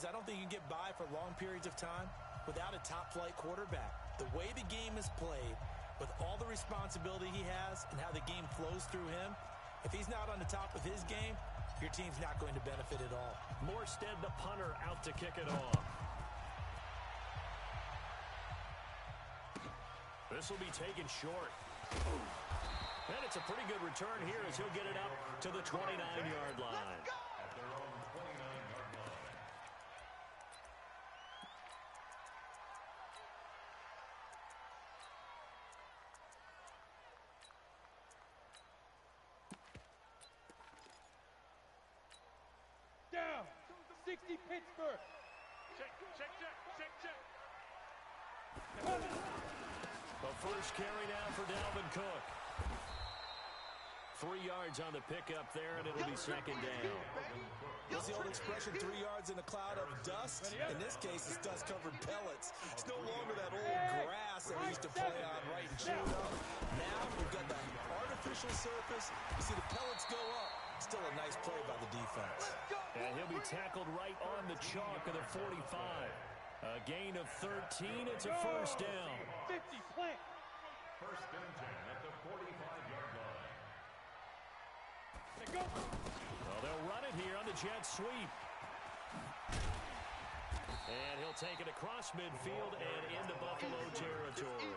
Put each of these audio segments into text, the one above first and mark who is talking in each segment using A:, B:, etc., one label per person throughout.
A: Nowadays, I don't think you can get by for long periods of time without a top-flight quarterback. The way the game is played, with all the responsibility he has and how the game flows through him, if he's not on the top of his game, your team's not going to benefit at all.
B: Morstead, the punter, out to kick it off. This will be taken short. And it's a pretty good return here as he'll get it up to the 29-yard line.
C: At their own 29-yard line.
D: Down. 60 Pittsburgh.
E: Check.
B: The first carry now for Dalvin Cook. 3 yards on the pickup there, and it'll be second down.
A: What's the old expression, 3 yards in a cloud of dust? In this case, it's dust-covered pellets. It's no longer that old grass that we used to play on right and chew up. Now we've got the artificial surface. You see the pellets go up. Still a nice play by the defense.
B: And he'll be tackled right on the chalk of the 45. A gain of 13. It's a first down.
D: 50 plant.
C: First and 10 at the 45-yard line.
D: Go.
B: Well, they'll run it here on the jet sweep. And he'll take it across midfield and into Buffalo territory.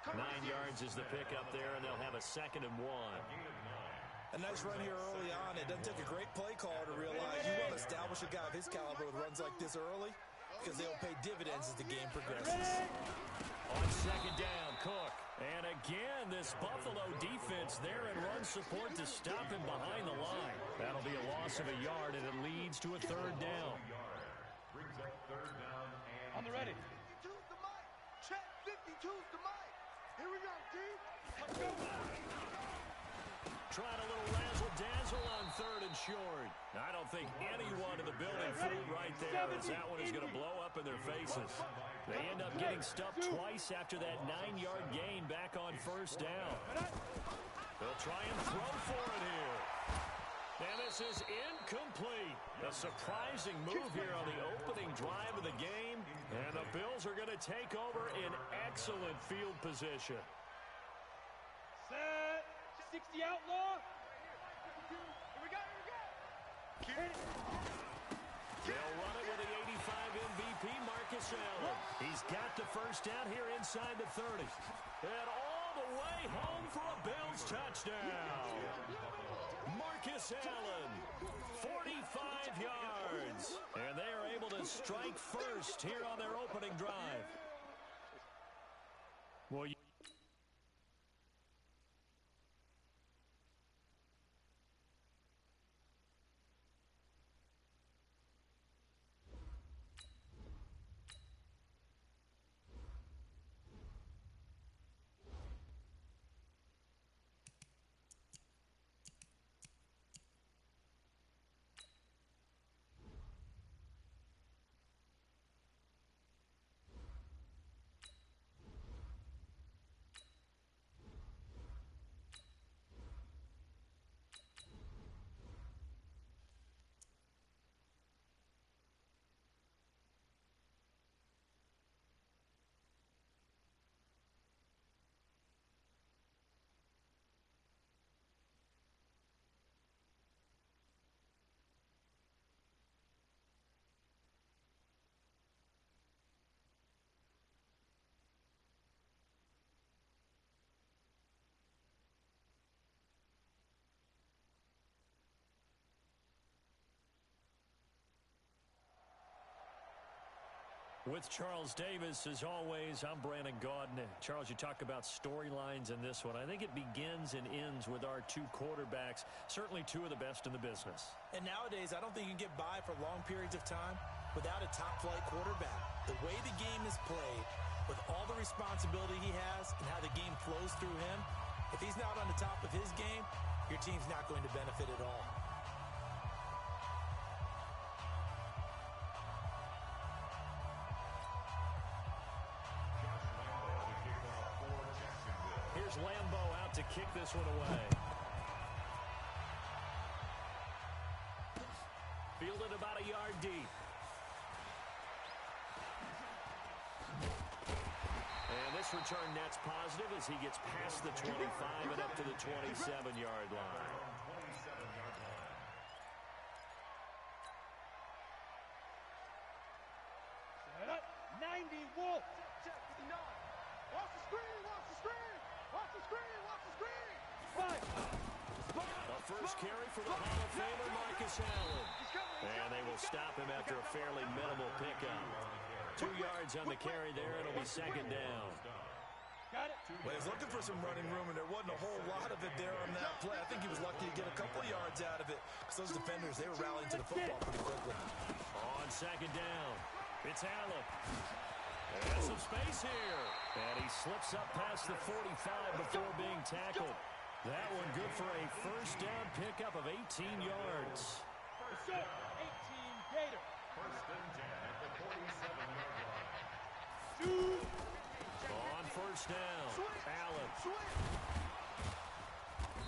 B: 9 yards is the pickup there, and they'll have a 2nd and 1.
A: A nice run here early on. It doesn't take a great play caller to realize you want to establish a guy of his caliber with runs like this early, because they'll pay dividends as the game progresses.
B: On second down, Cook. And again, this Buffalo defense there in run support to stop him behind the line. That'll be a loss of a yard, and it leads to a 3rd down.
C: Brings up 3rd down and
D: On the ready.
F: 52's the mic. Check, 52's the mic. Here we go, D.
D: Let's go.
B: Trying a little razzle-dazzle on 3rd and short. I don't think anyone in the building fooled right there, as that one is going to blow up in their faces. They end up getting stuffed twice after that 9-yard gain back on 1st down. They'll try and throw for it here. And this is incomplete. A surprising move here on the opening drive of the game. And the Bills are going to take over in excellent field position.
D: Set. 60 outlaw.
F: Here we go.
B: They'll run it with the 85 MVP, Marcus Allen. He's got the first down here inside the 30. And all the way home for a Bills touchdown. Marcus Allen, 45 yards. And they are able to strike first here on their opening drive. Well, with Charles Davis, as always, I'm Brandon Gaudin. Charles, you talk about storylines in this one. I think it begins and ends with our 2 quarterbacks, certainly 2 of the best in the business.
A: And nowadays, I don't think you can get by for long periods of time without a top-flight quarterback. The way the game is played, with all the responsibility he has and how the game flows through him, if he's not on the top of his game, your team's not going to benefit at all.
B: Lambeau out to kick this one away. Fielded about a yard deep. return net's positive as he gets past the 25 and up to the 27-yard line.
C: 27-yard line.
D: 90, Wolf.
F: Check 59. Watch the screen, watch the screen. Watch the screen, watch the screen.
D: Five.
B: The first carry for the Hall of Famer, Marcus Allen. And they will stop him after a fairly minimal pickup. 2 yards on the carry there. It'll be second down.
D: Got it.
A: Well, he was looking for some running room, and there wasn't a whole lot of it there on that play. I think he was lucky to get a couple of yards out of it because those defenders, they were rallying to the football pretty quickly.
B: On second down, it's Allen. And some space here. And he slips up past the 45 before being tackled. That one good for a first down pickup of 18 yards.
D: Let's go. 18 Gator.
C: First and 10 at the 47-yard line.
D: Two.
B: On first down, Allen.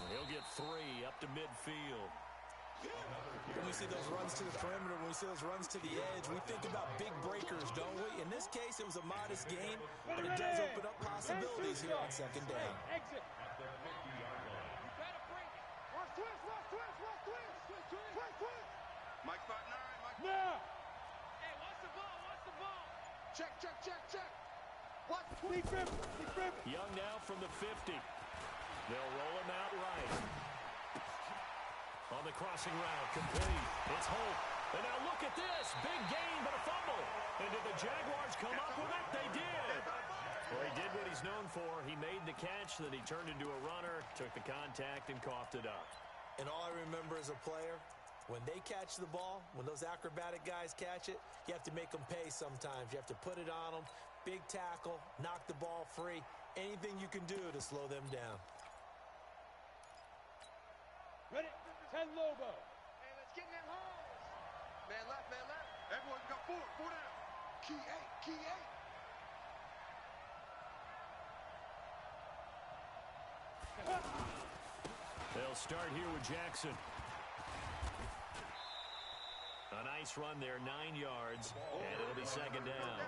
B: He'll get 3 up to midfield.
A: When we see those runs to the perimeter, when we see those runs to the edge, we think about big breakers, don't we? In this case, it was a modest gain, but it does open up possibilities here on second down.
D: Exit.
C: At the 50-yard line.
F: Gotta break it. Watch twist, watch twist, watch twist. Twist, twist. Mike spot 9, Mike.
D: Now.
F: Hey, watch the ball, watch the ball. Check, check, check, check. Watch the
D: Deep rip. Deep rip.
B: Young now from the 50. They'll roll him out right. On the crossing route, complete. It's Holt. And now look at this. Big gain, but a fumble. And did the Jaguars come up with it? They did. Well, he did what he's known for. He made the catch, then he turned into a runner, took the contact, and coughed it up.
A: And all I remember as a player, when they catch the ball, when those acrobatic guys catch it, you have to make them pay sometimes. You have to put it on them, big tackle, knock the ball free, anything you can do to slow them down.
D: Ready. 10 Lobo.
F: Hey, let's get in that hole. Man left, man left. Everyone got 4 down. Key 8, key 8.
B: They'll start here with Jackson. A nice run there, 9 yards, and it'll be second down.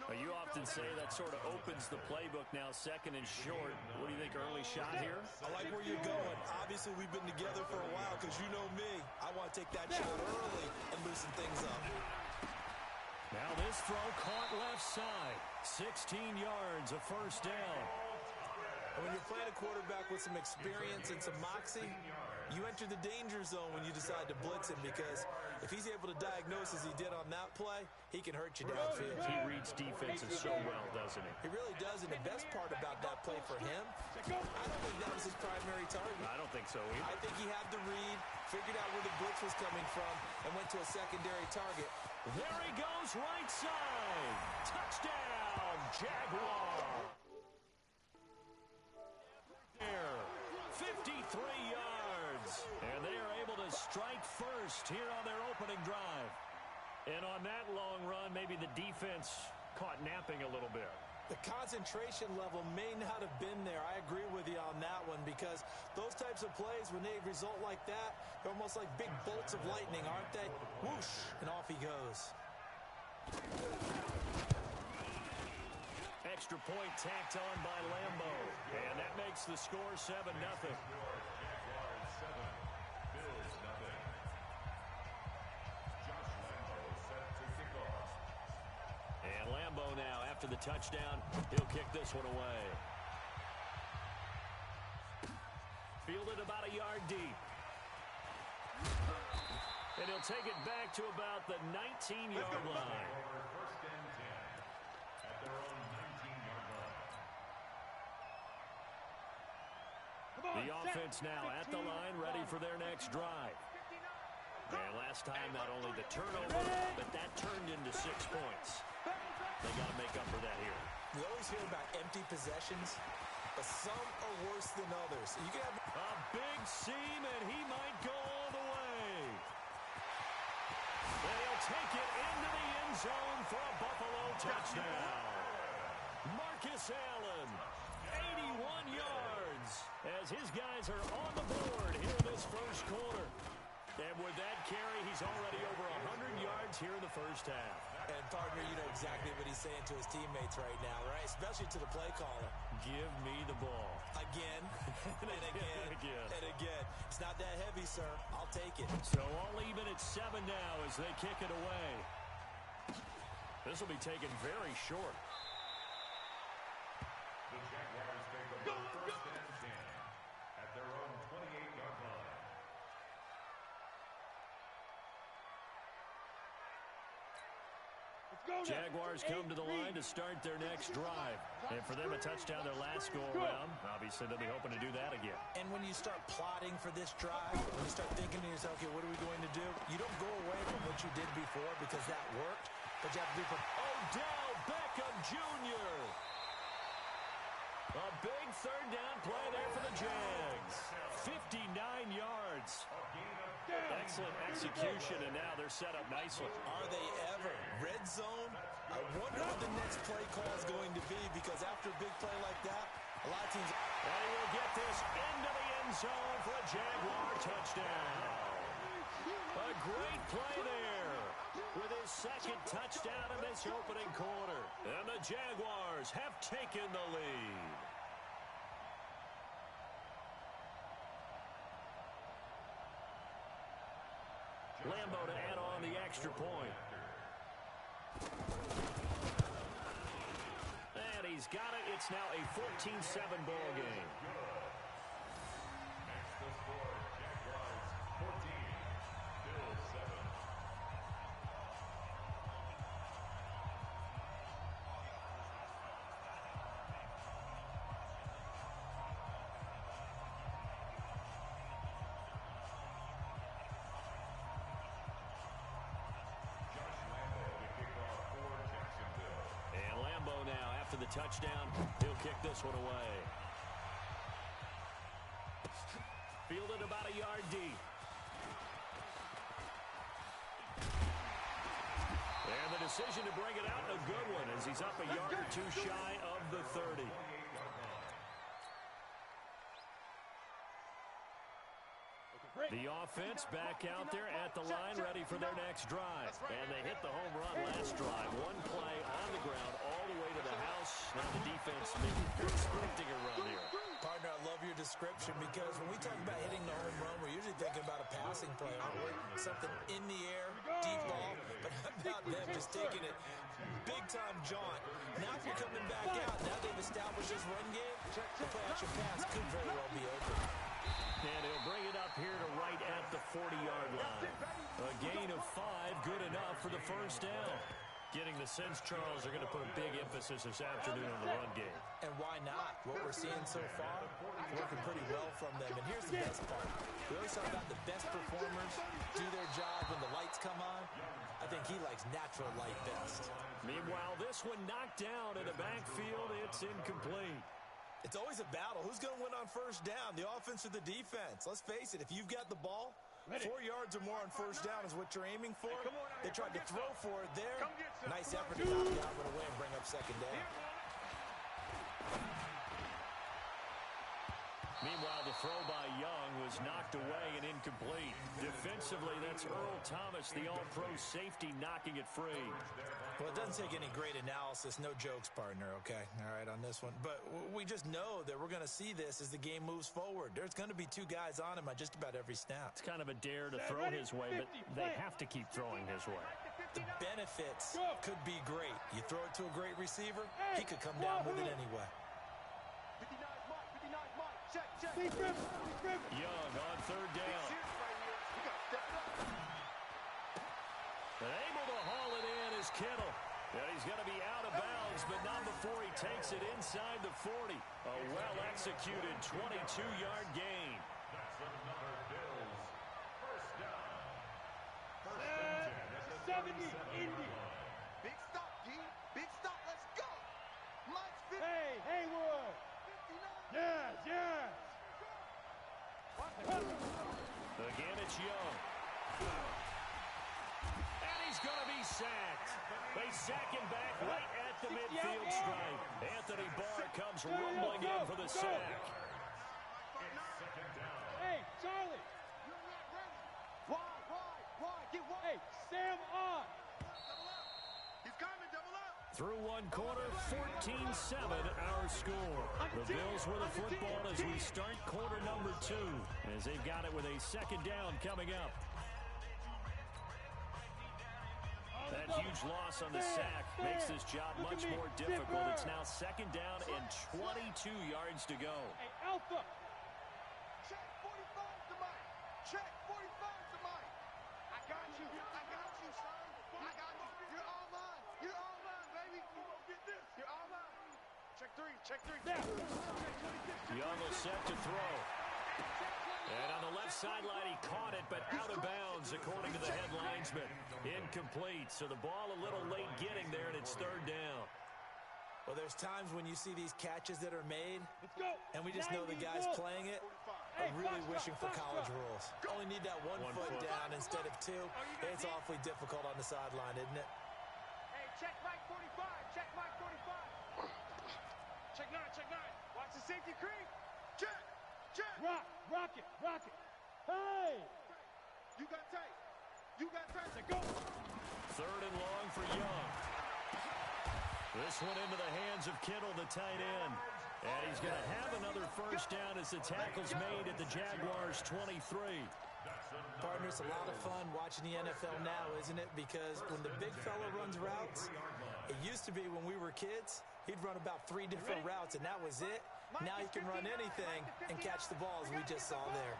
B: You often say that sort of opens the playbook now, second and short. What do you think, early shot here?
A: I like where you're going. Obviously, we've been together for a while because you know me. I want to take that shot early and loosen things up.
B: Now this throw caught left side. 16 yards, a first down.
A: And when you're playing a quarterback with some experience and some moxie, you enter the danger zone when you decide to blitz him because if he's able to diagnose as he did on that play, he can hurt you downfield.
B: He reads defenses so well, doesn't he?
A: He really does, and the best part about that play for him, I don't think that was his primary target.
B: I don't think so either.
A: I think he had the read, figured out where the blitz was coming from, and went to a secondary target.
B: There he goes, right side. Touchdown, Jaguar. 53 yards. And they are able to strike first here on their opening drive. And on that long run, maybe the defense caught napping a little bit.
A: The concentration level may not have been there. I agree with you on that one because those types of plays, when they result like that, they're almost like big bolts of lightning, aren't they? Whoosh, and off he goes.
B: Extra point tacked on by Lambo. And that makes the score 7-0.
C: Jaguars 7, Bills 0. Josh Lambo set to kick off.
B: And Lambo now, after the touchdown, he'll kick this one away. Fielded about a yard deep. And he'll take it back to about the 19-yard line.
C: First and 10 at their own 19-yard line.
B: The offense now at the line, ready for their next drive. And last time, not only the turnover, but that turned into 6 points. They got to make up for that here.
A: We always hear about empty possessions, but some are worse than others. You can have
B: a big seam, and he might go all the way. And he'll take it into the end zone for a Buffalo touchdown. Marcus Allen, 81 yards, as his guys are on the board here in this first quarter. And with that carry, he's already over 100 yards here in the first half.
A: And, partner, you know exactly what he's saying to his teammates right now, right? Especially to the play caller.
B: Give me the ball.
A: Again, and again, and again. It's not that heavy, sir. I'll take it.
B: So all even at 7 now as they kick it away. This will be taken very short.
C: The Jaguars take the first and 10 at their own 28-yard line.
B: Jaguars come to the line to start their next drive. And for them, a touchdown their last go-around. Obviously, they'll be hoping to do that again.
A: And when you start plotting for this drive, when you start thinking to yourself, okay, what are we going to do? You don't go away from what you did before because that worked, but you have to do from
B: Odell Beckham Jr. A big third down play there for the Jags. 59 yards. Excellent execution, and now they're set up nicely.
A: Are they ever? Red zone? I wonder what the next play call is going to be, because after a big play like that, a lot of teams...
B: And he will get this into the end zone for a Jaguar touchdown. A great play there with his second touchdown in this opening quarter. And the Jaguars have taken the lead. Lambo to add on the extra point. And he's got it. It's now a 14-7 ball game.
C: Next the score, Jaguars 14, Bills 7.
B: The touchdown, he'll kick this one away. Fielded about a yard deep. And the decision to bring it out, a good one, as he's up a yard or two shy of the 30. The offense back out there at the line, ready for their next drive. And they hit the home run last drive. One play on the ground all the way to the house. Now the defense expecting a run here.
A: Partner, I love your description, because when we talk about hitting the home run, we're usually thinking about a passing play, aren't we? Something in the air, deep ball. But how about them just taking it big-time jaunt? Now if you're coming back out, now they've established this run game, the play-action pass could very well be open.
B: And he'll bring it up here to right at the 40-yard line. A gain of 5, good enough for the first down. Getting the sense, Charles, are going to put a big emphasis this afternoon on the run game.
A: And why not? What we're seeing so far, working pretty well from them. And here's the best part. We always talk about the best performers do their job when the lights come on. I think he likes natural light best.
B: Meanwhile, this one knocked down in the backfield. It's incomplete.
A: It's always a battle. Who's going to win on first down, the offense or the defense? Let's face it, if you've got the ball, 4 yards or more on first down is what you're aiming for. They tried to throw for it there. Nice effort to knock the outlet away and bring up second down.
B: Meanwhile, the throw by Young was knocked away and incomplete. Defensively, that's Earl Thomas, the all-pro safety, knocking it free.
A: Well, it doesn't take any great analysis. No jokes, partner, okay? All right, on this one. But we just know that we're going to see this as the game moves forward. There's going to be 2 guys on him on just about every snap.
B: It's kind of a dare to throw his way, but they have to keep throwing his way.
A: The benefits could be great. You throw it to a great receiver, he could come down with it anyway.
B: Young on third down. And able to haul it in is Kittle. And he's going to be out of bounds, but not before he takes it inside the 40. A well-executed 22-yard gain.
C: That's another Bills first down. First and 10 at the
D: 70, Indy.
F: Big stop, D. Big stop. Let's go. Mike's 50.
D: Hey, Haywood.
F: 59.
D: Yes.
B: Again, it's Young. And he's going to be sacked. They sack him back right at the midfield stripe. Anthony Barr comes rumbling in for the sack.
D: Hey, Charlie.
F: Why? Get wide.
D: Hey, Sam on.
B: Through one quarter, 14-7 our score. The Bills with the football as we start quarter number 2, as they've got it with a second down coming up. That huge loss on the sack makes this job much more difficult. It's now second down and 22 yards to go.
F: Hey, Alpha. Check 45 to Mike. Check 45 to Mike. I got you. I got you, son. I got you. You're all mine. You're all mine, baby. You're all mine. Check 3. Check 3.
B: Young will set to throw. And on the left sideline, he caught it, but out of bounds, according to the head linesman. Incomplete, so the ball a little late getting there, and it's third down.
A: Well, there's times when you see these catches that are made, and we just know the guys playing it are really wishing for college rules. Only need that one foot down instead of 2. It's awfully difficult on the sideline, isn't it?
F: Hey, check Mike 45. Check Mike 45. Check 9. Check 9. Watch the safety creep. Check. Check.
D: Rock it. Hey!
F: You got tight. You got tight. Go.
B: Third and long for Young. This one into the hands of Kittle, the tight end. And he's going to have another first down as the tackle's made at the Jaguars' 23.
A: Partner, it's a lot of fun watching the NFL now, isn't it? Because when the big fella runs routes, it used to be when we were kids, he'd run about 3 different routes, and that was it. Now he can run anything and catch the ball, as we just saw there.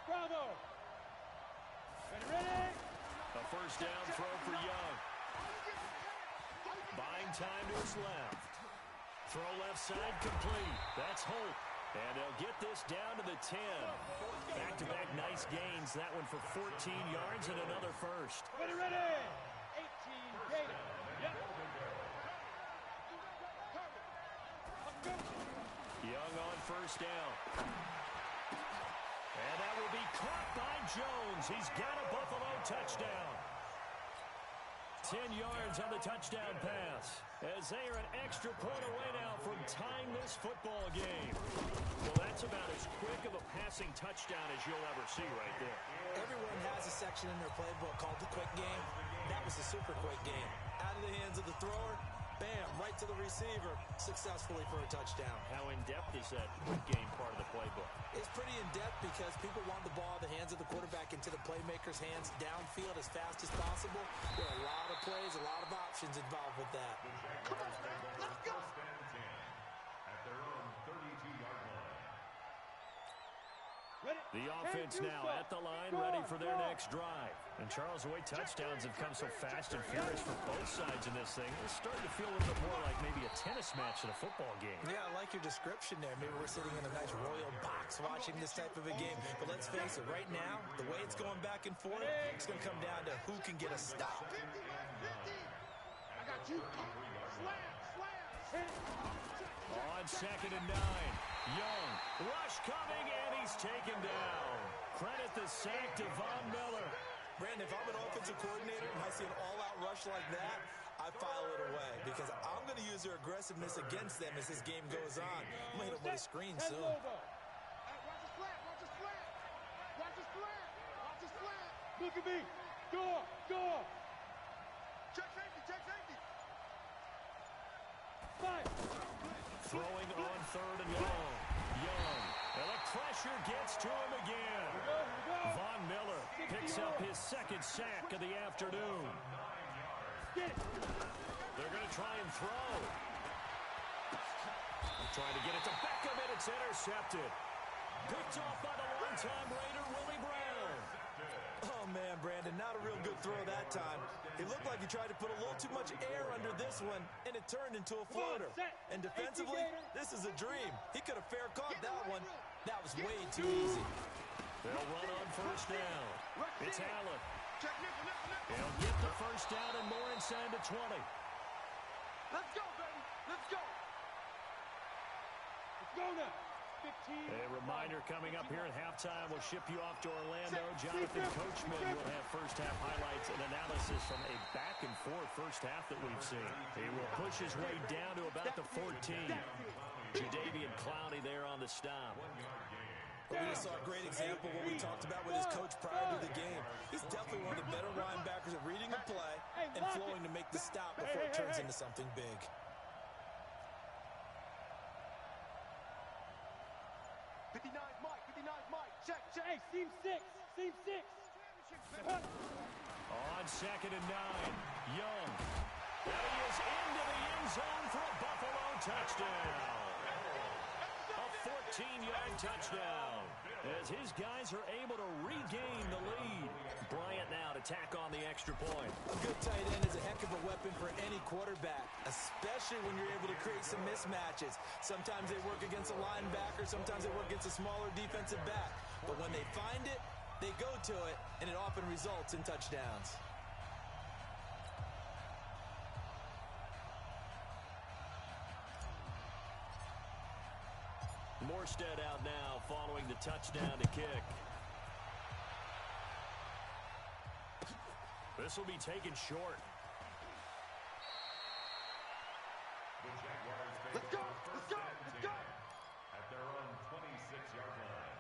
D: Bravo! Ready?
B: A first down throw for Young. Buying time to his left. Throw left side complete. That's Holt. And they'll get this down to the 10. Back-to-back nice gains. That one for 14 yards and another first.
D: Ready? 18 Gator. Yep.
B: Young on first down. And that will be caught by Jones. He's got a Buffalo touchdown. 10 yards on the touchdown pass, as they are an extra point away now from tying this football game. Well, that's about as quick of a passing touchdown as you'll ever see right there.
A: Everyone has a section in their playbook called the quick game. That was the super quick game. Out of the hands of the thrower, bam, right to the receiver, successfully for a touchdown.
B: How in-depth is that quick game part of the playbook?
A: It's pretty in-depth because people want the ball in the hands of the quarterback into the playmaker's hands downfield as fast as possible. There are a lot of plays, a lot of options involved with that.
F: Come on, man. Let's go.
C: At their own 32-yard line.
B: The offense now at the line, ready for their next drive. And Charles, the way touchdowns have come so fast and furious for both sides in this thing, it's starting to feel a little bit more like maybe a tennis match in a football game.
A: Yeah, I like your description there. Maybe we're sitting in a nice royal box watching this type of a game. But let's face it, right now, the way it's going back and forth, it's going to come down to who can get a stop.
F: 50, I got you. Slam.
B: On second and 9, Young, rush coming, and he's taken down. Credit the sack to Von Miller.
A: Brandon, if I'm an offensive coordinator and I see an all-out rush like that, I file it away because I'm going to use their aggressiveness against them as this game goes on. I'm going to hit them with a screen soon.
F: Hey, watch the slant. Watch the slant.
D: Look at me. Go.
F: Check safety.
D: Five.
B: Throwing on third and long. Young. And the pressure gets to him again.
D: Here we go.
B: Von Miller picks up his second sack of the afternoon.
D: Get it.
B: They're going to try and throw. Trying to get it to Beckham, and it's intercepted. Picked off by the longtime Raider, Willie Brown.
A: Oh, man, Brandon, not a real good throw that time. It looked like he tried to put a little too much air under this one, and it turned into a floater. And defensively, this is a dream. He could have fair caught that one. That was way too easy.
B: They'll run on first down. It's Allen.
F: Check nipple.
B: He'll get the first down and more inside the 20.
F: Let's go, baby. Let's go.
D: Let's go now. 15.
B: A reminder coming up here at halftime. We'll ship you off to Orlando. Jonathan Coachman will have first half highlights and analysis from a back-and-forth first half that we've seen. He will push his way down to about the 14. Jadeveon Clowney there on the stop.
A: But we just saw a great example of what we talked about with his coach prior to the game. He's definitely one of the better linebackers at reading a play, and flowing to make the stop before it turns into something big.
D: Check. Hey, seam six.
B: On 2nd and 9, Young. And he is into the end zone for a Buffalo touchdown. A 14-yard touchdown as his guys are able to regain the lead. Bryant now to tack on the extra point.
A: A good tight end is a heck of a weapon for any quarterback, especially when you're able to create some mismatches. Sometimes they work against a linebacker, sometimes they work against a smaller defensive back. But when they find it, they go to it, and it often results in touchdowns.
B: Morstead out now following the touchdown to kick. This will be taken short.
F: Let's go.
C: At their own 26-yard line.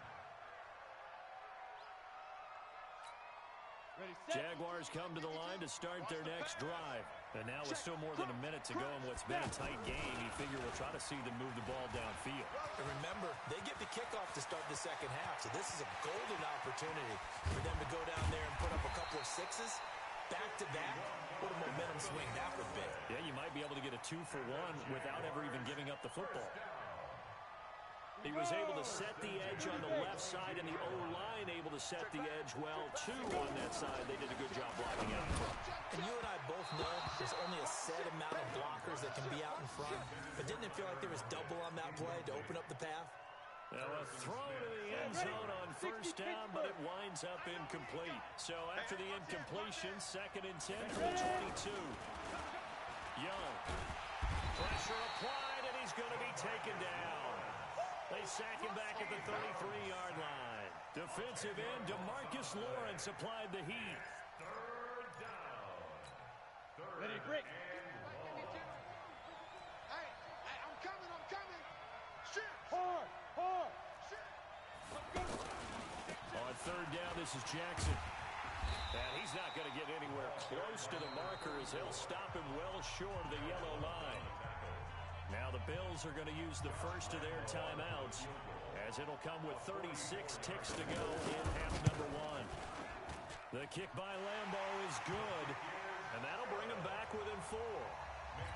D: Ready, set.
B: Jaguars come to the line to start their next drive. And now with still more than a minute to go in what's been a tight game, you figure we'll try to see them move the ball downfield.
A: And remember, they get the kickoff to start the second half, so this is a golden opportunity for them to go down there and put up a couple of sixes back-to-back. What a momentum swing that would be.
B: Yeah, you might be able to get a 2-for-1 without ever even giving up the football. He was able to set the edge on the left side, and the O-line able to set the edge well, too, on that side. They did a good job blocking out in front.
A: And you and I both know there's only a set amount of blockers that can be out in front. But didn't it feel like there was double on that play to open up the path?
B: Now a throw to the end zone on first down, but it winds up incomplete. So after the incompletion, 2nd and 10 from the 22. Young. Pressure applied, and he's going to be taken down. They sack him back at the 33-yard line. Defensive end DeMarcus Lawrence applied the heat.
C: Third down.
D: Ready, break.
F: Hey, I'm coming. Shit.
D: Hard.
B: On 3rd down, this is Jackson. And he's not going to get anywhere close to the marker as they'll stop him well short of the yellow line. Now the Bills are going to use the first of their timeouts as it'll come with 36 ticks to go in half number 1. The kick by Lambeau is good, and that'll bring him back within 4.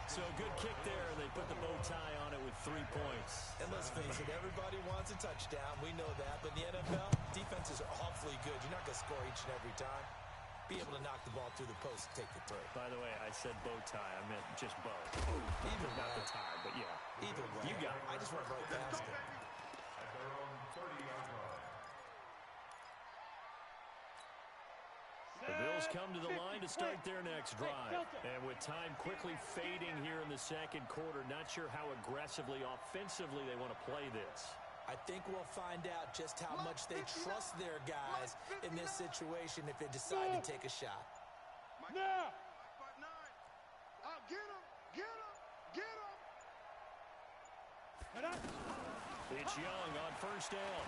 B: So a good kick there. They put the bow tie on it with 3 points.
A: And let's face it, everybody wants a touchdown. We know that. But in the NFL, defenses are awfully good. You're not going to score each and every time. Be able to knock the ball through the post and take the throw.
B: By the way, I said bow tie. I meant just bow.
A: Either
B: Not
A: way.
B: the tie, but yeah.
A: Either way.
B: You got it.
A: I just went right past it.
C: At their own 30-yard line.
B: The Bills come to the line to start their next drive. And with time quickly fading here in the second quarter, not sure how aggressively, offensively they want to play this.
A: I think we'll find out just how much they trust their guys in this situation if they decide to take a shot.
D: Now.
F: Get him.
B: It's Young on first down.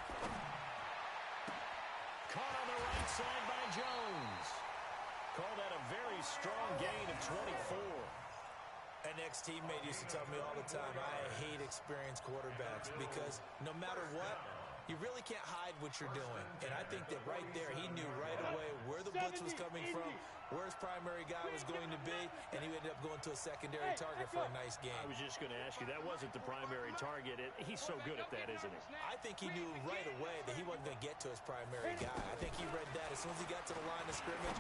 B: Caught on the right side by Jones. Call that a very strong gain of 24.
A: An ex-teammate used to tell me all the time, I hate experienced quarterbacks because no matter what, you really can't hide what you're doing. And I think that right there, he knew right away where the blitz was coming from, where his primary guy was going to be, and he ended up going to a secondary target for a nice game.
B: I was just going to ask you, that wasn't the primary target. He's so good at that, isn't he?
A: I think he knew right away that he wasn't going to get to his primary guy. I think he read that as soon as he got to the line of scrimmage,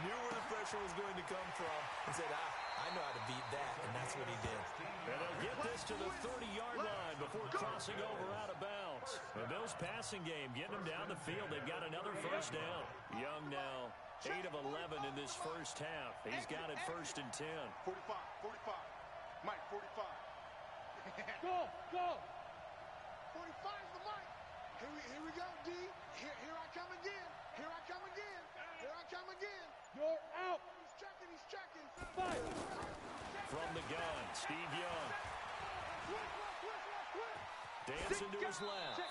A: knew where the pressure was going to come from, and said, I know how to beat that, and that's what he did.
B: And they'll get this to the 30-yard line before crossing over out of bounds. The Bills' passing game getting them down the field. They've got another first down. Young now, 8 of 11 in this first half. He's got it 1st and 10.
F: 45. Mike, 45.
D: Go.
F: 45 is the mic. Here we go, D. Here I come again.
D: You're out.
F: He's checking.
D: 5.
B: From the gun, Steve Young. Dancing to his left.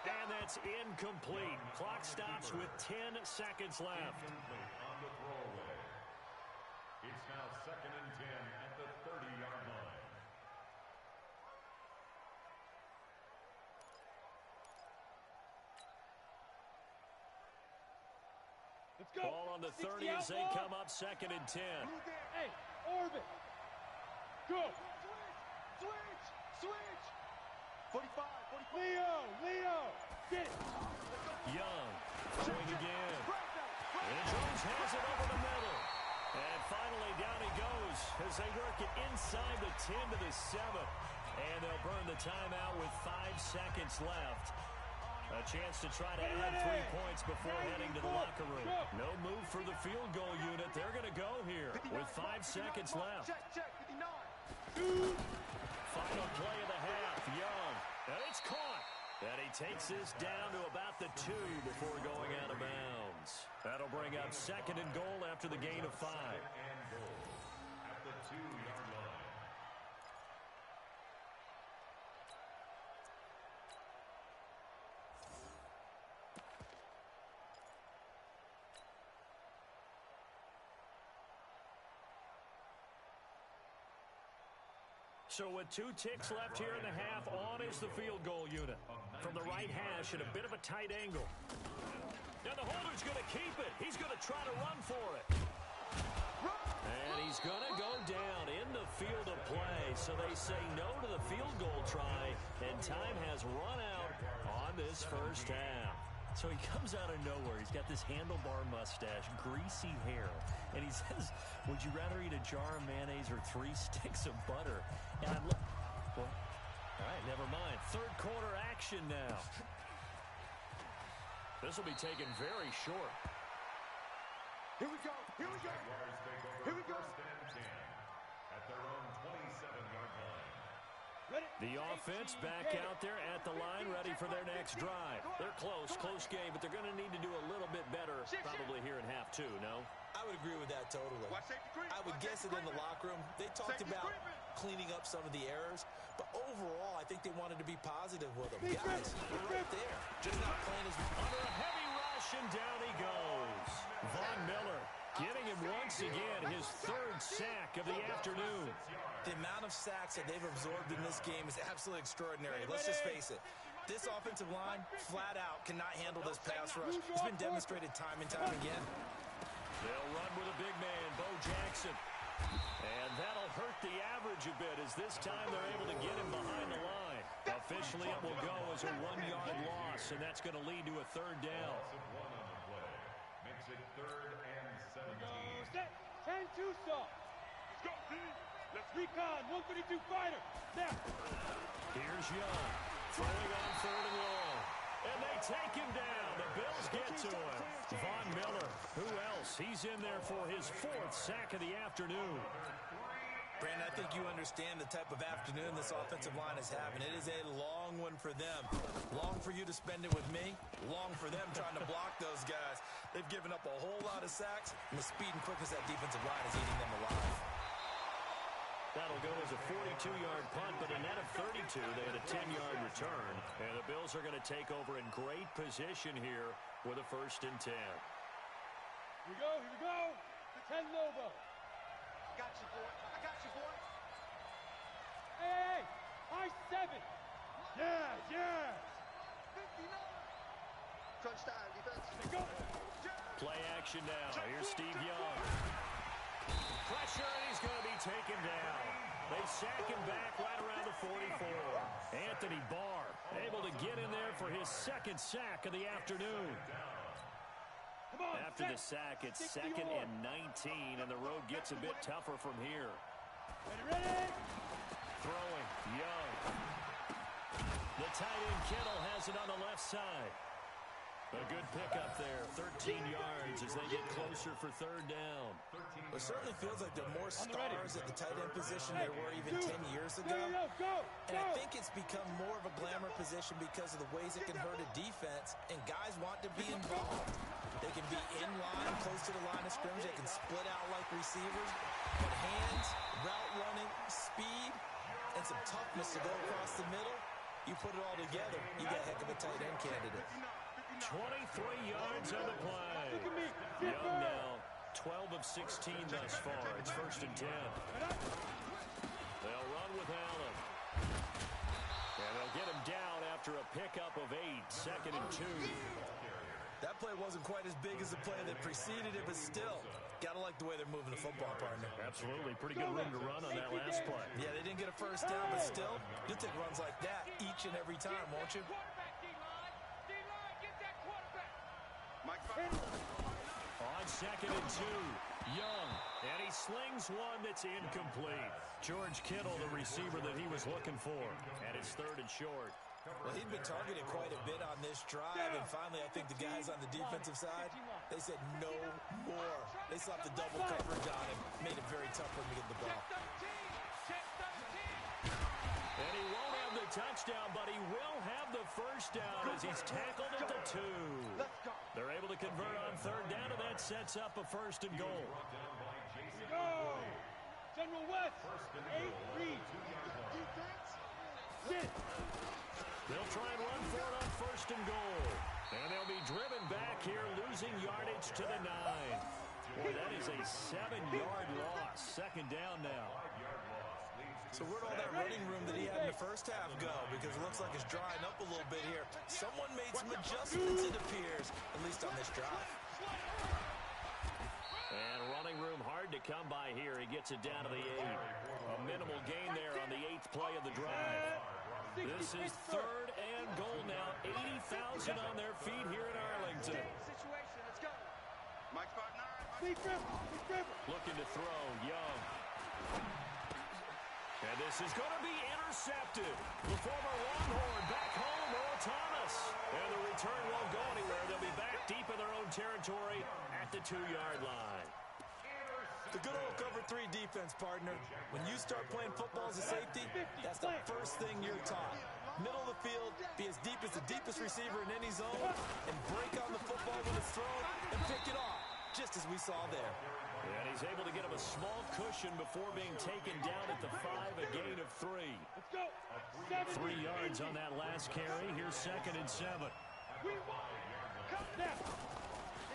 B: And that's incomplete. Clock stops with 10 seconds left.
C: On the throwaway. It's now
B: Ball on the 30 as they come up 2nd and 10.
D: Hey, Orbit. Go.
F: Switch. 45.
D: Leo. Get it.
B: Young throwing again. And Jones has it over the middle. And finally down he goes as they work it inside the 10 to the 7. And they'll burn the timeout with 5 seconds left. A chance to try to add 3 points before heading to the locker room. No move for the field goal unit. They're going to go here with 5 seconds left.
F: Check, 59.
B: Final play of the half. Young. And it's caught. And he takes this down to about the 2 before going out of bounds. That'll bring up 2nd and goal after the gain of 5.
C: And goal at the 2-yard line.
B: So with 2 ticks left here in the half, on is the field goal unit. From the right hash at a bit of a tight angle. And the holder's going to keep it. He's going to try to run for it. And he's going to go down in the field of play. So they say no to the field goal try, and time has run out on this first half. So he comes out of nowhere. He's got this handlebar mustache, greasy hair. And he says, would you rather eat a jar of mayonnaise or 3 sticks of butter? And I look, well, all right, never mind. Third quarter action now. This will be taken very short.
F: Here we go.
C: Jaguars take over first and 10 at their own 27-yard line.
B: The offense back out there at the line, ready for their next drive. They're close game, but they're going to need to do a little bit better probably here in half 2, no?
A: I would agree with that totally. I would guess it in the locker room. They talked about cleaning up some of the errors, but overall, I think they wanted to be positive with them. Guys, we're right there. Just not playing as...
B: Under a heavy rush, and down he goes. Von Miller getting him once again, his 3rd sack of the afternoon.
A: The amount of sacks that they've absorbed in this game is absolutely extraordinary. Let's just face it. This offensive line, flat out, cannot handle this pass rush. It's been demonstrated time and time again.
B: They'll run with a big man, Bo Jackson. And that'll hurt the average a bit as this time they're able to get him behind the line. Officially, it will go as a 1-yard loss, and that's going to lead to a 3rd down.
C: Loss of 1 on the play makes it 3rd and 17.
D: Set. 10-2 stop. Let's go, D. Let's recon. 132 fighter. Now.
B: Here's Young. Throwing on 3rd and long. And they take him down. The Bills get to him. Von Miller, who else? He's in there for his 4th sack of the afternoon.
A: Brandon, I think you understand the type of afternoon this offensive line is having. It is a long one for them. Long for you to spend it with me. Long for them trying to block those guys. They've given up a whole lot of sacks, and the speed and quickness of that defensive line is eating them alive.
B: That'll go as a 42-yard punt, but a net of 32. They had a 10-yard return. And the Bills are going to take over in great position here with a 1st and 10.
D: Here we go. The 10 Lobo.
F: I got you, boy.
D: Hey. High 7. Yeah.
F: 59. Crunch time, defense.
D: Go.
B: Play action now. Here's Steve Young. Pressure, and he's going to be taken down. They sack him back right around the 44. Anthony Barr able to get in there for his 2nd sack of the afternoon. After the sack, it's 2nd and 19, and the road gets a bit tougher from here.
D: Ready?
B: Throwing, Young. The tight end Kittle has it on the left side. A good pickup there, 13 yards as they get closer for 3rd down.
A: It certainly feels like there are more stars at the tight end position there were even 10 years ago. And I think it's become more of a glamour position because of the ways it can hurt a defense, and guys want to be involved. They can be in line, close to the line of scrimmage. They can split out like receivers. But hands, route running, speed, and some toughness to go across the middle, you put it all together, you got a heck of a tight end candidate.
B: 23 yards on the play. Young now, 12 of 16 thus far. It's 1st and 10. They'll run with Allen. And they'll get him down after a pickup of 8. 2nd and 2.
A: That That play wasn't quite as big as the play that preceded it, but still, gotta like the way they're moving the football, partner.
B: Absolutely. Pretty good room to run on that last play.
A: Yeah, they didn't get a first down, but still, you'll take runs like that each and every time, won't you?
B: On 2nd and 2, Young, and he slings one that's incomplete. George Kittle, the receiver that he was looking for, and it's 3rd and short.
A: Well, he'd been targeted quite a bit on this drive, and finally I think the guys on the defensive side, they said no more. They slapped the double coverage on him, made it very tough for him to get the ball.
B: And he won't have the touchdown, but he will have the first down as he's tackled at the 2. They're able to convert on 3rd down, and that sets up a 1st and goal.
D: Go! General West, 8 read. Sit.
B: They'll try and run for it on 1st and goal. And they'll be driven back here, losing yardage to the 9. Boy, that is a 7-yard loss. 2nd down now.
A: So where'd all that running room that he had in the first half go? Because it looks like it's drying up a little bit here. Someone made some adjustments, it appears, at least on this drive.
B: And running room hard to come by here. He gets it down to the 8. A minimal gain there on the 8th play of the drive. This is 3rd and goal now. 80,000 on their feet here in Arlington. Looking to throw, Young. And this is going to be intercepted. The former Longhorn back home, Earl Thomas. And the return won't go anywhere. They'll be back deep in their own territory at the 2-yard line.
A: The good old cover 3 defense, partner. When you start playing football as a safety, that's the first thing you're taught. Middle of the field, be as deep as the deepest receiver in any zone, and break on the football when it's thrown and pick it off, just as we saw there.
B: And he's able to get him a small cushion before being taken down at the 5, a gain of 3.
D: Let's go.
B: 3 yards on that last carry. Here's 2nd and 7.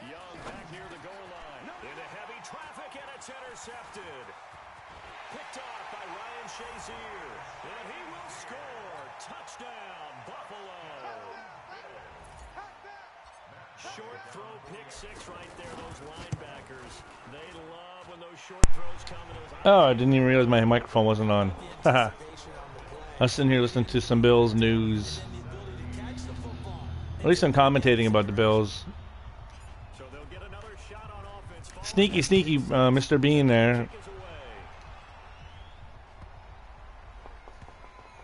B: Young back near the goal line. Into heavy traffic, and it's intercepted. Picked off by Ryan Shazier. And he will score. Touchdown, Buffalo. Short throw, pick 6 right there. Those linebackers, they love when those short throws come.
E: Oh, I didn't even realize my microphone wasn't on. Haha. I was sitting here listening to some Bills news. At least I'm commentating about the Bills.
B: So they'll get another shot on offense.
E: Sneaky, sneaky, Mr. Bean there.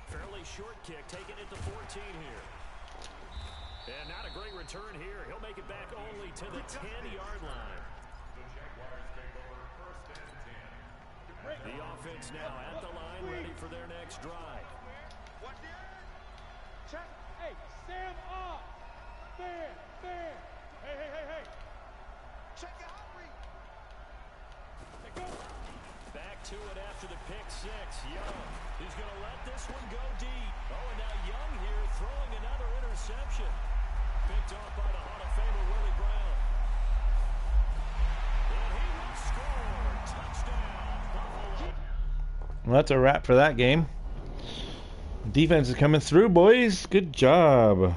B: Fairly short kick, taking it to 14 here. And not a great return here. He'll make it back only to the 10-yard line. The offense now at the line, ready for their next drive.
D: Hey, stand up. Stand. Hey.
F: Check it out, Reed.
D: Go.
B: Back to it after the pick 6. Young, he's going to let this one go deep. Oh, and now Young here throwing another interception. Picked off by the Hall of Famer Willie Brown. And he will score. Touchdown, Buffalo.
E: Well, that's a wrap for that game. Defense is coming through, boys. Good job.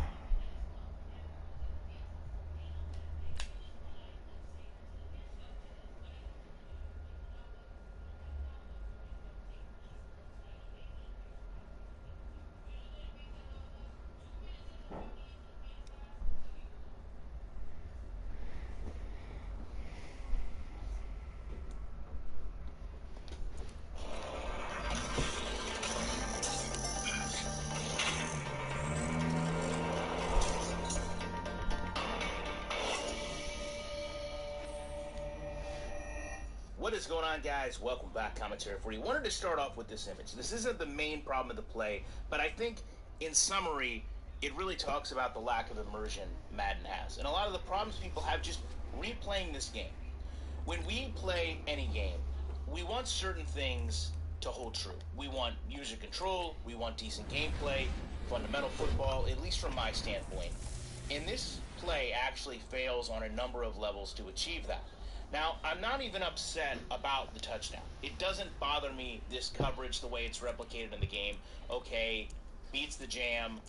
G: What is going on, guys? Welcome back, Commentary 40. Wanted to start off with this image. This isn't the main problem of the play, but I think, in summary, it really talks about the lack of immersion Madden has. And a lot of the problems people have just replaying this game. When we play any game, we want certain things to hold true. We want user control, we want decent gameplay, fundamental football, at least from my standpoint. And this play actually fails on a number of levels to achieve that. Now, I'm not even upset about the touchdown. It doesn't bother me, this coverage, the way it's replicated in the game. Okay, beats the jam,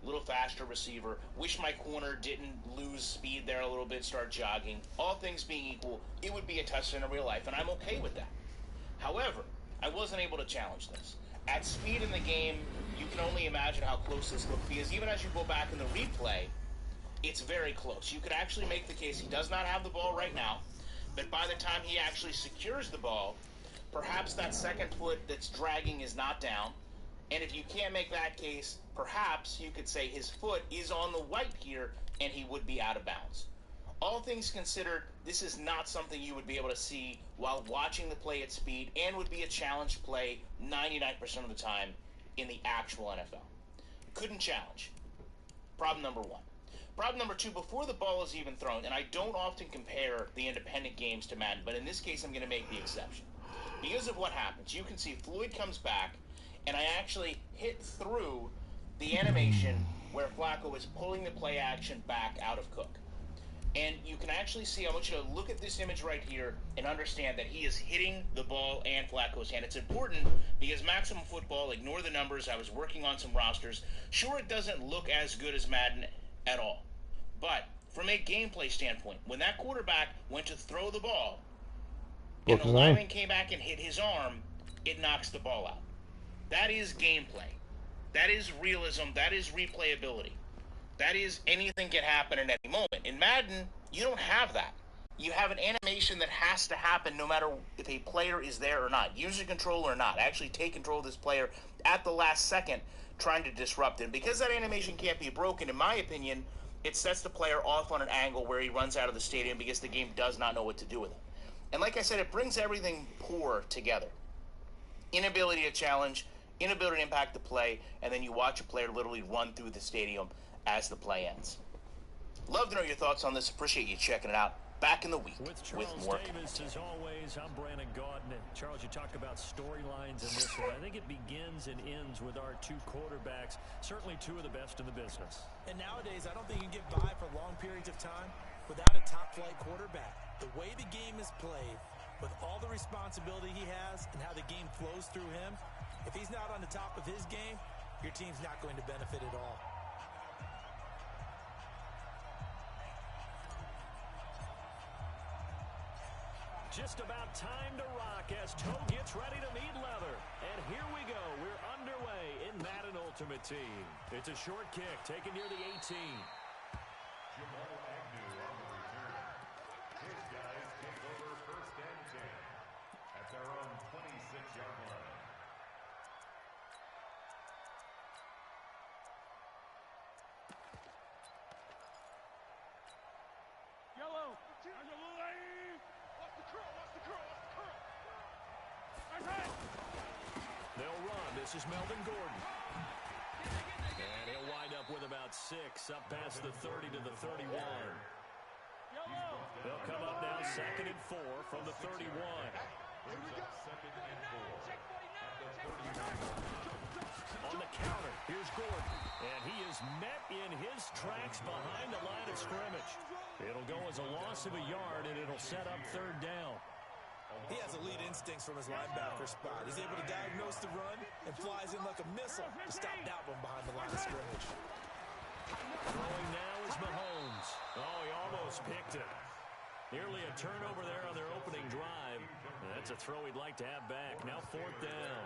G: a little faster receiver. Wish my corner didn't lose speed there a little bit, start jogging. All things being equal, it would be a touchdown in real life, and I'm okay with that. However, I wasn't able to challenge this. At speed in the game, you can only imagine how close this looked, because even as you go back in the replay, it's very close. You could actually make the case he does not have the ball right now, but by the time he actually secures the ball, perhaps that second foot that's dragging is not down. And if you can't make that case, perhaps you could say his foot is on the white here and he would be out of bounds. All things considered, this is not something you would be able to see while watching the play at speed, and would be a challenged play 99% of the time in the actual NFL. Couldn't challenge. Problem number one. Problem number two, before the ball is even thrown, and I don't often compare the independent games to Madden, but in this case I'm going to make the exception. Because of what happens, you can see Floyd comes back, and I actually hit through the animation where Flacco is pulling the play action back out of Cook. And you can actually see, I want you to look at this image right here and understand that he is hitting the ball and Flacco's hand. It's important because Maximum Football, ignore the numbers, I was working on some rosters. Sure, it doesn't look as good as Madden at all. But from a gameplay standpoint, when that quarterback went to throw the ball, and the lineman came back and hit his arm, it knocks the ball out. That is gameplay. That is realism. That is replayability. That is anything can happen at any moment. In Madden, you don't have that. You have an animation that has to happen no matter if a player is there or not. User control or not. Actually take control of this player at the last second trying to disrupt him. Because that animation can't be broken, in my opinion, it sets the player off on an angle where he runs out of the stadium because the game does not know what to do with him. And like I said, it brings everything poor together. Inability to challenge, inability to impact the play, and then you watch a player literally run through the stadium as the play ends. Love to know your thoughts on this. Appreciate you checking it out. Back in the week with more
B: Davis, as always, I'm Brandon Gaudin. Charles, you talk about storylines in this one. I think it begins and ends with our two quarterbacks, certainly two of the best in the business.
A: And nowadays, I don't think you can get by for long periods of time without a top-flight quarterback. The way the game is played, with all the responsibility he has and how the game flows through him, if he's not on the top of his game, your team's not going to benefit at all.
B: Just about time to rock as Toe gets ready to meet leather. And here we go. We're underway in Madden Ultimate Team. It's a short kick taken near the 18.
C: Jamal Agnew on the return. His guys take over first and 10 at their own 26-yard line.
D: Yellow.
B: They'll run. This is Melvin Gordon. And he'll wind up with about 6, up past the 30 to the 31. They'll come up now 2nd and 4 from the 31. On the counter, here's Gordon. And he is met in his tracks behind the line of scrimmage. It'll go as a loss of a yard, and it'll set up 3rd down.
A: He has elite instincts from his linebacker spot. He's able to diagnose the run and flies in like a missile to stop that one behind the line of scrimmage.
B: Throwing now is Mahomes. Oh, he almost picked it. Nearly a turnover there on their opening drive. And that's a throw he'd like to have back. Now 4th down.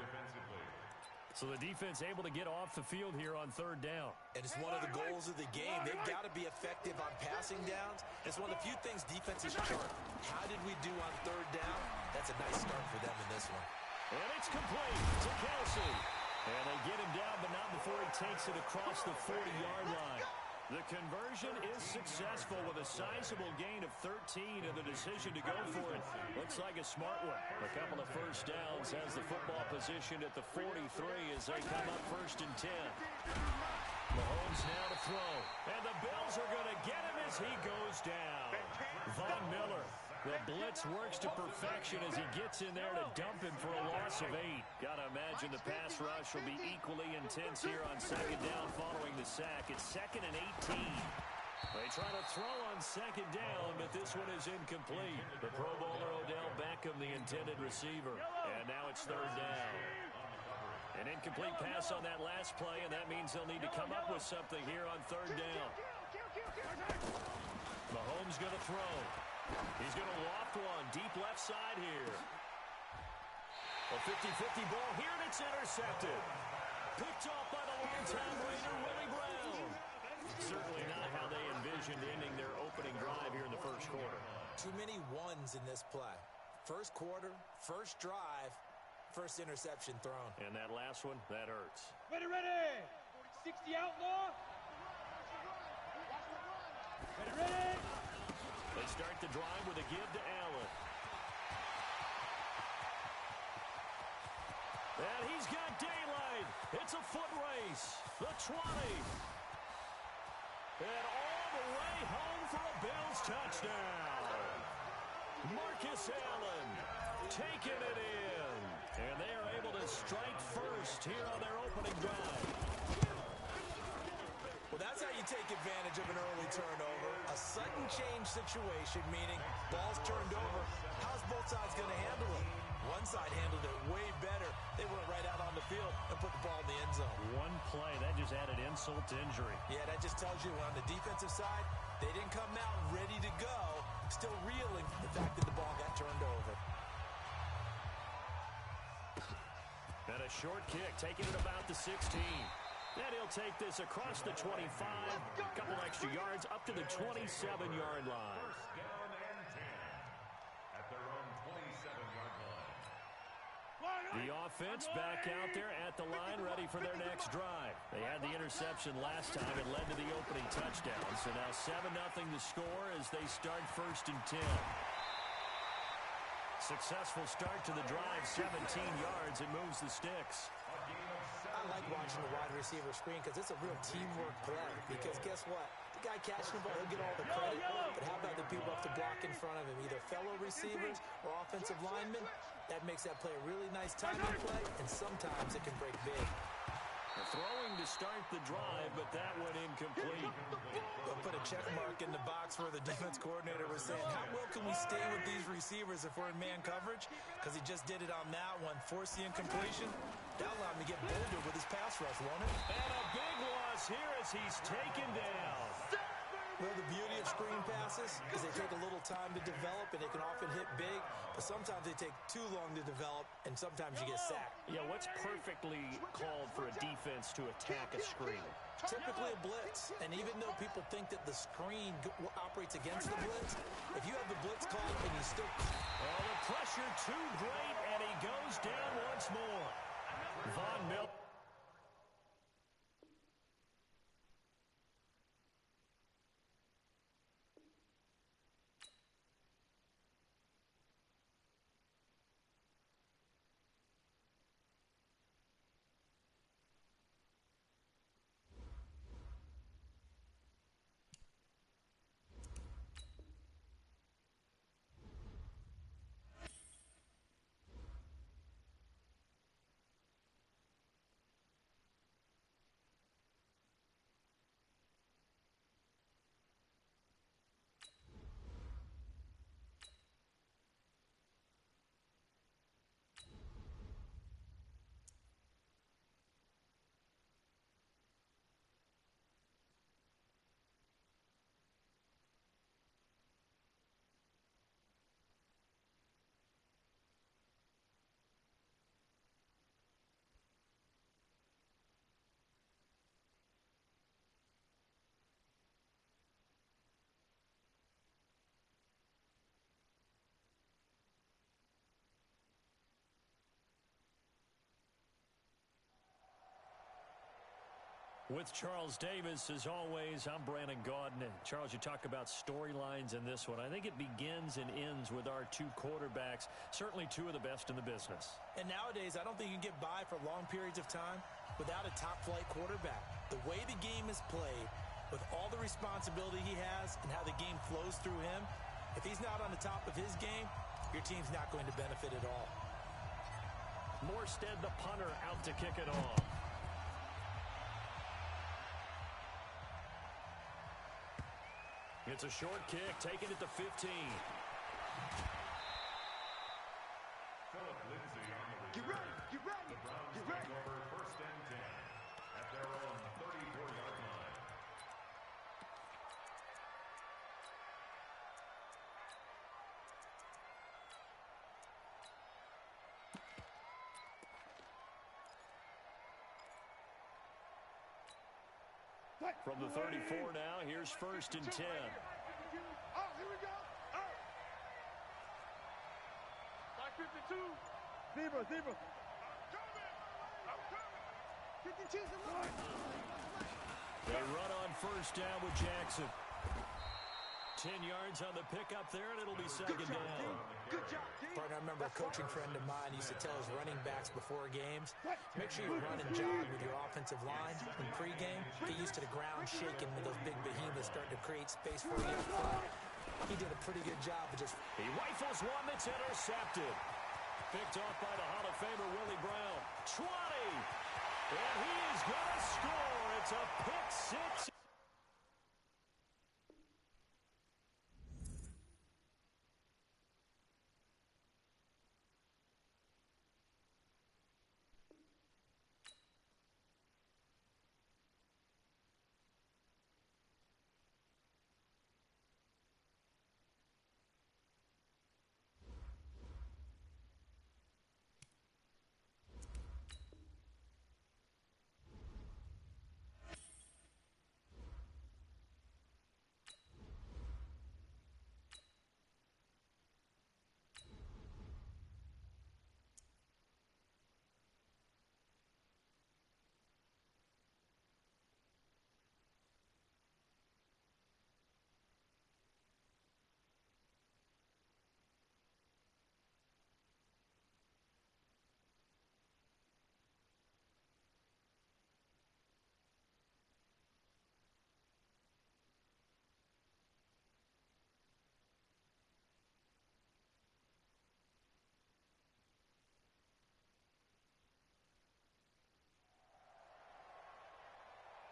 B: So the defense able to get off the field here on 3rd down.
A: And it's one of the goals of the game. They've got to be effective on passing downs. It's one of the few things defenses chart. How did we do on 3rd down? That's a nice start for them in this one.
B: And it's complete to Kelsey. And they get him down, but not before he takes it across the 40-yard line. The conversion is successful with a sizable gain of 13 and the decision to go for it. Looks like a smart one. A couple of first downs has the football positioned at the 43 as they come up 1st and 10. Mahomes now to throw. And the Bills are going to get him as he goes down. Von Miller. The blitz works to perfection as he gets in there to dump him for a loss of 8. Gotta imagine the pass rush will be equally intense here on 2nd down following the sack. It's 2nd and 18. They try to throw on 2nd down, but this one is incomplete. The Pro Bowler Odell Beckham, the intended receiver. And now it's 3rd down. An incomplete pass on that last play, and that means they'll need to come up with something here on third down. Mahomes going to throw. He's going to loft one deep left side here. A 50-50 ball here, and it's intercepted. Picked off by the longtime Raider, Willie Brown. Certainly not how they envisioned ending their opening drive here in the first quarter.
A: Too many ones in this play. First quarter, first drive, first interception thrown.
B: And that last one, that hurts.
D: Ready, ready! 60 outlaw! Ready, ready!
B: They start the drive with a give to Allen. And he's got daylight. It's a foot race. The 20. And all the way home for a Bills touchdown. Marcus Allen taking it in. And they are able to strike first here on their opening drive.
A: Well, that's how you take advantage of an early turnover. A sudden change situation, meaning ball's turned over. How's both sides going to handle it? One side handled it way better. They went right out on the field and put the ball in the end zone.
B: One play, that just added insult to injury.
A: Yeah, that just tells you on the defensive side, they didn't come out ready to go, still reeling from the fact that the ball got turned over.
B: And a short kick, taking it about the 16. And he'll take this across the 25, a couple extra yards, up to the 27-yard line.
C: First down and 10 at their own 27-yard line.
B: The offense back out there at the line, ready for their next drive. They had the interception last time. It led to the opening touchdown. So now 7-0 the score as they start first and 10. Successful start to the drive, 17 yards. It moves the sticks.
A: I like watching the wide receiver screen because it's a real teamwork play. Because guess what? The guy catching the ball, he'll get all the credit. But how about the people up to block in front of him, either fellow receivers or offensive linemen? That makes that play a really nice timing play, and sometimes it can break big.
B: Throwing to start the drive, but that one incomplete.
A: They'll put a check mark in the box where the defense coordinator was saying, how well can we stay with these receivers if we're in man coverage? Because he just did it on that one, forced the incompletion. That'll allow him to get bolder with his pass rush, won't it?
B: And a big loss here as he's taken down.
A: Well, the beauty of screen passes is they take a little time to develop, and they can often hit big, but sometimes they take too long to develop, and sometimes you get sacked.
B: Yeah, what's perfectly called for a defense to attack a screen?
A: Typically a blitz, and even though people think that the screen operates against the blitz, if you have the blitz called and you still...
B: Well, the pressure too great, and he goes down once more. Von Miller. With Charles Davis, as always, I'm Brandon Gaudin. And Charles, you talk about storylines in this one. I think it begins and ends with our two quarterbacks, certainly two of the best in the business.
A: And nowadays, I don't think you can get by for long periods of time without a top-flight quarterback. The way the game is played, with all the responsibility he has and how the game flows through him, if he's not on the top of his game, your team's not going to benefit at all.
B: Morstead, the punter, out to kick it off. It's a short kick, taking it to 15.
F: Get ready. Get ready.
C: The Browns
F: Get
C: take
F: ready.
C: over first and 10 at their own 34-yard line.
B: From the 34 now, here's first and 10.
F: Oh, here we go. Oh.
D: Like 52.
F: Zebra. I'm coming. 52's the line.
B: They run on first down with Jackson. 10 yards on the pickup there, and it'll be second down.
F: Good job, D.
A: Partner, I remember a coaching friend of mine used to tell his running backs before games, make sure you run and jog with your offensive line. In pregame, get used to the ground shaking when those big behemoths start to create space for you up front. He did a pretty good job of just...
B: He rifles one that's intercepted. Picked off by the Hall of Famer Willie Brown. 20! And he is going to score. It's a pick six.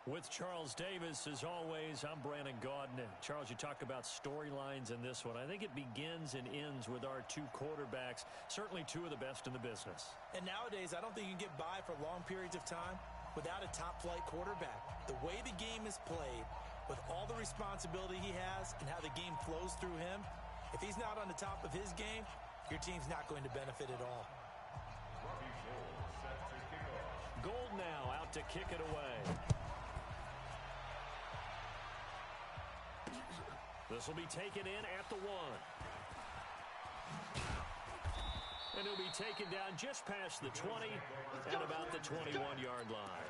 B: With Charles Davis, as always, I'm Brandon Gaudin. And Charles, you talk about storylines in this one. I think it begins and ends with our two quarterbacks, certainly two of the best in the business.
A: And nowadays, I don't think you can get by for long periods of time without a top-flight quarterback. The way the game is played, with all the responsibility he has and how the game flows through him, if he's not on the top of his game, your team's not going to benefit at all.
B: Gold now out to kick it away. This will be taken in at the 1. And he'll be taken down just past the 20 and about the 21-yard line.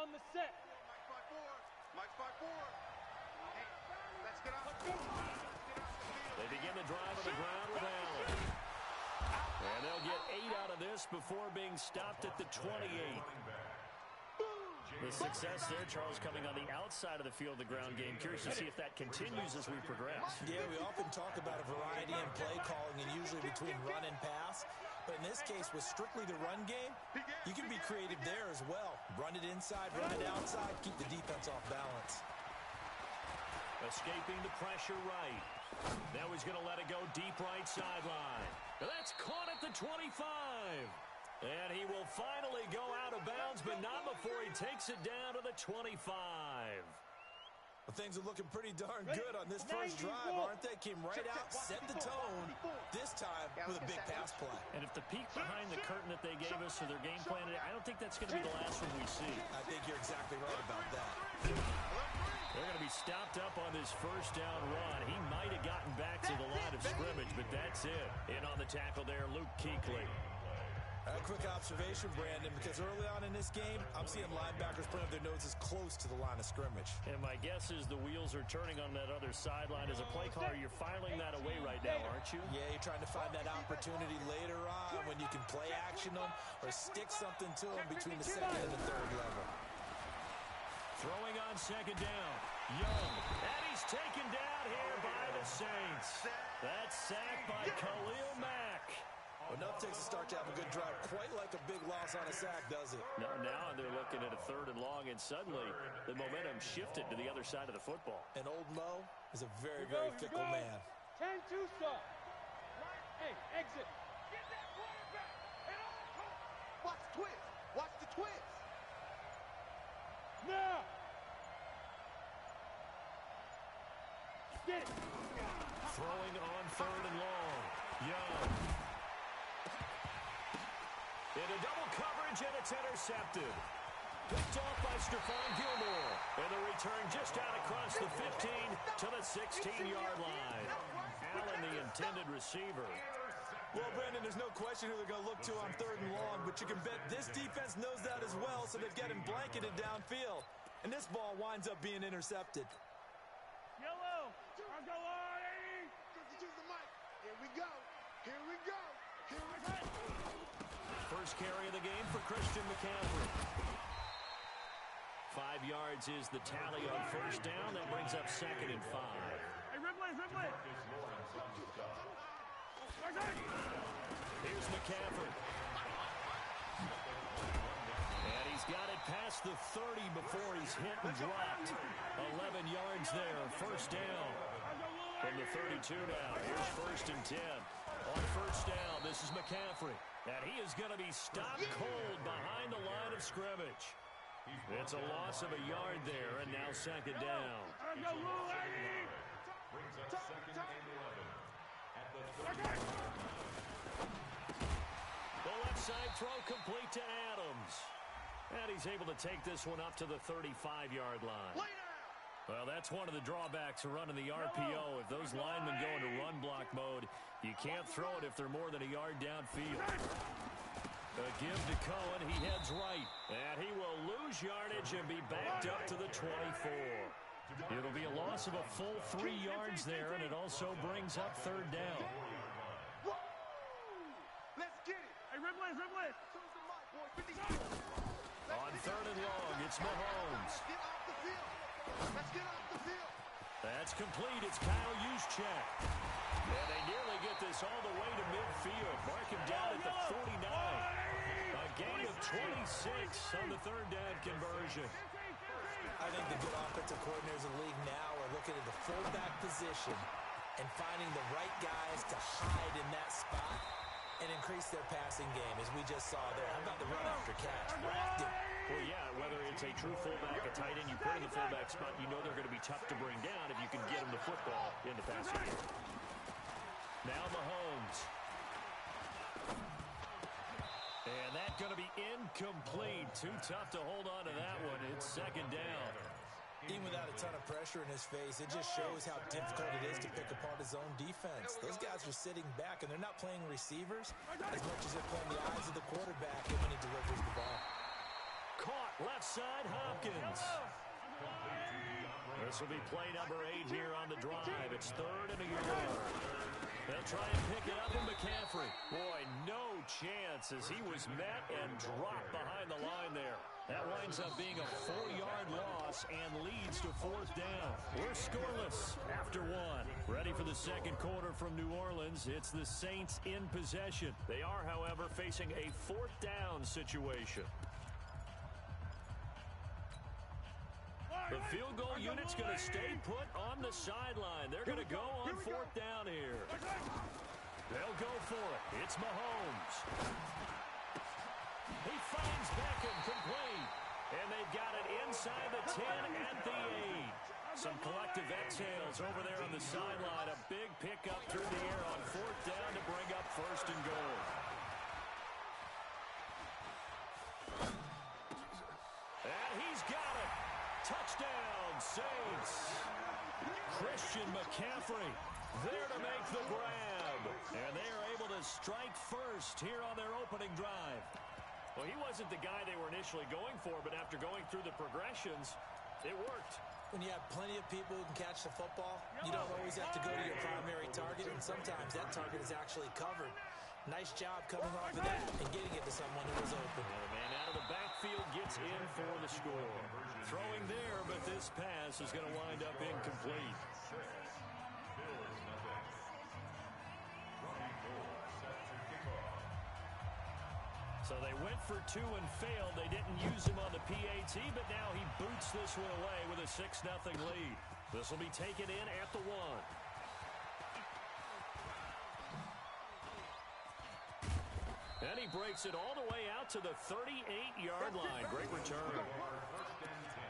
D: On the set.
F: Mike 5-4. Hey, let's get off the field.
B: They begin the drive on the ground with Allen. And they'll get 8 out of this before being stopped at the 28. The success there, Charles, coming on the outside of the field, the ground game. Curious to see if that continues as we progress.
A: Yeah, we often talk about a variety in play calling and usually between run and pass. But in this case, with strictly the run game, you can be creative there as well. Run it inside, run it outside, keep the defense off balance.
B: Escaping the pressure right. Now he's going to let it go deep right sideline. That's caught at the 25. And he will finally go out of bounds, but not before he takes it down to the 25.
A: Well, things are looking pretty darn good on this first drive, aren't they? Came right out, set the tone, this time with a big pass play.
B: And if the peek behind the curtain that they gave us for their game plan today, I don't think that's going to be the last one we see.
A: I think you're exactly right about that.
B: They're going to be stopped up on this first down run. He might have gotten back to the line of scrimmage, but that's it. In on the tackle there, Luke Kuechly.
A: A quick observation, Brandon, because early on in this game, I'm seeing linebackers putting up their noses close to the line of scrimmage.
B: And my guess is the wheels are turning on that other sideline. As a play caller, you're filing that away right now, aren't you?
A: Yeah, you're trying to find that opportunity later on when you can play action them or stick something to them between the second and the third level.
B: Throwing on second down. Young. And he's taken down here by the Saints. That's sacked by Khalil Mack.
A: Well, enough takes a start to have a good drive. Quite like a big loss on a sack, does it?
B: No, now they're looking at a 3rd and long, and suddenly the momentum shifted to the other side of the football.
A: And old Mo is a very, very fickle man.
D: 10-2 stop. Hey, exit. Get that quarterback.
F: Watch the twist. Watch the twist.
D: Now. Get it.
B: Throwing on 3rd and long. Young. Into double coverage, and it's intercepted. Picked off by Stephon Gilmore. And the return just out across the 15 to the 16-yard line. Allen, the intended receiver.
A: Well, Brandon, there's no question who they're going to look to on 3rd and long, but you can bet this defense knows that as well, so they've got him blanketed downfield. And this ball winds up being intercepted.
D: Yellow. I'll go on,
F: 52 the mic. Here we go. Here we go. Here we go.
B: First carry of the game for Christian McCaffrey. 5 yards is the tally on 1st down. That brings up 2nd and 5.
D: Hey, Ripley.
B: Here's McCaffrey. And he's got it past the 30 before he's hit and dropped. 11 yards there, 1st down. From the 32 now, here's 1st and 10. On 1st down, this is McCaffrey. And he is going to be stopped cold behind the line of scrimmage. It's a loss of a yard there, and now 2nd down.
C: Brings up 2nd and 11. At the 30.
B: The left side throw complete to Adams. And he's able to take this one up to the 35-yard line. Well, that's one of the drawbacks of running the RPO. If those linemen go into run block mode, you can't throw it if they're more than a yard downfield. A give to Cohen. He heads right. And he will lose yardage and be backed up to the 24. It'll be a loss of a full 3 yards there, and it also brings up 3rd down.
F: Let's get it.
D: Hey, Ripley.
B: On 3rd and long, it's Mahomes.
F: Get off the field. Let's get off the field.
B: That's complete. It's Kyle Juszczyk. And they nearly get this all the way to midfield. Mark him down at the 49. A gain of 26 on the 3rd down conversion.
A: I think the good offensive coordinators in the league now are looking at the fullback position and finding the right guys to hide in that spot and increase their passing game, as we just saw there. How about the run after catch? Racked him.
B: Well, yeah, whether it's a true fullback, a tight end, you put in the fullback spot, you know they're going to be tough to bring down if you can get them the football in the passing game. Now Mahomes. And that's going to be incomplete. Too tough to hold on to that one. It's 2nd down.
A: Even without a ton of pressure in his face, it just shows how difficult it is to pick apart his own defense. Those guys are sitting back, and they're not playing receivers as much as they're playing the eyes of the quarterback when he delivers the ball.
B: Caught left side, Hopkins. This will be play number 8 here on the drive. It's 3rd and a yard. They'll try and pick it up in McCaffrey. Boy, no chance as he was met and dropped behind the line there. That winds up being a 4-yard loss and leads to 4th down. We're scoreless after 1. Ready for the 2nd quarter from New Orleans. It's the Saints in possession. They are, however, facing a 4th down situation. The field goal unit's going to stay put on the sideline. They're going to go on 4th down here. They'll go for it. It's Mahomes. He finds Beckham complete. And they've got it inside the 10 at the 8. Some collective exhales over there on the sideline. A big pickup through the air on 4th down to bring up 1st and goal. And he's got it. Touchdown, Saints. Christian McCaffrey there to make the grab. And they are able to strike first here on their opening drive. Well, he wasn't the guy they were initially going for, but after going through the progressions, it worked.
A: When you have plenty of people who can catch the football, you don't always have to go to your primary target, and sometimes that target is actually covered. Nice job coming off of that and getting it to someone who was open.
B: And the man out of the backfield gets in for the score. Throwing there, but this pass is going to wind up incomplete.
C: Bills nothing. Running 4 set to kick off.
B: So they went for 2 and failed. They didn't use him on the PAT, but now he boots this one away with a 6-0 lead. This will be taken in at the 1. And he breaks it all the way out to the 38-yard line. Great return.
C: First and 10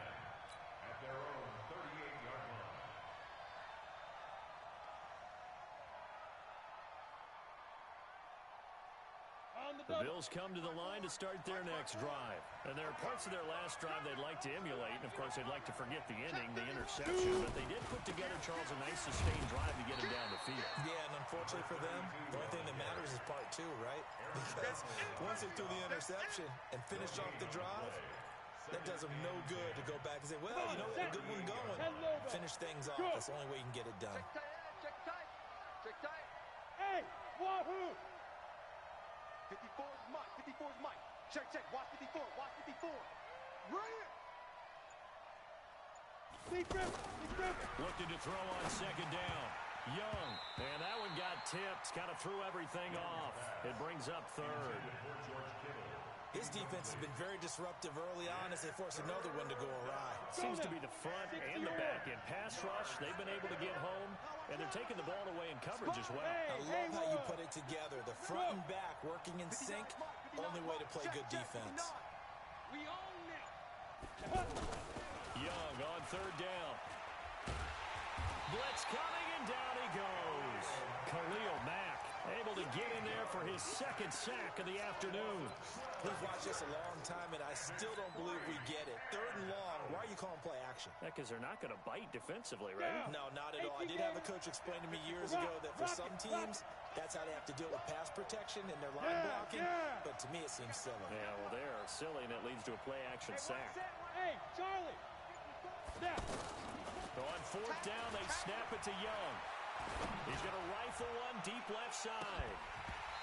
C: at their own 38-yard line.
B: The Bills come to the line to start their next drive. And there are parts of their last drive they'd like to emulate. And, of course, they'd like to forget the ending, the interception. But they did put together, Charles, a nice sustained drive to get him down the field.
A: Yeah, and unfortunately for them, the only thing that matters is part 2, right? Because once they threw the interception and finished off the drive, that does them no good to go back and say, well, you know, we had a good one going. Finish things off. That's the only way you can get it done.
F: Check tight. Check tight.
D: Hey, Wahoo!
F: 54 is Mike. 54 is Mike. Check. Watch 54. Watch 54. Right it.
D: Deep grip.
B: Looking to throw on second down. Young. And that one got tipped. Kind of threw everything off. It brings up third.
A: His defense has been very disruptive early on as they force another one to go awry.
B: Seems to be the front and the back end. Pass rush, they've been able to get home, and they're taking the ball away in coverage as well.
A: I love how you put it together. The front and back working in sync, only way to play good defense.
D: We own it.
B: Young on third down. Blitz coming, and down he goes. Khalil Mack able to get in there for his second sack of the afternoon.
A: We've watched this a long time, and I still don't believe we get it. Third and long, why are you calling play action?
B: Because they're not going to bite defensively, right?
A: No, not at all. I did have a coach explain to me years ago that for some teams, that's how they have to deal with pass protection and their line blocking. But to me, it seems silly.
B: Yeah, well, they are silly, and it leads to a play-action sack.
D: Hey, Charlie. Snap.
B: On fourth down, they snap it to Young. He's going to rifle one deep left side.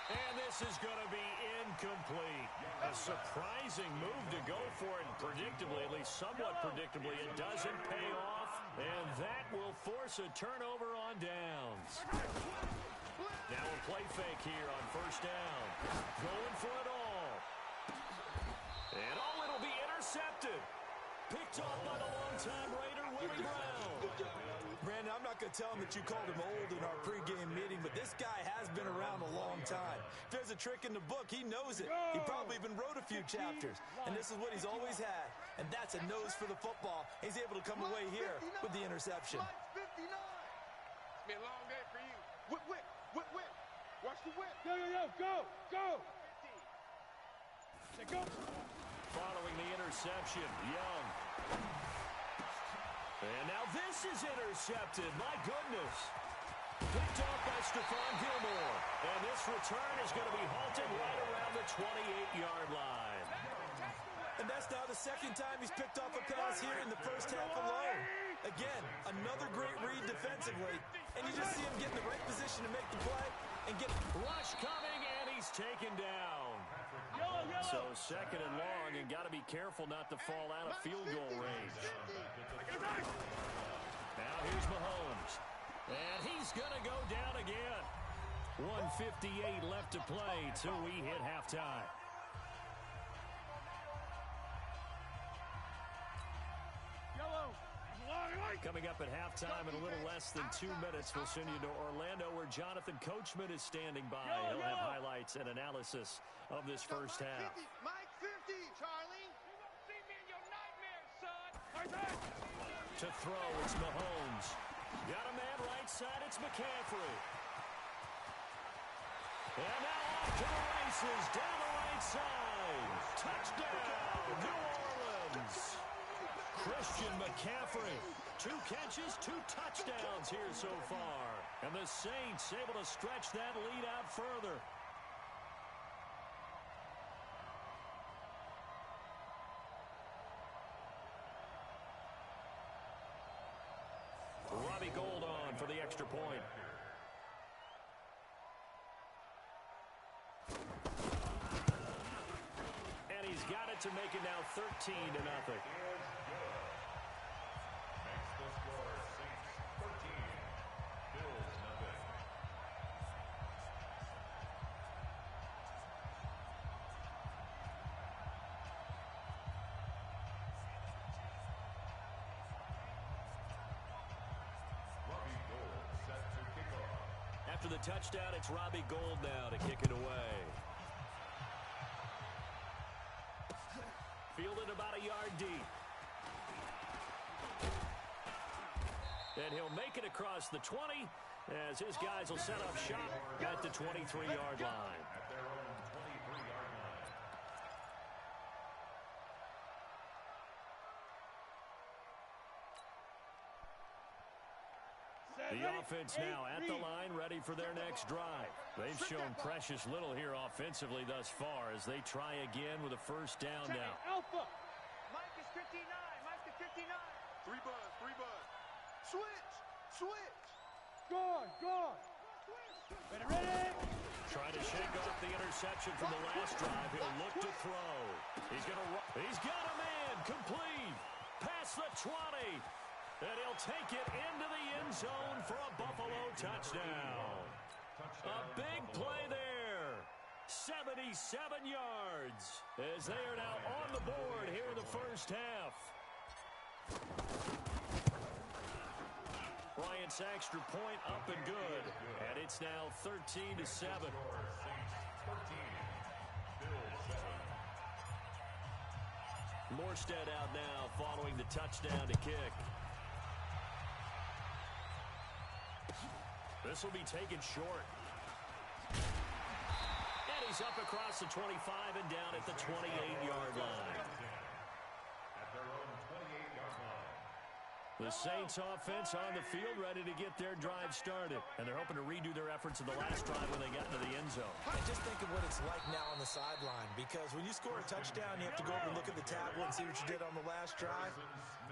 B: And this is going to be incomplete. A surprising move to go for it, and predictably, at least somewhat predictably, it doesn't pay off. And that will force a turnover on downs. Now a play fake here on first down. Going for it all. And it'll be intercepted. Picked off by the longtime Raider, Willie Brown.
A: Brandon, I'm not going to tell him that you called him old in our pregame meeting, but this guy has been around a long time. If there's a trick in the book, he knows it. He probably even wrote a few chapters, and this is what he's always had, and that's a nose for the football. He's able to come away here with the interception.
F: 59. It's been a long day for you. Whip. Watch the whip.
D: Go. Go.
B: Following the interception, Young. And now this is intercepted. My goodness. Picked off by Stephon Gilmore. And this return is going to be halted right around the 28-yard line.
A: And that's now the second time he's picked off a pass here in the first half alone. Again, another great read defensively. And you just see him get in the right position to make the play and get
B: rush coming, and he's taken down. So second and long, and got to be careful not to fall out of field goal range. Now here's Mahomes. And he's going to go down again. 1:58 left to play till we hit halftime. Coming up at halftime in a little less than 2 minutes, we'll send you to Orlando where Jonathan Coachman is standing by. He'll have highlights and analysis of this first half.
F: Mike 50, Charlie.
D: You won't see me in your nightmares, son.
B: To throw, it's Mahomes. Got a man right side, it's McCaffrey. And now off to the races, down the right side. Touchdown, New Orleans. Christian McCaffrey. 2 catches, 2 touchdowns here so far. And the Saints able to stretch that lead out further. Robbie Gould on for the extra point. And he's got it to make it now 13-0.
C: Makes the score Saints 13, Bills nothing.
B: After the touchdown, it's Robbie Gould now to kick it away. Fielded about a yard deep. And he'll make it across the 20 as his guys will set up shop at the 23-yard line. The offense now at the line, ready for their next drive. They've shown precious little here offensively thus far as they try again with a first down now.
D: Alpha.
F: Mike is 59. Mike is 59. Three buzz. Switch.
D: Guard. Ready.
B: Trying to shake off the interception from the last drive. He'll look to throw. He's got a man complete. Past the 20. And he'll take it into the end zone for a Buffalo touchdown. A big play there. 77 yards as they are now on the board here in the first half. Bryant's extra point up and good. And it's now 13-7. Morstead out now following the touchdown to kick. This will be taken short. And he's up across the 25 and down at the 28-yard line. The Saints offense on the field ready to get their drive started. And they're hoping to redo their efforts in the last drive when they got into the end zone.
A: And just think of what it's like now on the sideline, because when you score a touchdown, you have to go over and look at the tablet and see what you did on the last drive.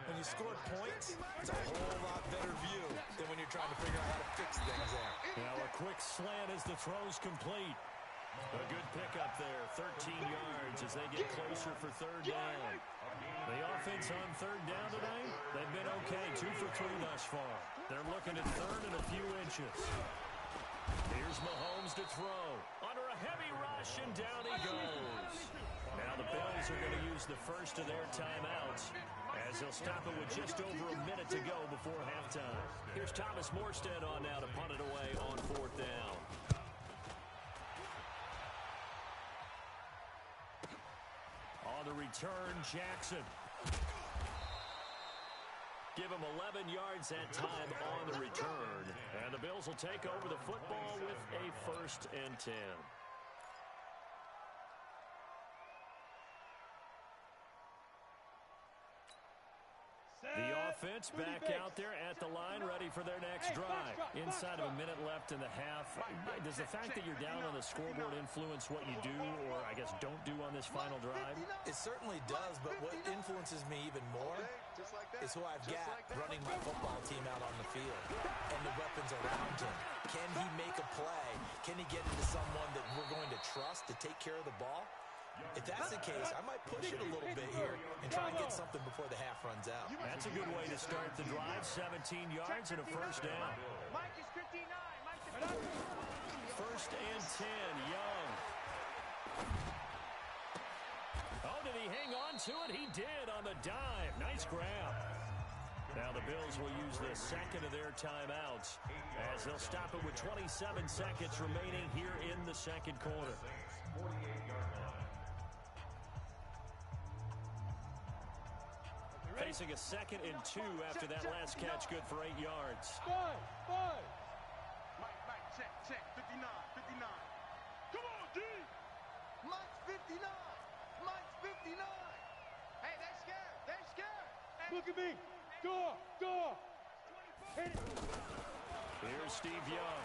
A: When you score points, it's a whole lot better view than when you're trying to figure out how to fix things there.
B: Now a quick slant as the throw's complete. A good pickup there, 13 yards as they get closer for third down. The offense on third down tonight, they've been okay, 2 for 3 thus far. They're looking at third and a few inches. Here's Mahomes to throw. Under a heavy rush, and down he goes. Now the Bills are going to use the first of their timeouts as they'll stop it with just over a minute to go before halftime. Here's Thomas Morstead on now to punt it away on fourth down. On the return, Jackson. Give him 11 yards that time on the return. And the Bills will take over the football with a 1st and 10. The offense back out there at the line, ready for their next drive. Inside of a minute left in the half. Does the fact that you're down on the scoreboard influence what you do, or I guess don't do on this final drive?
A: It certainly does, but what influences me even more is who I've got running my football team out on the field and the weapons around him. Can he make a play? Can he get into someone that we're going to trust to take care of the ball? If that's the case, I might push it a little bit here and try and get something before the half runs out.
B: That's a good way to start the drive. 17 yards and a first down.
F: Mike is 59. Mike is 59.
B: 1st and 10, Young. Oh, did he hang on to it? He did on the dive. Nice grab. Now the Bills will use the second of their timeouts as they'll stop it with 27 seconds remaining here in the second quarter. Facing a 2nd and 2 after that last catch, good for 8 yards.
D: Five.
F: Mike, check. 59. Come on, D. Mike's 59. Hey, they're scared.
D: Look at me. Door. Hit it.
B: Here's Steve Young.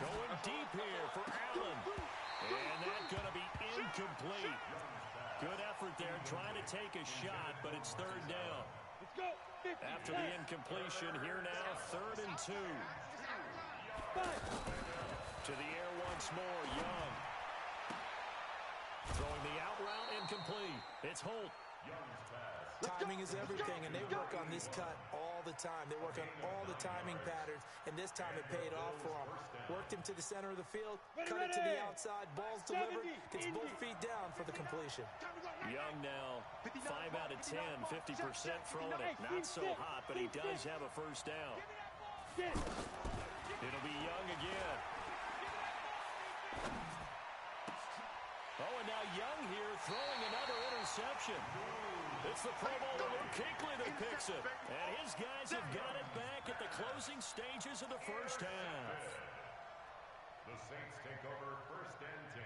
B: Going deep here for Allen. And that's going to be incomplete. Good effort there, trying to take a shot, but it's third down.
D: Let's go. 50.
B: After the incompletion, here now, 3rd and 2. To the air once more, Young. Throwing the out route, incomplete. It's Holt.
A: Timing is everything, and they work on this cut all the time. They work on all the timing patterns, and this time it paid off for them. Worked him to the center of the field, cut it to the outside, ball's delivered, gets both feet down for the completion.
B: Young now, 5 out of 10, 50% throwing it. Not so hot, but he does have a first down. It'll be Young again. Oh, and now Young here throwing another interception. It's the Pro Bowler Luke Kuechly that picks it. And his guys have got it back at the closing stages of the first half.
C: The Saints take over first and 10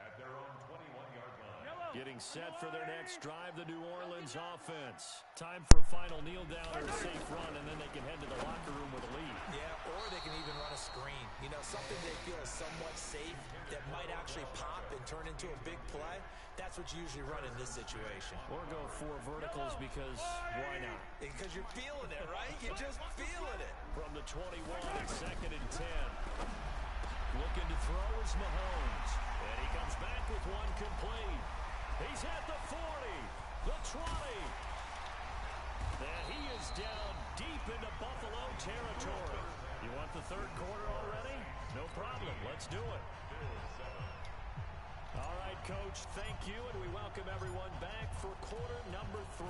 C: at their own 21-yard line.
B: Getting set for their next drive, the New Orleans offense. Time for a final kneel down or a safe run, and then they can head to the locker room with a lead.
A: Yeah, or they can even run a screen. You know, something they feel is somewhat safe that might actually pop and turn into a big play. That's what you usually run in this situation.
B: Or go 4 verticals because why not?
A: Because you're feeling it, right? You're just feeling it.
B: From the 21, it's 2nd and 10. Looking to throw is Mahomes. And he comes back with one complete. He's at the 40, the 20. And he is down deep into Buffalo territory. You want the third quarter already? No problem. Let's do it. All right, Coach, thank you, and we welcome everyone back for quarter number 3.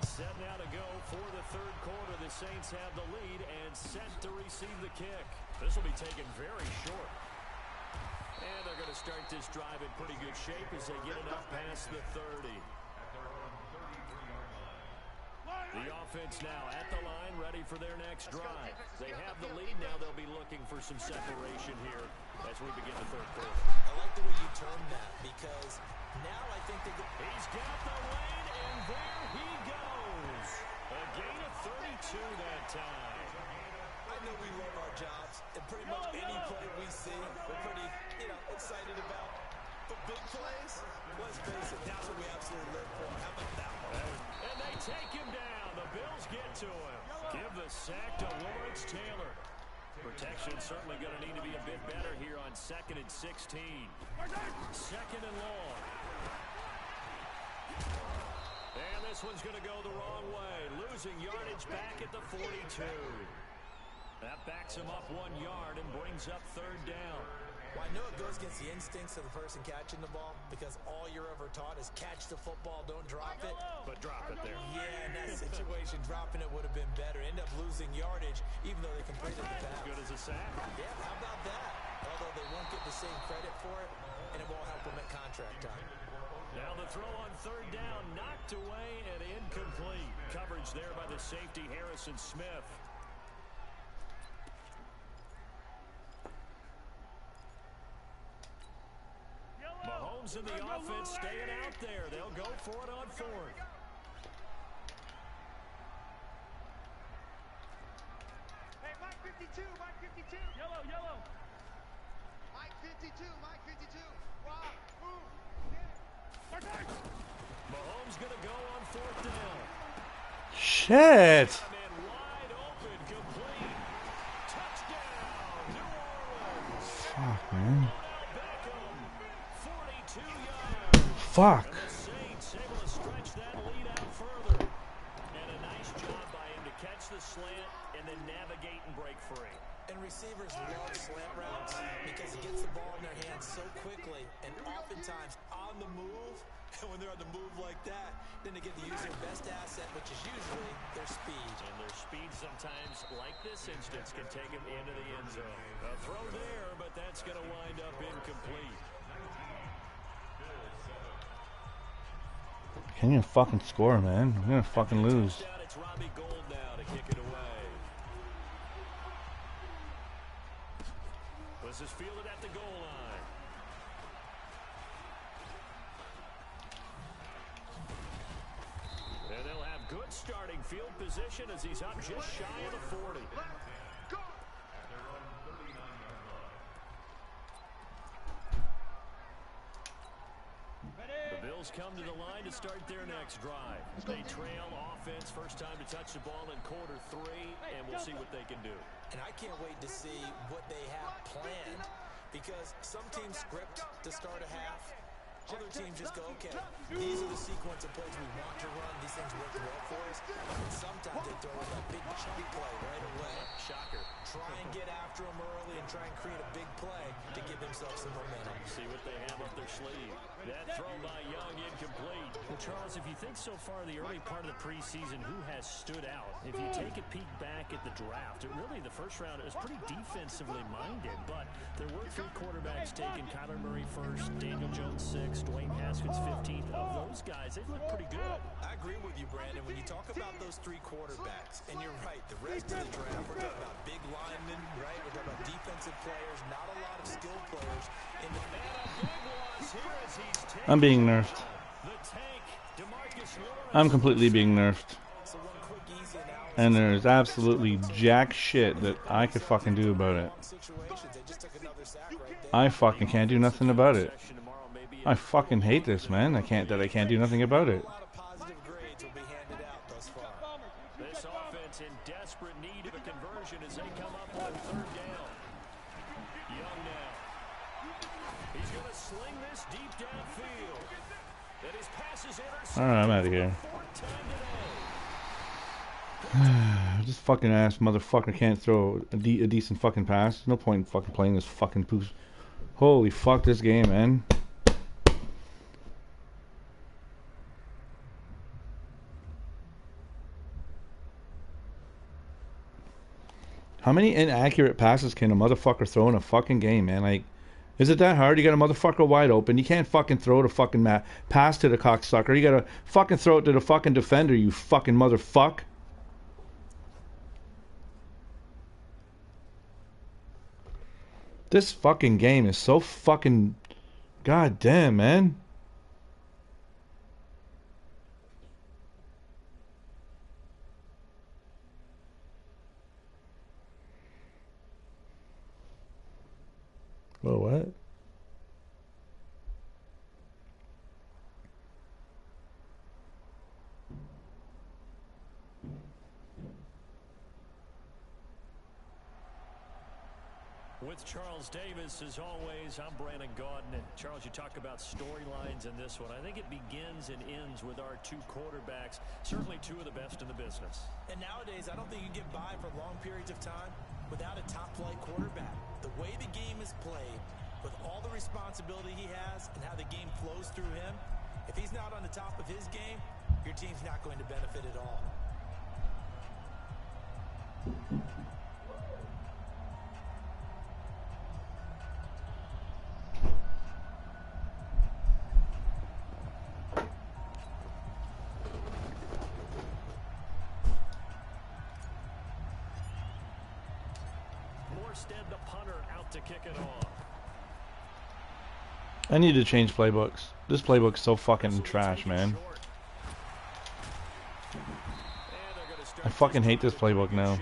B: Set now to go for the third quarter. The Saints have the lead and set to receive the kick. This will be taken very short. And they're going to start this drive in pretty good shape as they get it up past the 30. The offense now at the line, ready for their next drive. They have the lead. Now they'll be looking for some separation here as we begin the third quarter.
A: I like the way you termed that because now I think they go.
B: He's got the lane, and there he goes. A gain of 32 that time.
A: I know we love our jobs, and pretty much any play we see, we're pretty, excited about. But big plays, let's face it, that's what we absolutely live for. How about that one?
B: And they take him down. The Bills get to him. Give the sack to Lawrence Taylor. Protection certainly going to need to be a bit better here on 2nd and 16. 2nd and long. And this one's going to go the wrong way. Losing yardage back at the 42. That backs him up 1 yard and brings up 3rd down.
A: Well, I know it goes against the instincts of the person catching the ball because all you're ever taught is catch the football, don't drop it.
B: But drop it there.
A: Yeah, in that situation, dropping it would have been better. End up losing yardage, even though they completed the pass.
B: As good as a sack.
A: Yeah, how about that? Although they won't get the same credit for it, and it won't help them at contract time.
B: Now the throw on 3rd down, knocked away and incomplete. Coverage there by the safety, Harrison Smith. Mahomes and the offense staying out there. They'll go for it on 4th.
F: Hey, Mike 52, Mike 52. Yellow. Mike 52, Mike 52. Rob, move.
B: Mahomes going to go on 4th down.
E: Shit.
B: Man wide open, complete. Touchdown, New Orleans.
E: Fuck, man.
B: Fuck.
E: Fuck.
B: And the Saints able to stretch that lead out further. And a nice job by him to catch the slant and then navigate and break free.
A: And receivers love slant routes because it gets the ball in their hands so quickly and oftentimes on the move. And when they're on the move like that, then they get to use their best asset, which is usually their speed.
B: And their speed sometimes, like this instance, can take them into the end zone. A throw there, but that's going to wind up incomplete.
E: Can you fucking score, man? I'm gonna fucking lose.
B: It's Robbie Gould now to kick it away. This is fielded at the goal line. And they'll have good starting field position as he's up just shy of the 40.
F: Go.
B: The Bills come to the line to start their next drive. They trail offense, first time to touch the ball in quarter 3, and we'll see what they can do.
A: And I can't wait to see what they have planned because some teams script to start a half. Other teams just go, okay, these are the sequence of plays we want to run. These things work well for us. And sometimes they throw in that big chunk play right away.
B: shocker.
A: Try and get after him early and try and create a big play to give themselves some momentum.
B: See what they have up their sleeve. That throw by Young incomplete. Well, Charles, if you think so far the early part of the preseason, who has stood out? If you take a peek back at the draft, the first round is pretty defensively minded, but there were 3 quarterbacks taken. Kyler Murray first, Daniel Jones 6th, Dwayne Haskins 15th. Of those guys, they've looked pretty good.
A: I agree with you, Brandon. When you talk about those 3 quarterbacks, and you're right, the rest of the draft, we're talking about big linemen, right? We're talking about defensive players, not a lot of skilled players.
E: I'm being nerfed. I'm completely being nerfed. And there's absolutely jack shit that I could fucking do about it. I fucking can't do nothing about it. I fucking hate this, man. I can't do nothing about it.
B: This offense in desperate need of a conversion as they come up on 3rd down. Young now. He's going to sling this deep downfield. And his pass is intercepted.
E: Alright, I'm out of here. This fucking ass motherfucker can't throw a decent fucking pass. No point in fucking playing this fucking poos. Holy fuck this game, man. How many inaccurate passes can a motherfucker throw in a fucking game, man? Like, is it that hard? You got a motherfucker wide open. You can't fucking throw the fucking pass to the cocksucker. You gotta fucking throw it to the fucking defender, you fucking motherfucker. This fucking game is so fucking goddamn, man. Whoa, what?
B: With Charles Davis, as always, I'm Brandon Gaudin. And Charles, you talk about storylines in this one. I think it begins and ends with our 2 quarterbacks, certainly 2 of the best in the business.
A: And nowadays, I don't think you can get by for long periods of time without a top-flight quarterback. The way the game is played, with all the responsibility he has and how the game flows through him, if he's not on the top of his game, your team's not going to benefit at all.
B: Morstead, the punter, out to kick it off.
E: I need to change playbooks. This playbook's so fucking trash, man. I fucking hate this playbook now.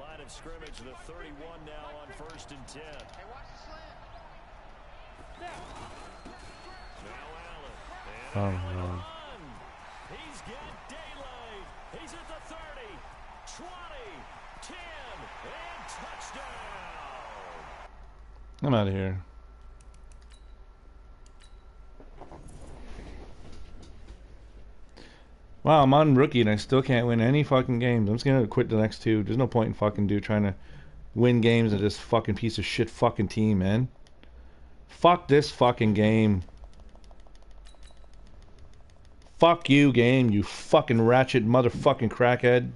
B: Line of scrimmage, the 31 now on 1st and 10.
F: Hey, watch the slant.
B: Now Allen.
E: Oh, no.
B: He's got daylight. He's at the 30, 20, 10, and touchdown.
E: I'm out of here. Wow, I'm on rookie and I still can't win any fucking games. I'm just gonna quit the next 2. There's no point in fucking trying to win games with this fucking piece of shit fucking team, man. Fuck this fucking game. Fuck you, game, you fucking ratchet motherfucking crackhead.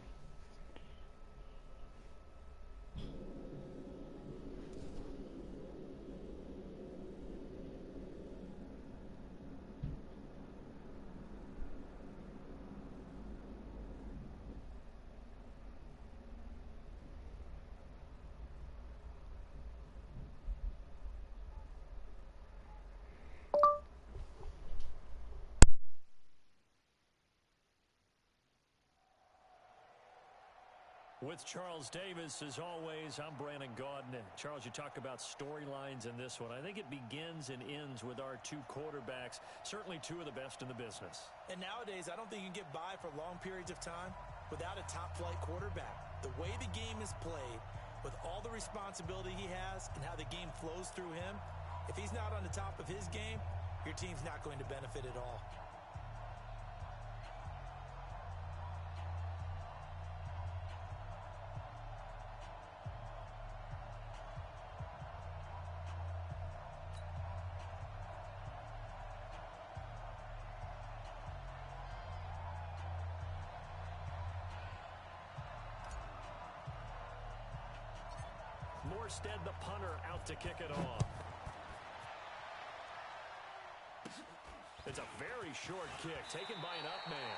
B: With Charles Davis, as always, I'm Brandon Gaudin. And Charles, you talk about storylines in this one. I think it begins and ends with our 2 quarterbacks, certainly 2 of the best in the business.
A: And nowadays, I don't think you can get by for long periods of time without a top-flight quarterback. The way the game is played, with all the responsibility he has and how the game flows through him, if he's not on the top of his game, your team's not going to benefit at all.
B: Morstead, the punter, out to kick it off. It's a very short kick taken by an up man.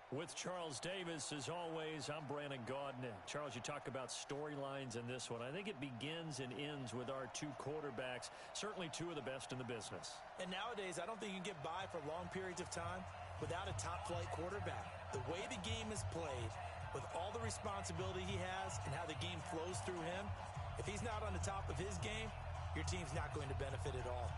B: With Charles Davis, as always, I'm Brandon Gaudin. Charles, you talk about storylines in this one. I think it begins and ends with our two quarterbacks, certainly two of the best in the business.
A: And nowadays, I don't think you can get by for long periods of time without a top-flight quarterback. The way the game is played, with all the responsibility he has and how the game flows through him, if he's not on the top of his game, your team's not going to benefit at all.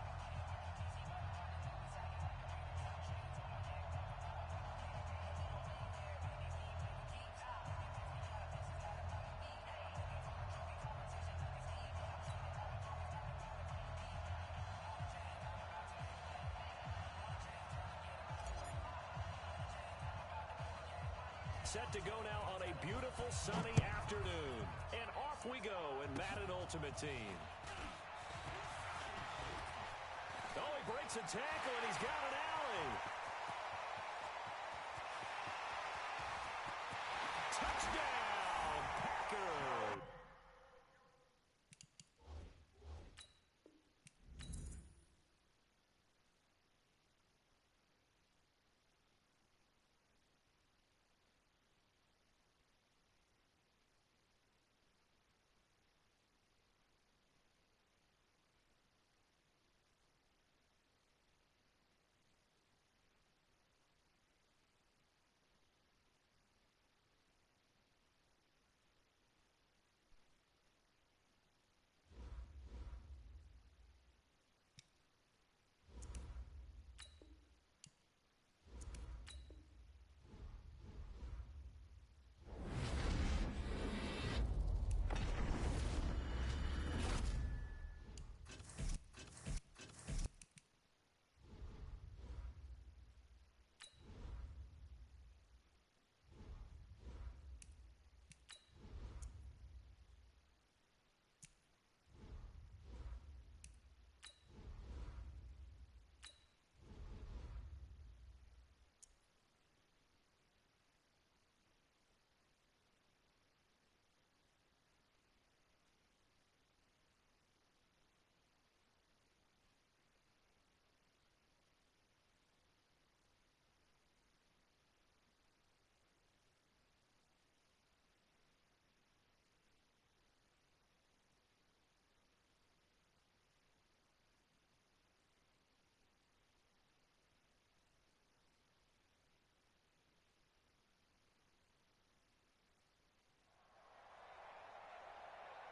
B: Set to go now on a beautiful sunny afternoon. And off we go in Madden Ultimate Team. Oh, he breaks a tackle and he's got an alley. Touchdown, Packers.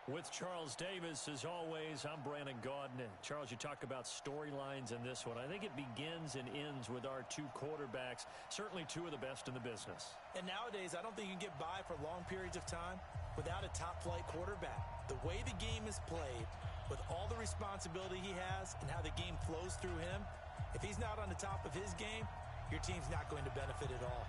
B: With Charles Davis, as always, I'm Brandon Gaudin. Charles, you talk about storylines in this one. I think it begins and ends with our two quarterbacks, certainly two of the best in the business.
A: And nowadays, I don't think you can get by for long periods of time without a top-flight quarterback. The way the game is played, with all the responsibility he has and how the game flows through him, if he's not on the top of his game, your team's not going to benefit at all.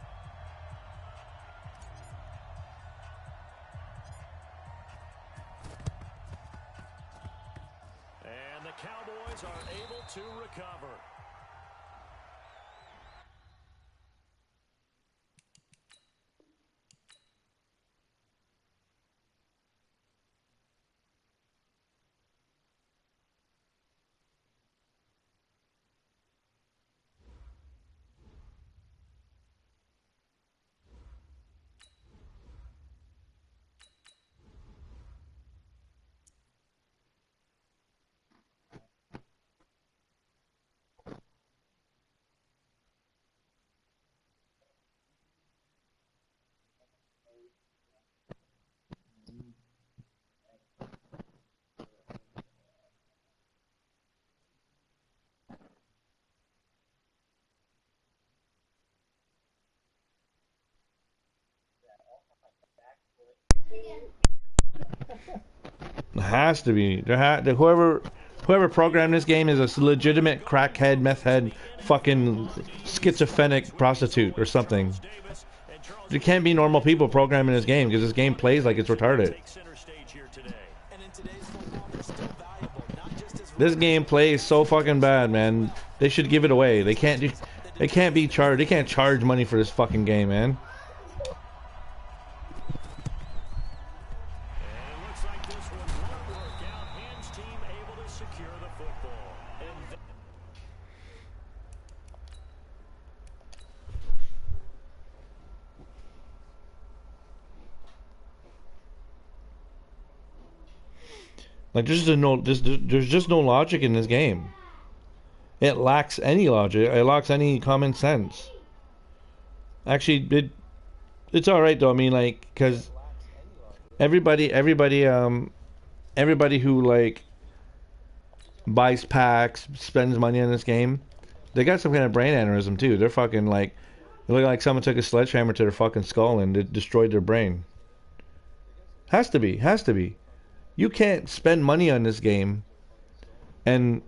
B: Eagles are able to recover.
E: It has to be. Whoever programmed this game is a legitimate crackhead, meth head, fucking schizophrenic prostitute or something. There can't be normal people programming this game because this game plays like it's retarded. This game plays so fucking bad, man. They should give it away. They can't be charged. They can't charge money for this fucking game, man. Like there's just no logic in this game. It lacks any logic. It lacks any common sense. Actually, it's all right though. I mean, like, because everybody who like buys packs, spends money on this game, they got some kind of brain aneurysm too. They're fucking like, they look like someone took a sledgehammer to their fucking skull and it destroyed their brain. Has to be. You can't spend money on this game and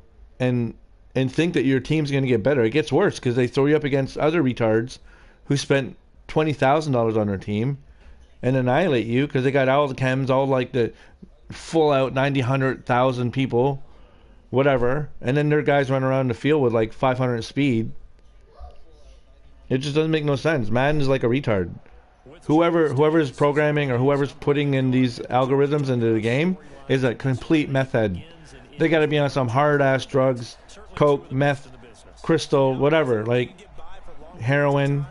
E: think that your team's going to get better. It gets worse because they throw you up against other retards who spent $20,000 on their team and annihilate you because they got all the chems, all like the full out 90, 100,000 people, whatever, and then their guys run around the field with like 500 speed. It just doesn't make no sense. Madden is like a retard. Whoever's programming or whoever's putting in these algorithms into the game is a complete meth head. They got to be on some hard ass drugs, coke, meth, crystal, whatever, like heroin,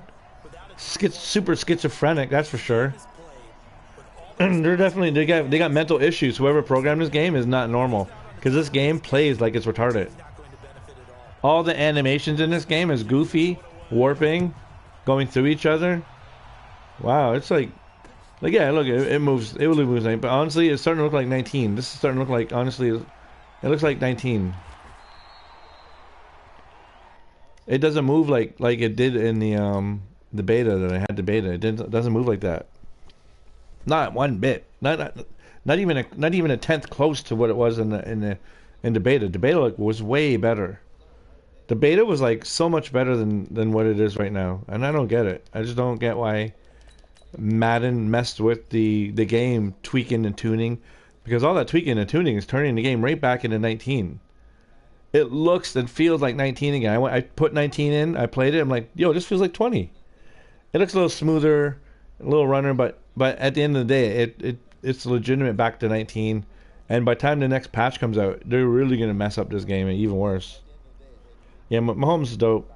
E: super schizophrenic. That's for sure. And they got mental issues. Whoever programmed this game is not normal because this game plays like it's retarded. All the animations in this game is goofy, warping, going through each other. Wow, it's like yeah, look, it moves. It really moves. But honestly, it's starting to look like 19. This is starting to look like, honestly, it looks like 19. It doesn't move like it did in the beta that I had the beta. It doesn't move like that. Not one bit. Not even a tenth close to what it was in the beta. The beta was way better. The beta was like so much better than what it is right now, and I don't get it. I just don't get why Madden messed with the game, tweaking and tuning, because all that tweaking and tuning is turning the game right back into 19. It looks and feels like 19 again. I put 19 in, I played it, I'm like, yo, this feels like 20. It looks a little smoother, a little runner, but at the end of the day, it's legitimate back to 19. And by the time the next patch comes out, they're really gonna mess up this game even worse. Yeah, Mahomes is dope.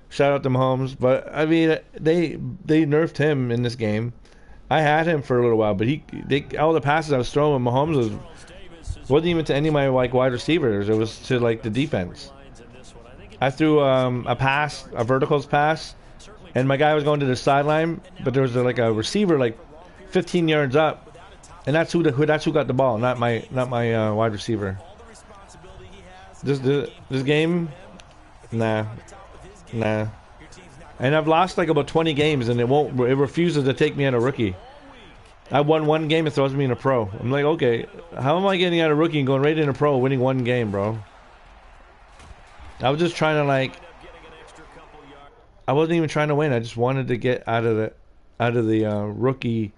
E: Shout out to Mahomes, but I mean they nerfed him in this game. I had him for a little while, but all the passes I was throwing with Mahomes wasn't even to any of my like wide receivers. It was to like the defense. I threw a verticals pass, and my guy was going to the sideline, but there was like a receiver like 15 yards up, and that's who got the ball, not my wide receiver. This game, nah. And I've lost like about 20 games, and it refuses to take me on a rookie. I won one game, it throws me in a pro. I'm like, okay, how am I getting out of rookie and going right into pro, winning one game, bro? I was just trying to like, I wasn't even trying to win. I just wanted to get out of the rookie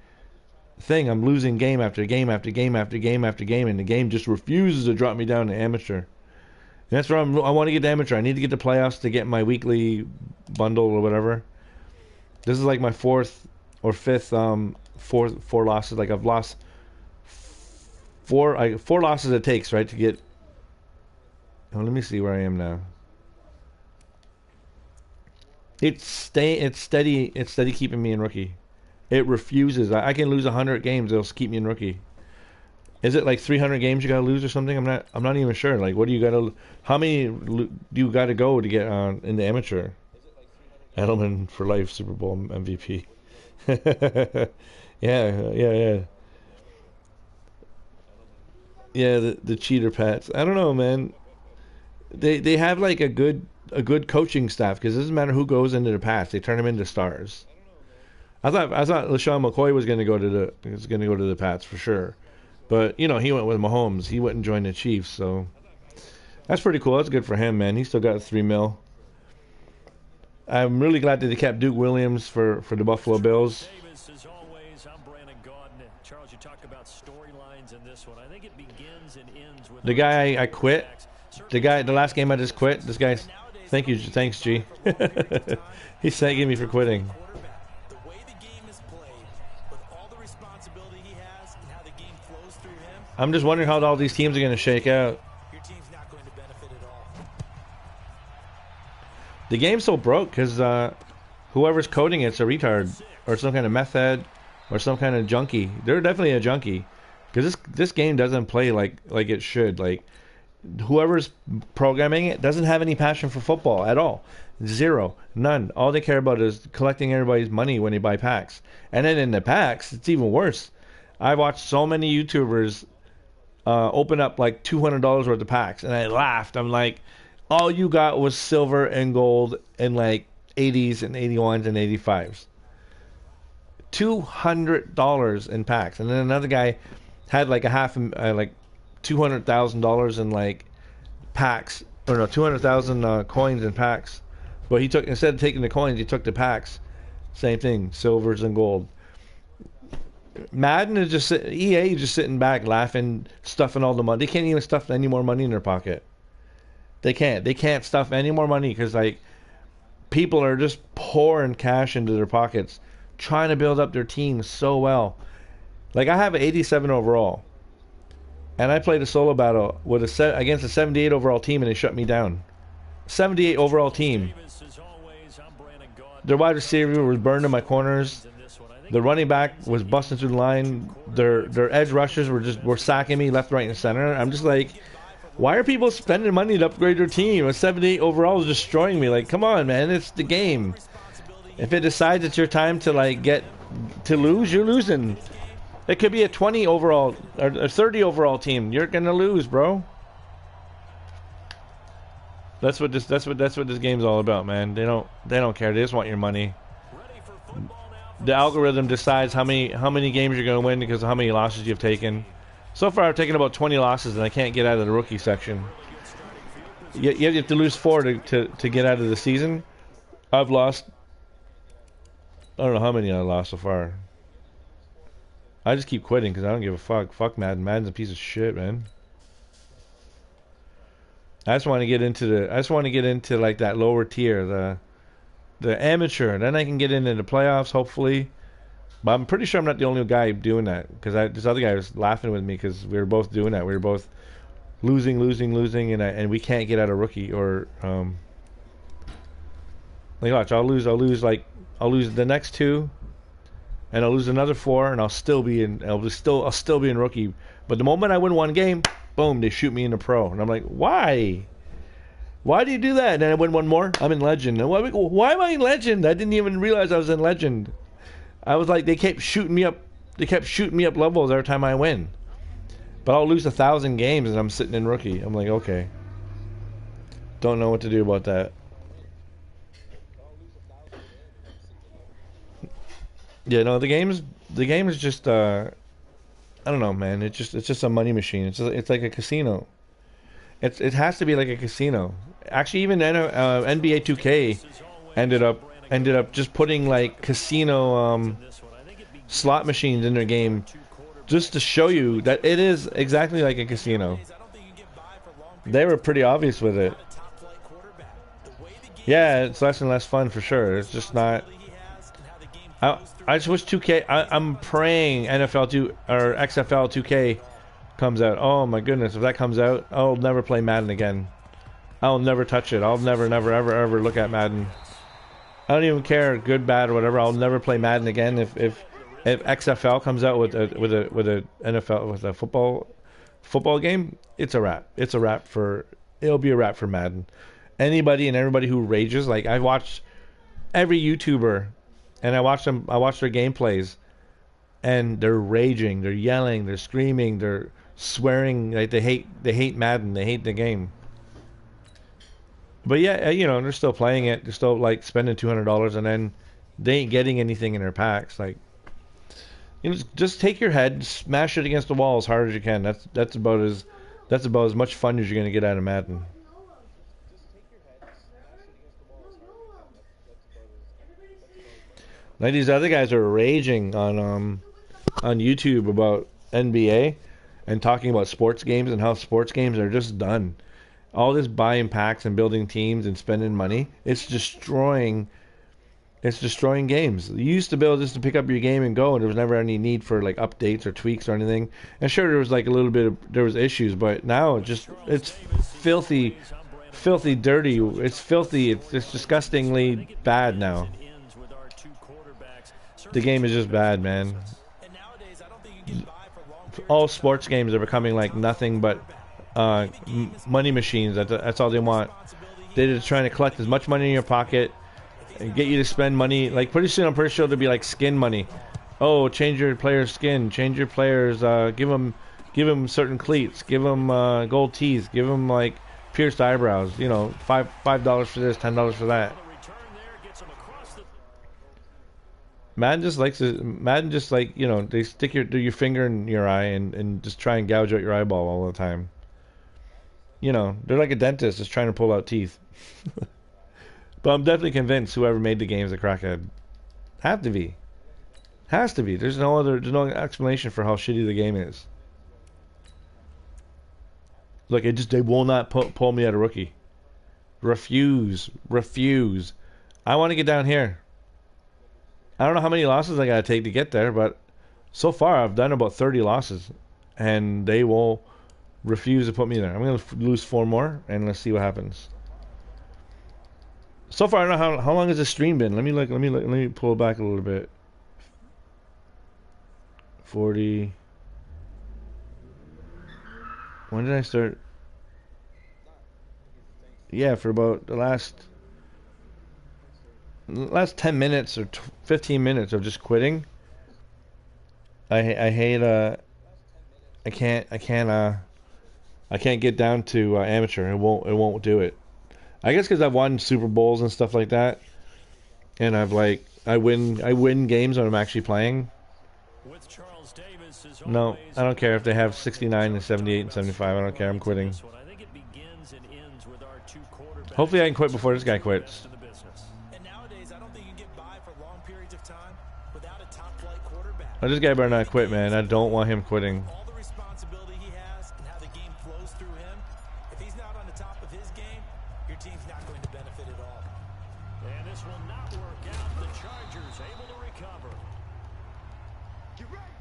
E: thing, I'm losing game after game after game after game after game, and the game just refuses to drop me down to amateur. And that's where I want to get to amateur. I need to get to playoffs to get my weekly bundle or whatever. This is like my fourth or fifth four losses. Like I've lost four losses it takes, right, to get. Oh, let me see where I am now. It's steady keeping me in rookie. It refuses. I can lose 100 games. It'll keep me in rookie. Is it like 300 games you gotta lose or something? I'm not even sure. Like, what do you gotta? How many do you gotta go to get on in the amateur? Edelman for life, Super Bowl MVP. yeah. Yeah, the cheater Pats. I don't know, man. They have like a good coaching staff, because it doesn't matter who goes into the Pats, they turn them into stars. I thought LaShawn McCoy was going to go to the Pats for sure, but he went with Mahomes. He wouldn't join the Chiefs, so that's pretty cool. That's good for him, man. He still got $3 million. I'm really glad that they kept Duke Williams for the Buffalo Bills.
B: As always, I'm Brandon Gaudin. Charles, you talk about storylines in this one. I think it begins and ends with
E: the guy I quit. The last game I just quit. This guy's. Thanks, G. He's thanking me for quitting.
A: The way the game is played, with all the responsibility he has and how the game flows through him,
E: I'm just wondering how all these teams are going to shake out.
A: your team's not going to benefit at all.
E: The game's so broke because whoever's coding it's a retard or some kind of meth head or some kind of junkie. They're definitely a junkie because this game doesn't play like it should. Like, whoever's programming it doesn't have any passion for football at all. Zero. None. All they care about is collecting everybody's money when they buy packs. And then in the packs, it's even worse. I've watched so many YouTubers open up like $200 worth of packs, and I laughed. I'm like, all you got was silver and gold and like 80s and 81s and 85s. $200 in packs. And then another guy had like like $200,000 in like packs, or no, 200,000 coins in packs. But he took, instead of taking the coins, he took the packs. Same thing, silvers and gold. Madden is EA is just sitting back, laughing, stuffing all the money. They can't even stuff any more money in their pocket. They can't stuff any more money because like people are just pouring cash into their pockets, trying to build up their team so well. Like, I have an 87 overall. And I played a solo battle with against a 78 overall team, and they shut me down. 78 overall team. Their wide receiver was burned in my corners. The running back was busting through the line. Their edge rushers were sacking me left, right, and center. I'm just like, why are people spending money to upgrade their team? A 78 overall is destroying me. Like, come on, man, it's the game. If it decides it's your time to like get to lose, you're losing. It could be a 20 overall or a 30 overall team. You're gonna lose, bro. That's what this game's all about, man. They don't care. They just want your money. The algorithm decides how many games you're gonna win because of how many losses you've taken. So far, I've taken about 20 losses, and I can't get out of the rookie section. You have to lose 4 to get out of the season. I've lost. I don't know how many I lost so far. I just keep quitting because I don't give a fuck. Fuck Madden. Madden's a piece of shit, man. I just want to get into like that lower tier, the amateur. Then I can get into the playoffs, hopefully. But I'm pretty sure I'm not the only guy doing that, because this other guy was laughing with me because we were both doing that. We were both losing, and we can't get out of rookie or like, watch. I'll lose the next 2. And I'll lose another 4, and I'll still be in rookie. But the moment I win one game, boom, they shoot me into pro, and I'm like, why? Why do you do that? And then I win one more, I'm in legend. And why am I in legend? I didn't even realize I was in legend. I was like, they kept shooting me up. They kept shooting me up levels every time I win. But I'll lose 1,000 games, and I'm sitting in rookie. I'm like, okay. Don't know what to do about that. Yeah, no, the game is just I don't know, man. It's just a money machine. It's like a casino. It has to be like a casino. Actually, even NBA 2K ended up just putting like casino slot machines in their game just to show you that it is exactly like a casino. They were pretty obvious with it. Yeah, it's less and less fun for sure. It's just not. I just wish 2K. I'm praying NFL 2 or XFL 2K comes out. Oh my goodness, if that comes out, I'll never play Madden again. I'll never touch it. I'll never, ever look at Madden. I don't even care, good, bad, or whatever. I'll never play Madden again. If XFL comes out with a NFL with a football game, it's a wrap. It'll be a wrap for Madden. Anybody and everybody who rages, like I watched every YouTuber, and I watch their gameplays, and they're raging, they're yelling, they're screaming, they're swearing, like they hate Madden, they hate the game. But yeah, they're still playing it. They're still like spending $200, and then they ain't getting anything in their packs. Like, just take your head, smash it against the wall as hard as you can. That's about as much fun as you're gonna get out of Madden. Like these other guys are raging on YouTube about NBA and talking about sports games and how sports games are just done. All this buying packs and building teams and spending money, it's destroying games. You used to be able just to pick up your game and go, and there was never any need for like updates or tweaks or anything. And sure, there was like a little bit of there was issues, but now it's filthy, dirty. It's filthy. It's disgustingly bad now. The game is just bad, man. All sports games are becoming like nothing but money machines. That's all they want. They're just trying to collect as much money in your pocket and get you to spend money. Like pretty soon, I'm pretty sure there'll be like skin money. Oh, change your player's skin. Change your players. Give them certain cleats. Give them gold teeth. Give them like pierced eyebrows. $5 for this, $10 for that. Madden just like they stick your finger in your eye and just try and gouge out your eyeball all the time. They're like a dentist just trying to pull out teeth. But I'm definitely convinced whoever made the game is a crackhead. Has to be. There's no explanation for how shitty the game is. Look, they will not pull me out of rookie. Refuse. I want to get down here. I don't know how many losses I gotta take to get there, but so far I've done about 30 losses, and they will refuse to put me there. I'm gonna lose 4 more, and let's see what happens. So far, I don't know how long has this stream been. Let me pull back a little bit. 40. When did I start? Yeah, for about the last 10 minutes or 15 minutes of just quitting. I hate I can't get down to amateur. It won't do it. I guess because I've won Super Bowls and stuff like that, and I win games when I'm actually playing. No, I don't care if they have 69 and 78 and 75. I don't care. I'm quitting. Hopefully I can quit before this guy quits. Oh, this guy better not quit, man. I don't want him quitting.
A: All the responsibility he has and how the game flows through him. If he's not on the top of his game, your team's not going to benefit at all.
B: And this will not work out. The Chargers able to recover.
F: Get ready.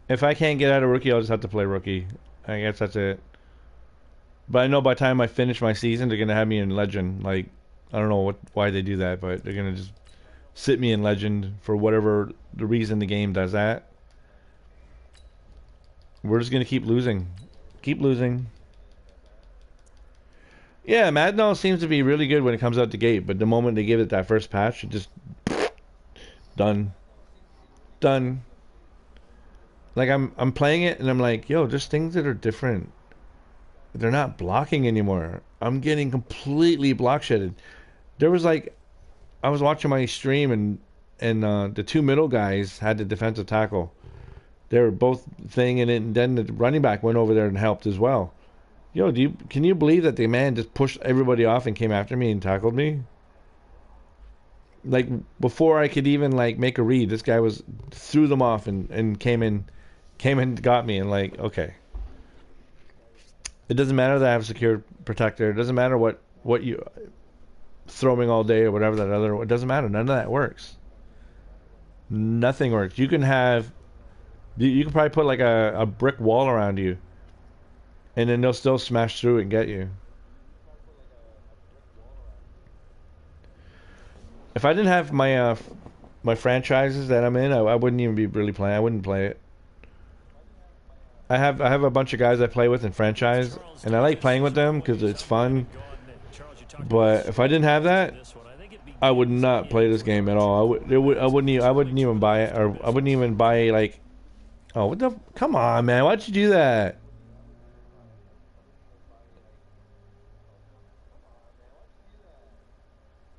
E: If I can't get out of rookie, I'll just have to play rookie. I guess that's it. But I know by the time I finish my season, they're gonna have me in legend. Like, I don't know why they do that, but they're gonna just sit me in legend for whatever the reason the game does that. We're just gonna keep losing. Yeah, Madden seems to be really good when it comes out the gate, but the moment they give it that first patch, it just done. Like I'm playing it and I'm like, yo, there's things that are different. They're not blocking anymore. I'm getting completely block shedded. There was like, I was watching my stream and the 2 middle guys had the defensive tackle. They were both thing, and then the running back went over there and helped as well. Yo, can you believe that the man just pushed everybody off and came after me and tackled me? Like before I could even like make a read, this guy was threw them off and came and got me and like, okay. It doesn't matter that I have a secure protector. It doesn't matter what you throwing all day or whatever that other. It doesn't matter. None of that works. Nothing works. You can probably put like a brick wall around you, and then they'll still smash through it and get you. If I didn't have my franchises that I'm in, I wouldn't even be really playing. I wouldn't play it. I have a bunch of guys I play with in franchise, and I like playing with them because it's fun. But if I didn't have that, I would not play this game at all. I wouldn't even buy it, or I wouldn't even buy like. Oh, what the? Come on, man! Why'd you do that?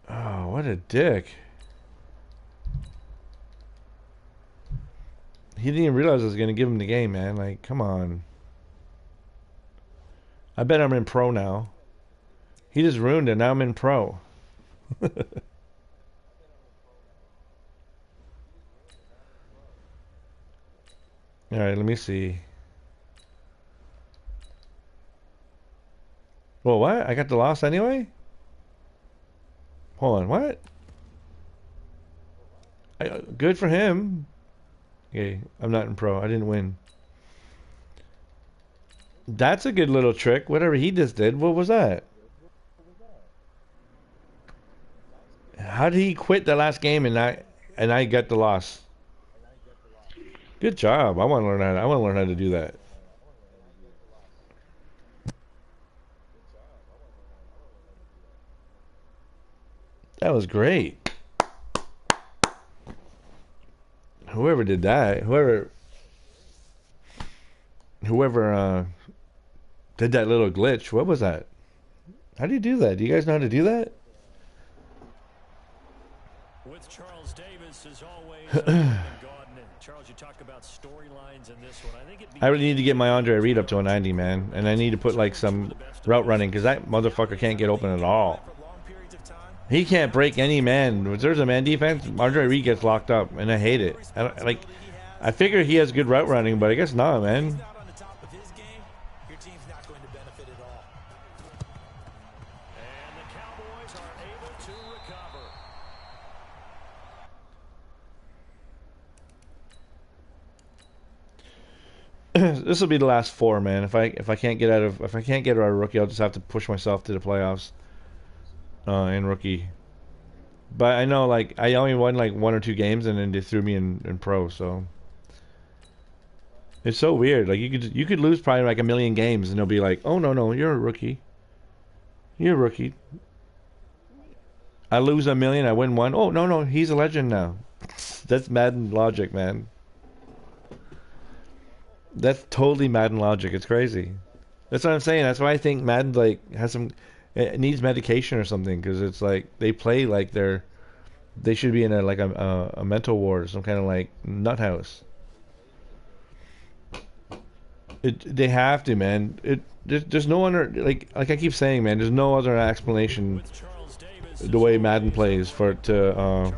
E: Oh, what a dick! He didn't even realize I was gonna give him the game, man. Like, come on. I bet I'm in pro now. He just ruined it. Now I'm in pro. All right, let me see. Well, what? I got the loss anyway? Hold on, what? Good for him. Okay, I'm not in pro. I didn't win. That's a good little trick. Whatever he just did. What was that? How did he quit the last game and I got the loss? Good job. I want to learn how to do that. That was great. Whoever did that, whoever did that little glitch, what was that? How do you do that? Do you guys know how to do that?
B: With Charles Davis as always. Charles, you talk about storylines in this one.
E: I really need to get my Andre Reed up to a 90, man, and I need to put like some route running because that motherfucker can't get open at all. He can't break any man. If there's a man defense, Andre Reed gets locked up, and I hate it. I figure he has good route running, but I guess not, man. This will be the last 4, man. If I can't get out of rookie, I'll just have to push myself to the playoffs in rookie. But I know like I only won like 1 or 2 games, and then they threw me in pro. So it's so weird. Like you could lose probably like 1,000,000 games, and they'll be like, "Oh no, you're a rookie. You're a rookie." I lose 1,000,000, I win 1. Oh no, he's a legend now. That's Madden logic, man. That's totally Madden logic. It's crazy. That's what I'm saying. That's why I think Madden like has some. It needs medication or something because it's like they play like they should be in a mental ward or some kind of like nut house. They have to, man. There's no other like I keep saying, man. There's no other explanation the way Madden plays for it to.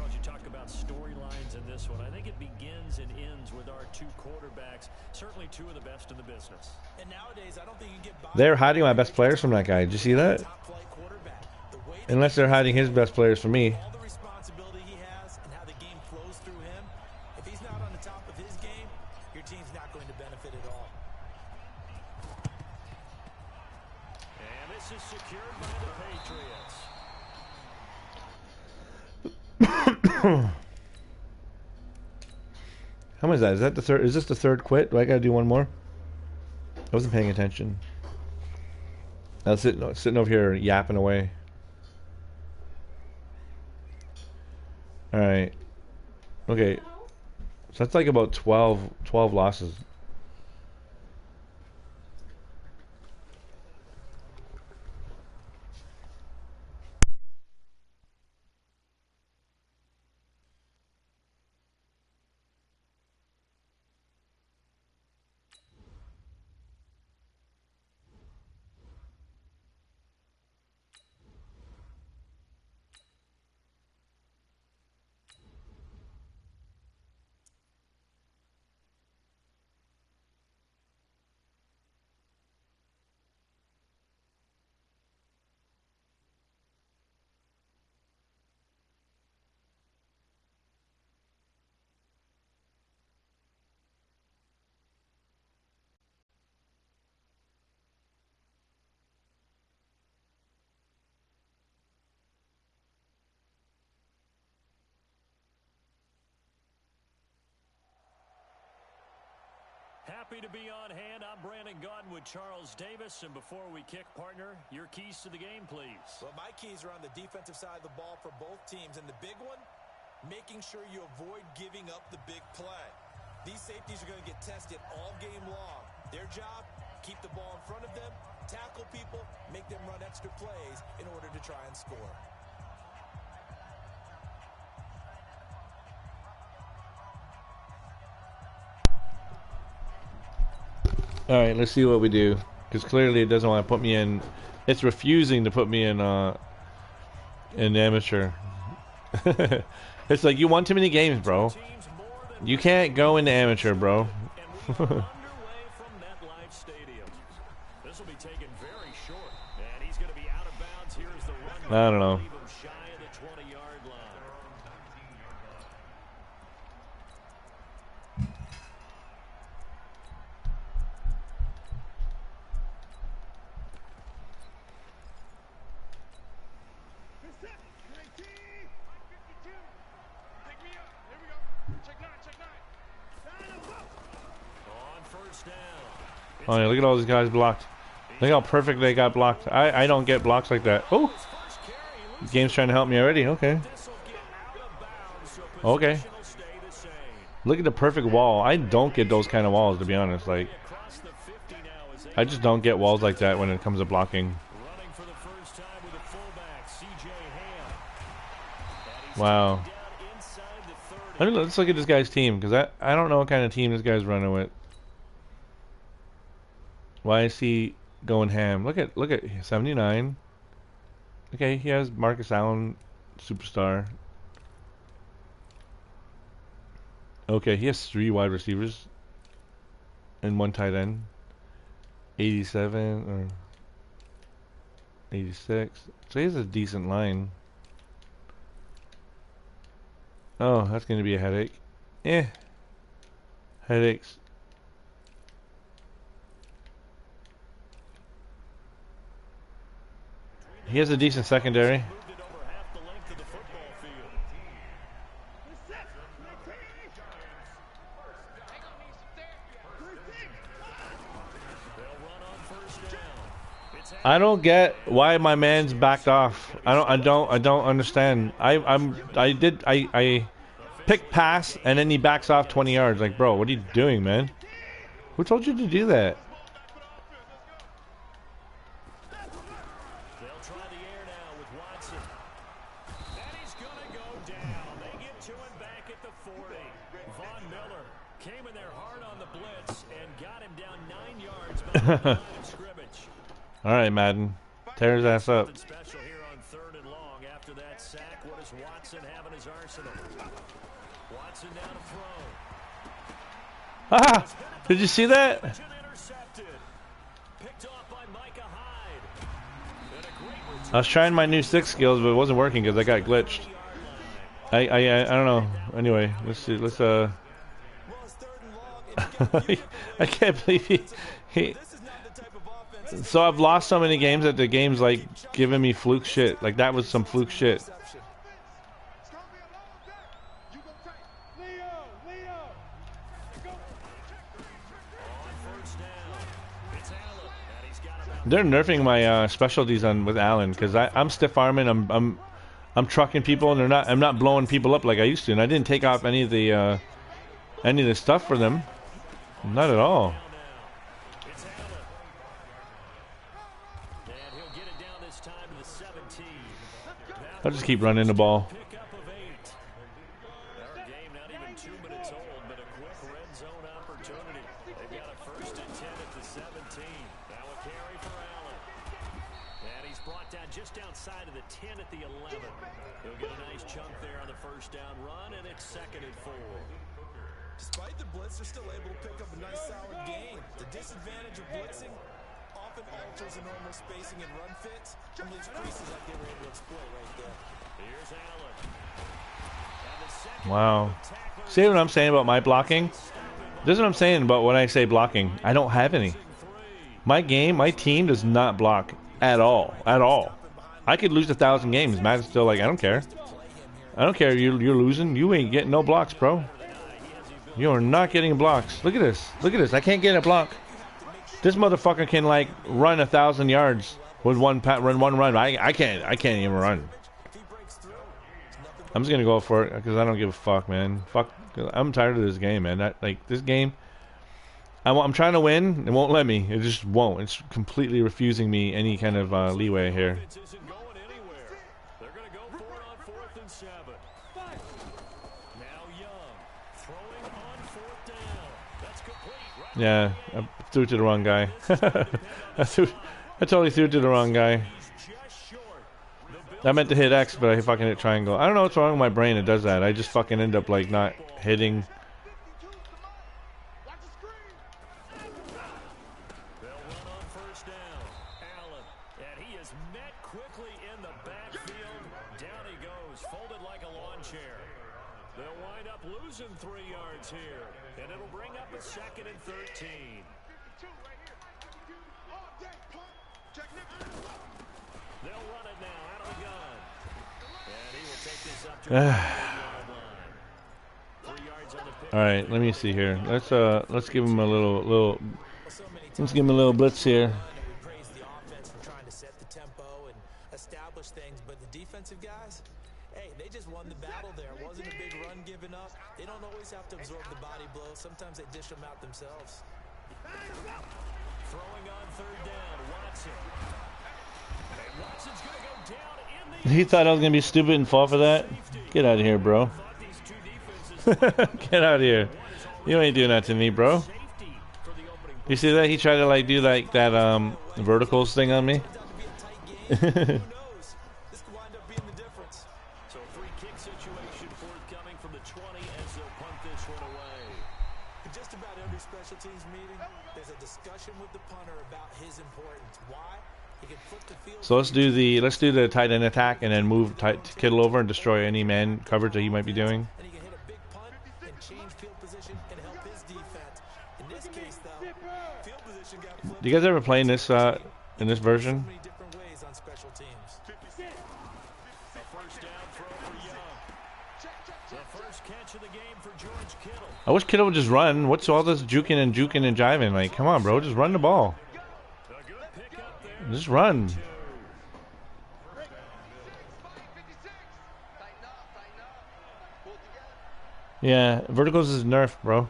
E: They're hiding my best players from that guy. Did you see that? Unless they're hiding his best players from me. How much is that? Is that the third? Is this the third quit? Do I gotta do one more? I wasn't paying attention. I was sitting over here yapping away. Alright. Okay. So that's like about 12 losses.
B: happy to be on hand. I'm Brandon Gaudin with Charles Davis. And before we kick, partner, your keys to the game, please.
A: Well, my keys are on the defensive side of the ball for both teams. And the big one, making sure you avoid giving up the big play. These safeties are going to get tested all game long. Their job, keep the ball in front of them, tackle people, make them run extra plays in order to try and score.
E: All right, let's see what we do. Because clearly it doesn't want to put me in. It's refusing to put me in amateur. It's like, you won too many games, bro. You can't go into amateur, bro. I don't know. Oh yeah, look at all these guys blocked. Look how perfect they got blocked. I don't get blocks like that. Oh! The game's trying to help me already. Okay. Okay. Look at the perfect wall. I don't get those kind of walls, to be honest. Like, I just don't get walls like that when it comes to blocking. Wow. Let's look at this guy's team, because I don't know what kind of team this guy's running with. Why is he going ham? Look at 79. Okay, he has Marcus Allen, superstar. Okay, he has 3 wide receivers and 1 tight end. 87 or 86. So he has a decent line. Oh, that's going to be a headache. Headaches. He has a decent secondary. I don't get why my man's backed off. I don't understand. I pick pass and then he backs off 20 yards. Like, bro, what are you doing, man? Who told you to do that? All right, Madden, tear his ass up. Ah! Did you see that? I was trying my new 6 skills, but it wasn't working because I got glitched. I don't know. Anyway, let's see. Let's I can't believe he. So I've lost so many games that the game's like giving me fluke shit. Like that was some fluke shit. They're nerfing my specialties on with Allen because I'm stiff arming. I'm trucking people, and I'm not blowing people up like I used to. And I didn't take off any of the stuff for them. Not at all. I'll just keep running the ball. Just outside of the 10 at the 11. He'll get a nice chunk there on the first down run, and it's 2nd and 4.
A: Despite the blitz, they're still able to pick up a nice solid gain. The disadvantage of blitzing often alters the normal spacing and run fits, and leaves creases like they were able to exploit right there.
B: Here's Allen.
E: Wow. See what I'm saying about my blocking? This is what I'm saying about when I say blocking. I don't have any. My team does not block at all. At all. I could lose 1,000 games. Matt's still like, I don't care. I don't care. You're losing. You ain't getting no blocks, bro. You are not getting blocks. Look at this. Look at this. I can't get a block. This motherfucker can like run 1,000 yards with one run. I can't even run. I'm just gonna go for it because I don't give a fuck, man. Fuck. I'm tired of this game, man. Like this game. I'm trying to win. It won't let me. It just won't. It's completely refusing me any kind of leeway here. Yeah, I threw it to the wrong guy. I totally threw it to the wrong guy. I meant to hit X, but I fucking hit triangle. I don't know what's wrong with my brain. It does that. I just fucking end up like not hitting. All right, let me see here. Let's give him a little. Let's give him a little blitz here.
A: We praise the offense for trying to set the tempo and establish things, but the defensive guys, hey, they just won the battle there. It wasn't a big run given up. They don't always have to absorb the body blows. Sometimes they dish them out themselves.
B: Throwing on third down, Watson. And Watson's going to go down in the...
E: He thought I was gonna be stupid and fall for that. Get out of here, bro. Get out of here. You ain't doing that to me, bro. You see that? He tried to like do like that verticals thing on me.
A: This could wind up being the difference.
B: So free kick situation forthcoming from the 20 as they'll punt this one away.
A: In just about every special teams meeting, there's a discussion with the punter about his importance. Why? He can flip the field.
E: So let's do the tight end attack and then move Kittle over and destroy any man coverage that he might be doing.
A: And he can hit a big punt and change field position and help his defense. In this case, though, field position got flipped.
E: Do you guys ever play in this version?
A: So many different ways on special teams.
B: A first down throw for Young. The first catch of the game for George Kittle.
E: I wish Kittle would just run. What's all this juking and jiving? Like, come on, bro, just run the ball.
B: A good pickup there.
E: Just run. Yeah, verticals is nerfed, bro.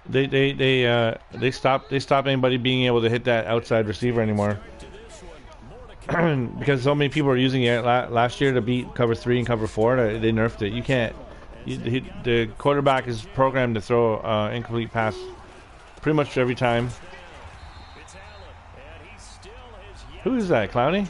E: They stop anybody being able to hit that outside receiver anymore. Because so many people are using it last year to beat cover 3 and cover 4. They nerfed it. You can't. The quarterback is programmed to throw incomplete pass pretty much every time. Who is that, Clowney?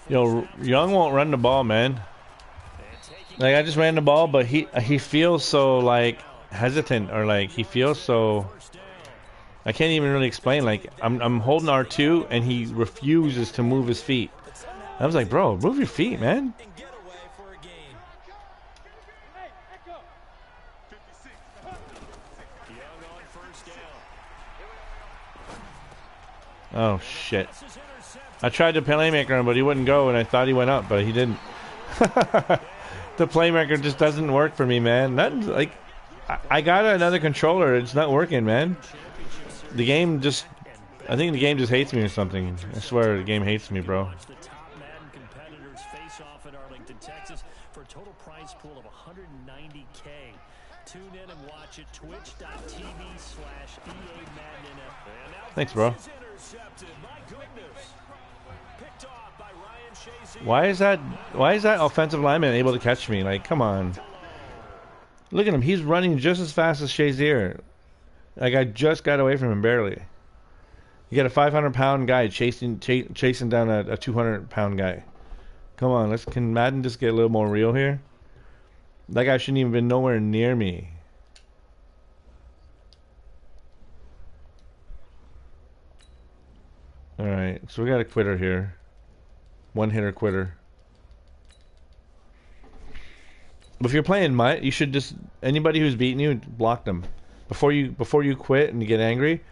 E: Yo, Young won't run the ball, man. Like, I just ran the ball, but he feels so, like, hesitant, or, like, he feels so... I can't even really explain. Like, I'm holding R2, and he refuses to move his feet. I was like, bro, move your feet, man. Oh, shit. I tried to playmaker him, but he wouldn't go, and I thought he went up, but he didn't. The playmaker just doesn't work for me, man. Nothing, like, I got another controller. It's not working, man. The game just... I think the game just hates me or something. I swear the game hates me, bro.
B: The top Madden competitors face off in Arlington, Texas for a total prize pool of $190K. Tune in and watch it. Twitch.tv/EA Madden.
E: Thanks, bro. Why is that offensive lineman able to catch me? Like, come on. Look at him. He's running just as fast as Shazier. Like, I just got away from him barely. You got a 500-pound guy chasing down a 200-pound guy. Come on, can Madden just get a little more real here? That guy shouldn't even been nowhere near me. Alright, so we got a quitter here. One-hitter quitter. But if you're playing Mutt, you should just anybody who's beating you, block them before you quit and you get angry.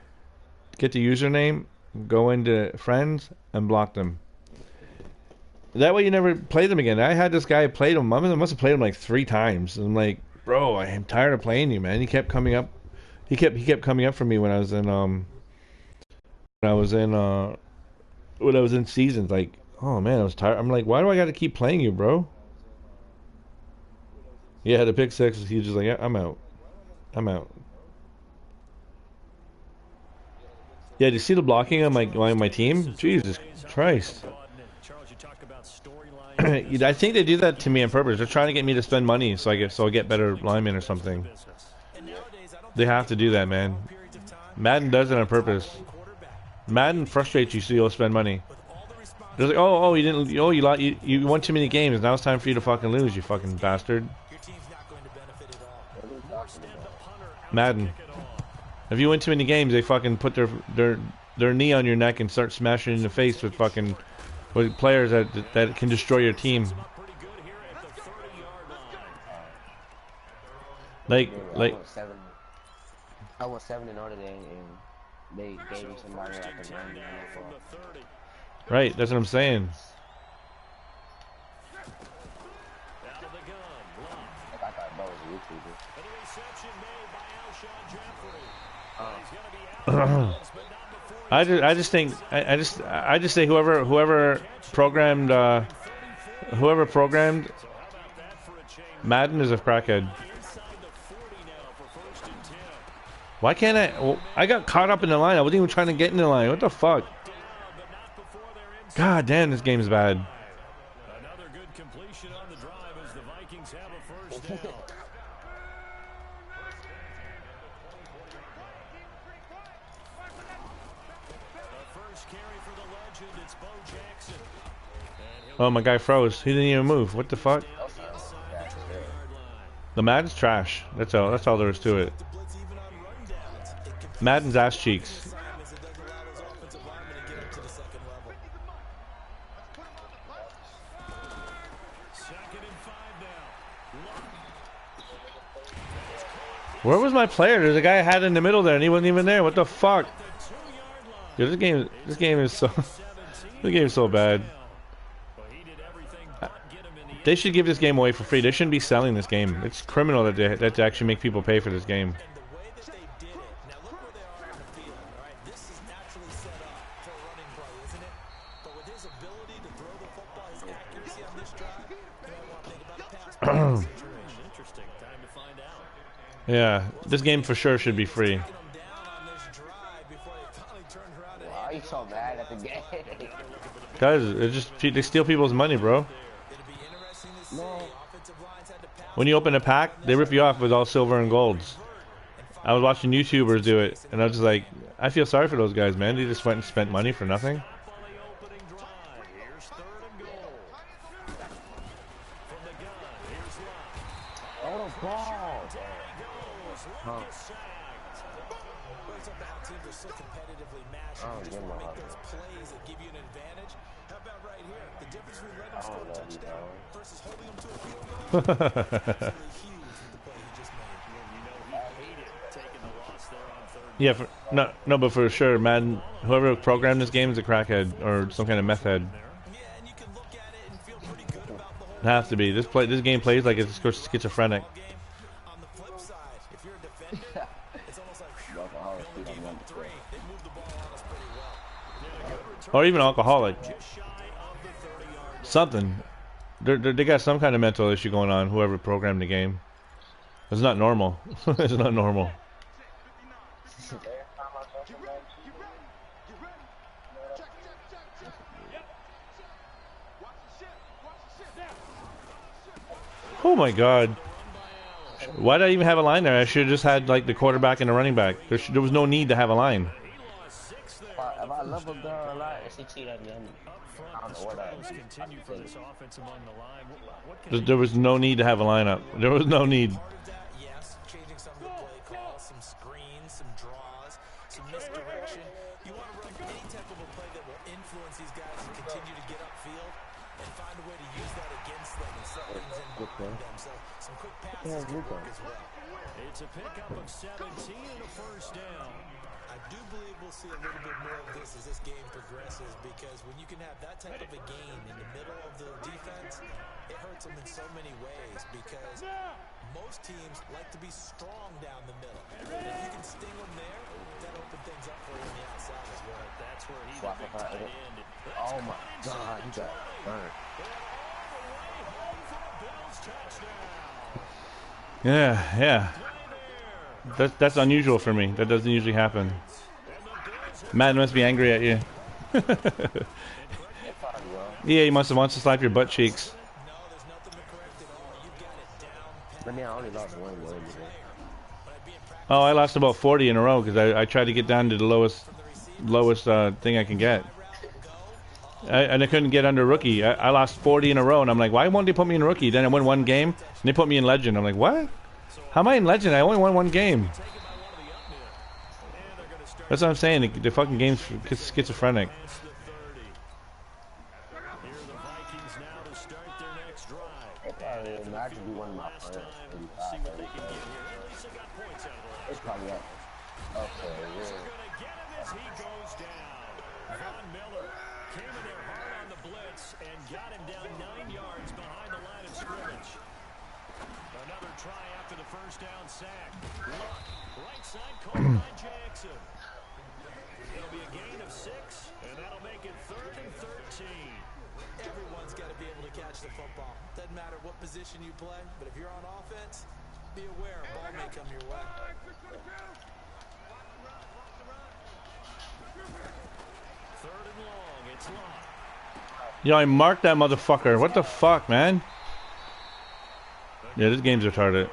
E: Get the username, go into friends, and block them. That way you never play them again. I had this guy played him. I must have played him like 3 times. And I'm like, bro, I am tired of playing you, man. He kept coming up. He kept coming up for me when I was in seasons. Like, oh man, I was tired. I'm like, why do I got to keep playing you, bro? Yeah, had a pick 6. He was just like, yeah, I'm out. Yeah, do you see the blocking on my team? Jesus Christ. I think they do that to me on purpose. They're trying to get me to spend money so I get better linemen or something. They have to do that, man. Madden does it on purpose. Madden frustrates you so you'll spend money. They're like, oh, you won too many games. Now it's time for you to fucking lose, you fucking bastard. Madden. If you win too many games, they fucking put their knee on your neck and start smashing you in the face with fucking players that can destroy your team. Like
H: I was 7-0 today, and they gave me somebody I could run.
E: Right, that's what I'm saying.
H: Like, I thought Bo was a YouTuber.
E: I just say whoever programmed Madden is a crackhead. Why can't I? Well, I got caught up in the line. I wasn't even trying to get in the line. What the fuck? God damn, this game's bad.
B: Another good completion on the drive as the Vikings have a first down. The first carry for the legend, it's Bo Jackson.
E: Oh, my guy froze. He didn't even move. What the fuck? The Madden's trash. That's all there is to it. Madden's ass cheeks. Where was my player? There's a guy I had in the middle there, and he wasn't even there. What the fuck? Dude, this game is so bad. They should give this game away for free. They shouldn't be selling this game. It's criminal that they actually make people pay for this game. Yeah, this game for sure should be free.
H: Why are you so mad at the game?
E: Guys, they steal people's money, bro.
H: No.
E: When you open a pack, they rip you off with all silver and golds. I was watching YouTubers do it, and I was just like, I feel sorry for those guys, man. They just went and spent money for nothing. Yeah, but for sure, man, whoever programmed this game is a crackhead or some kind of meth head. It has to be. This game plays like it's schizophrenic. Or even alcoholic. Something. They got some kind of mental issue going on, whoever programmed the game. It's not normal. It's not normal. Oh my god. Why did I even have a line there? I should have just had like the quarterback and the running back. There was no need to have a line.
H: If I leveled down a lot, it's succeed at the end. I don't know what
E: There was no need to have a lineup. There was no need.
A: Yes, changing some of the play calls, some screens, some draws, some misdirection. You want to run any type of a play that will influence these guys and continue to get upfield. and find a way to use that against them and set things in behind them. So some quick passes can work as well.
B: It's a pickup of 17 and a first down.
A: I do believe we'll see a little bit more of this as this game progresses, because when you can have that type of a game in the middle of the defense, it hurts them in so many ways, because most teams like to be strong down the middle. And if you can sting them there, that opens things up for you on the outside as well.
B: That's where he's a big tight end.
H: Oh my God, he got burnt.
E: Yeah. That's unusual for me. That doesn't usually happen. Madden must be angry at you. Yeah, he wants to slap your butt cheeks.
H: I mean, I only lost one game today.
E: Oh, I lost about 40 in a row because I tried to get down to the lowest thing I can get. And I couldn't get under rookie. I lost 40 in a row, and I'm like, why won't they put me in rookie? Then I won one game, and they put me in legend. I'm like, what? How am I in legend? I only won one game. That's what I'm saying. The fucking game's schizophrenic.
H: I could be one of my friends. It's probably up. Okay, yeah.
B: Came in there hard on the blitz and got him down 9 yards behind the line of scrimmage. Another try after the first down sack. Right side called by Jackson. It'll be a gain of 6, and that'll make it 3rd and 13.
A: Everyone's got to be able to catch the football. Doesn't matter what position you play, but if you're on offense, be aware a ball may come your way.
B: Third and long, it's long.
E: Yo, I marked that motherfucker. What the fuck, man? Yeah, this game's retarded.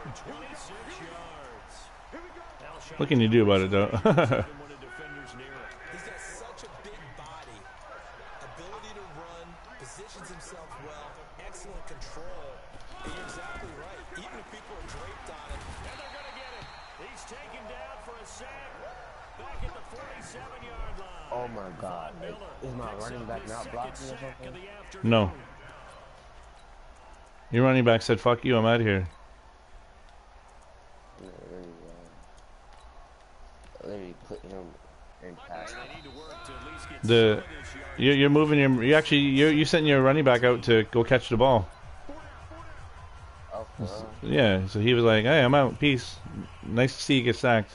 E: What can you do about it, though?
A: He's got such a big body, ability to run, positions himself well, excellent control. And you're exactly right. Even if people are draped on him,
B: And they're going to get him. He's taken down for a sack. Back at the 47-yard line.
H: Oh my God. Is my running back not blocking or something?
E: No. Your running back said, fuck you, I'm out of here.
H: Let me put him in pass.
E: You're moving you sent your running back out to go catch the ball.
H: Okay.
E: Yeah, so he was like, hey, I'm out, peace. Nice to see you get sacked.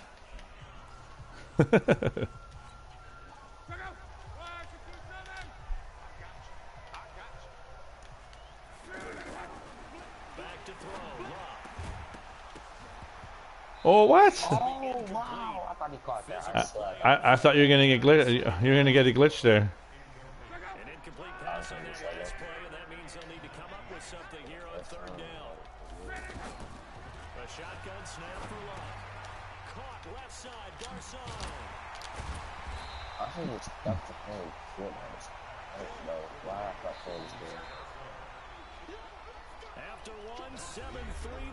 E: Oh, what?
H: Oh wow! I thought he caught that.
E: I thought you were gonna get you're gonna get a glitch there.
B: An incomplete pass on that last play, and that means they'll need to come up with something here on 3rd down. A shotgun snap for Love. Caught left side, Garcon.
H: I think it's stuck to play football. I don't know why I thought that was good.
B: After 7-3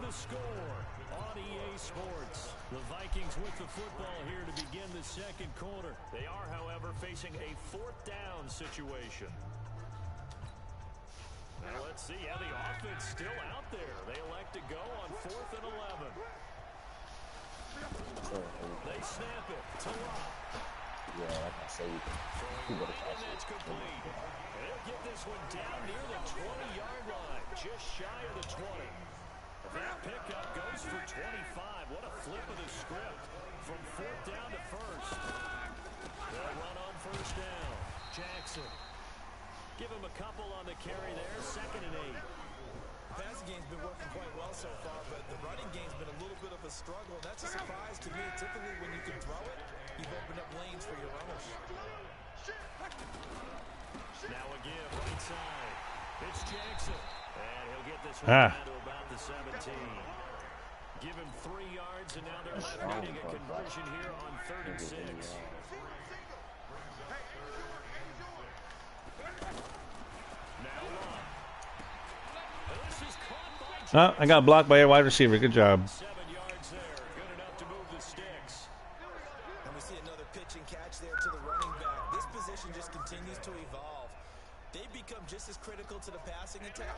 B: the score on EA Sports. The Vikings with the football here to begin the second quarter. They are, however, facing a 4th down situation. Now let's see how the offense still out there. They elect to go on 4th and 11. They snap it to Love.
H: Yeah, like I say,
B: and that's complete. They'll get this one down near the 20-yard line, just shy of the 20. That pickup goes for 25. What a flip of the script from 4th down to 1st. They'll run on 1st down. Jackson. Give him a couple on the carry there. 2nd and 8.
A: The passing game's been working quite well so far, but the running game's been a little bit of a struggle. That's a surprise to me. Typically, when you can throw it, you've opened up lanes for your runners.
B: Now again, right side. It's Jackson. And he'll get this one down to about the 17. Give him 3 yards, and now they're needing a conversion here on 3rd and 6. Now Love. This is caught by
E: I got blocked by a wide receiver. Good job.
B: 7 yards there. Good enough to move the sticks.
A: And we see another pitch and catch there to the running back. This position just continues to evolve. They've become just as critical to the passing attack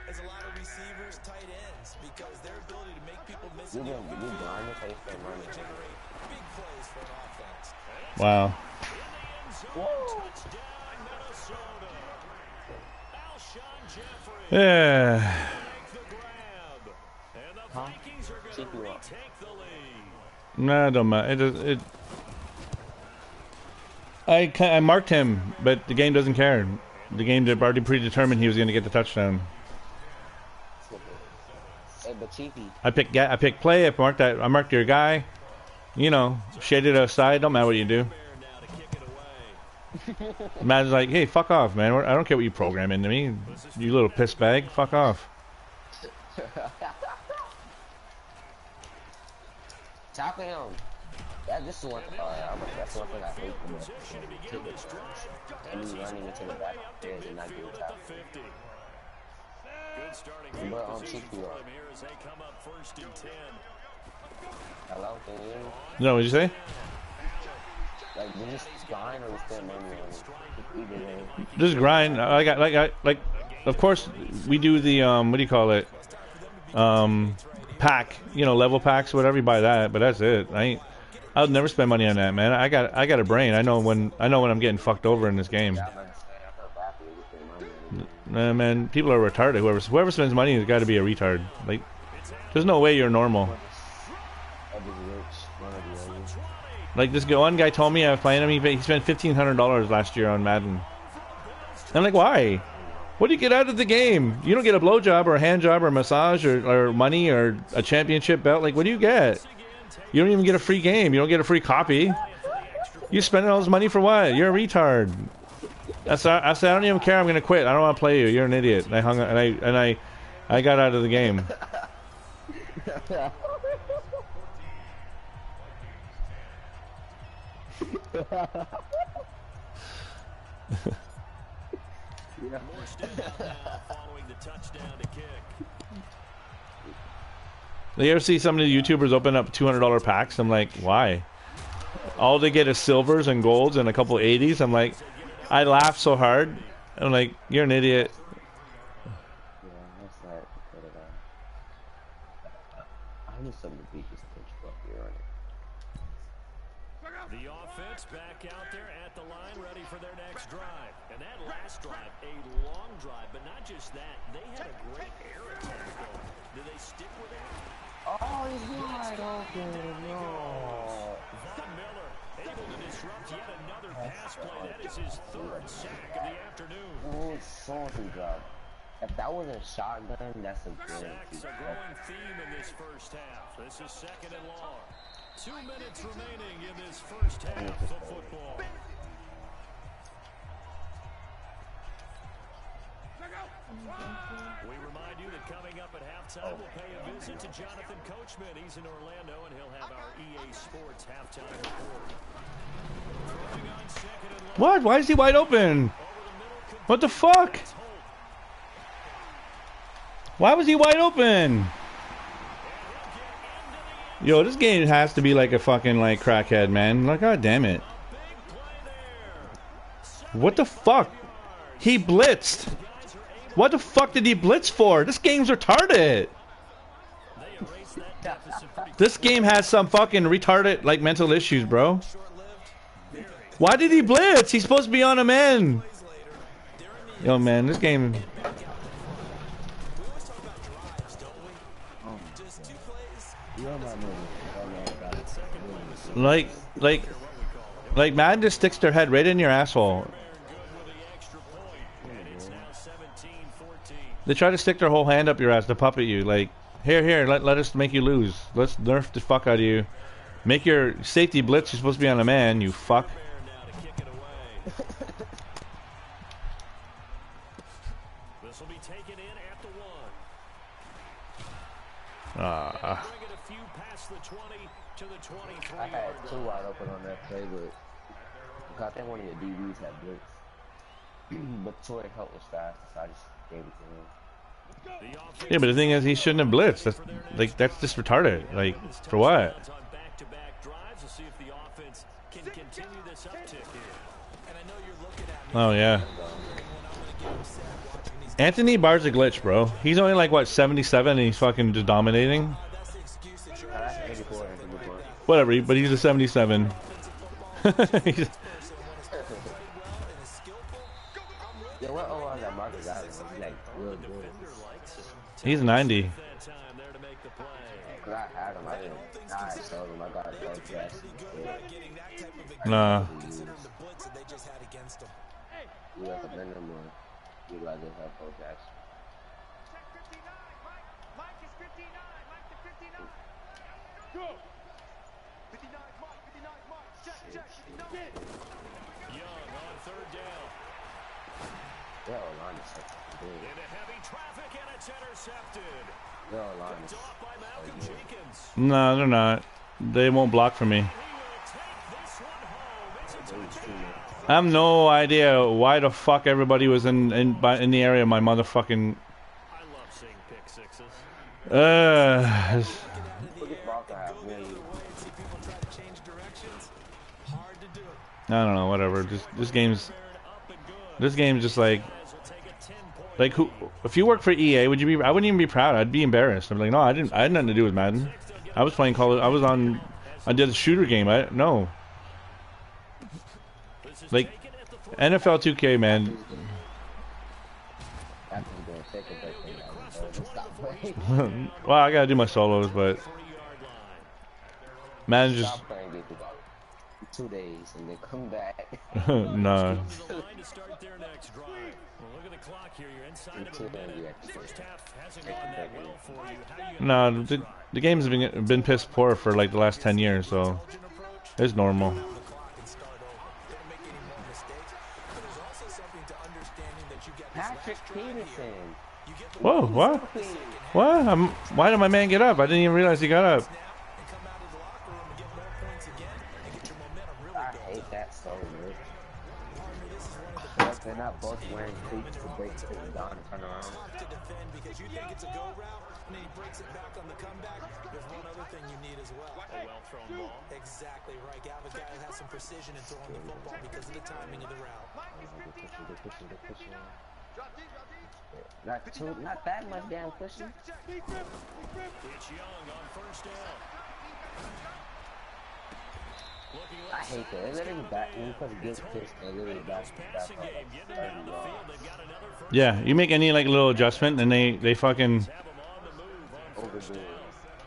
A: as a lot of receivers, tight ends, because their ability to make people miss in the open field can really generate big plays for an offense.
E: Wow. Yeah.
H: Huh? CPU up.
E: Nah, don't matter. I marked him, but the game doesn't care. The game already predetermined he was going to get the touchdown.
H: Hey, but Chiefy.
E: I picked play. I marked your guy. You know, shaded aside. Don't matter what you do. Matt's like, hey, fuck off, man. I don't care what you program into me. You little piss bag. Fuck off.
H: Tackle him. This is one. That's one thing I hate the most. And you running into the back there and not getting tackled. But on Chiefy. Hello, can you hear me?
E: No, what'd you say?
H: Like, you just grind or you still manually?
E: Just grind. Of course, we do the what do you call it? Pack. You know, level packs, whatever. You buy that, but that's it. I'll never spend money on that, man. I got a brain. I know when I'm getting fucked over in this game. Man, people are retarded. Whoever spends money has got to be a retard. Like, there's no way you're normal. Like this one guy told me I was playing him. He spent $1,500 last year on Madden. I'm like, why? What do you get out of the game? You don't get a blowjob or a hand job or a massage or money or a championship belt. Like, what do you get? You don't even get a free game. You don't get a free copy. You spending all this money for what? You're a retard. I said, I don't even care. I'm gonna quit. I don't want to play you. You're an idiot. And I hung and I got out of the game. You ever see some of the YouTubers open up $200 packs? I'm like, why? All they get is silvers and golds and a couple 80s. I'm like, I laugh so hard. I'm like, you're an idiot.
H: Yeah, that's not good at all. I need something to beat this pitch up here on it.
B: The offense back out there at the line, ready for their next drive. And that last drive, a long drive, but not just that. They had a great air attack going. Do they stick with it?
H: Oh, he's wide open. No.
B: Von Miller able to disrupt yet another pass play. That is his third sack of the afternoon.
H: Oh, it's salty job. If that was a shotgun, that's a good.
B: Sacks a growing theme in this first half. This is second and long. 2 minutes remaining in this first half of football. We remind you that coming up at halftime, we'll pay a visit to Jonathan Coachman. He's in Orlando, and he'll have our EA Sports halftime report. Throwing on second and long.
E: What? Why is he wide open? What the fuck? Why was he wide open? Yo, this game has to be like a fucking like crackhead, man. Like, god damn it. What the fuck? He blitzed. What the fuck did he blitz for? This game's retarded. This game has some fucking retarded like mental issues, bro. Why did he blitz? He's supposed to be on a man. Yo, man, this game. Like Madden just sticks their head right in your asshole. They try to stick their whole hand up your ass to puppet you. Like, here, let us make you lose. Let's nerf the fuck out of you. Make your safety blitz. You're supposed to be on a man, you fuck.
B: This will be taken in at the 1.
E: Ah.
B: Bring it a few past the 20 to the 23.
H: I had two wide open on that play, but I think one of your DBs had blitz. But Troy helped was fast, so I just gave it to him.
E: Yeah, but the thing is, he shouldn't have blitzed. That's just retarded. Like, for what? Oh yeah. Anthony Barr's a glitch, bro. He's only like what 77, and he's fucking just dominating.
H: That's 84 and 54.
E: Whatever, but he's a 77. He's,
H: Yeah, what was that Marcus Allen? He's like real good.
E: he's 90.
H: Cause I had him, I didn't. I sold him. I got a gold dress.
E: Nah.
H: You recommend him or you rather have gold dress?
F: Mike is 59. Mike to 59. Go. 59 Mike. 59 Mike. Check. 59.
B: Young on third down.
H: Their O-line is so good.
B: Into heavy traffic, and it's intercepted.
H: Their O-line is
B: Picked off by Malcolm
H: so good.
B: Jenkins.
E: No, they're not. They won't block for me.
B: He will take this one home. It's a touchdown.
E: I have no idea why the fuck everybody was in the area of my motherfucking.
B: I love seeing pick sixes.
H: Biggest ball to have, really.
E: I don't know, whatever. Just this game's just like who? If you work for EA, would you be? I wouldn't even be proud. I'd be embarrassed. I'm like, no, I didn't. I had nothing to do with Madden. I was playing Call. I was on. I did a shooter game. No. Like NFL 2K, man. Well, I gotta do my solos, but Madden just.
H: 2 days and then come back.
E: Nah. No, the game's been piss poor for like the last 10 years, so it's normal.
H: Patrick Peterson.
E: Whoa, what? What? Why did my man get up? I didn't even realize he got up.
H: I hate that so much. They're not both wearing cleats to break to the down and turn around.
A: Because you think it's a go route, and then he breaks it back on the comeback. There's one other thing you need as well.
B: A well-thrown ball.
A: Exactly right. You have a guy that has some precision in throwing the football because of the timing of the route.
H: Not that much damn pushing.
B: It's Young on first down.
H: I hate that. They literally back when you put a good pitch, they literally back.
E: Yeah, you make any like little adjustment and they fucking
H: Overdo it.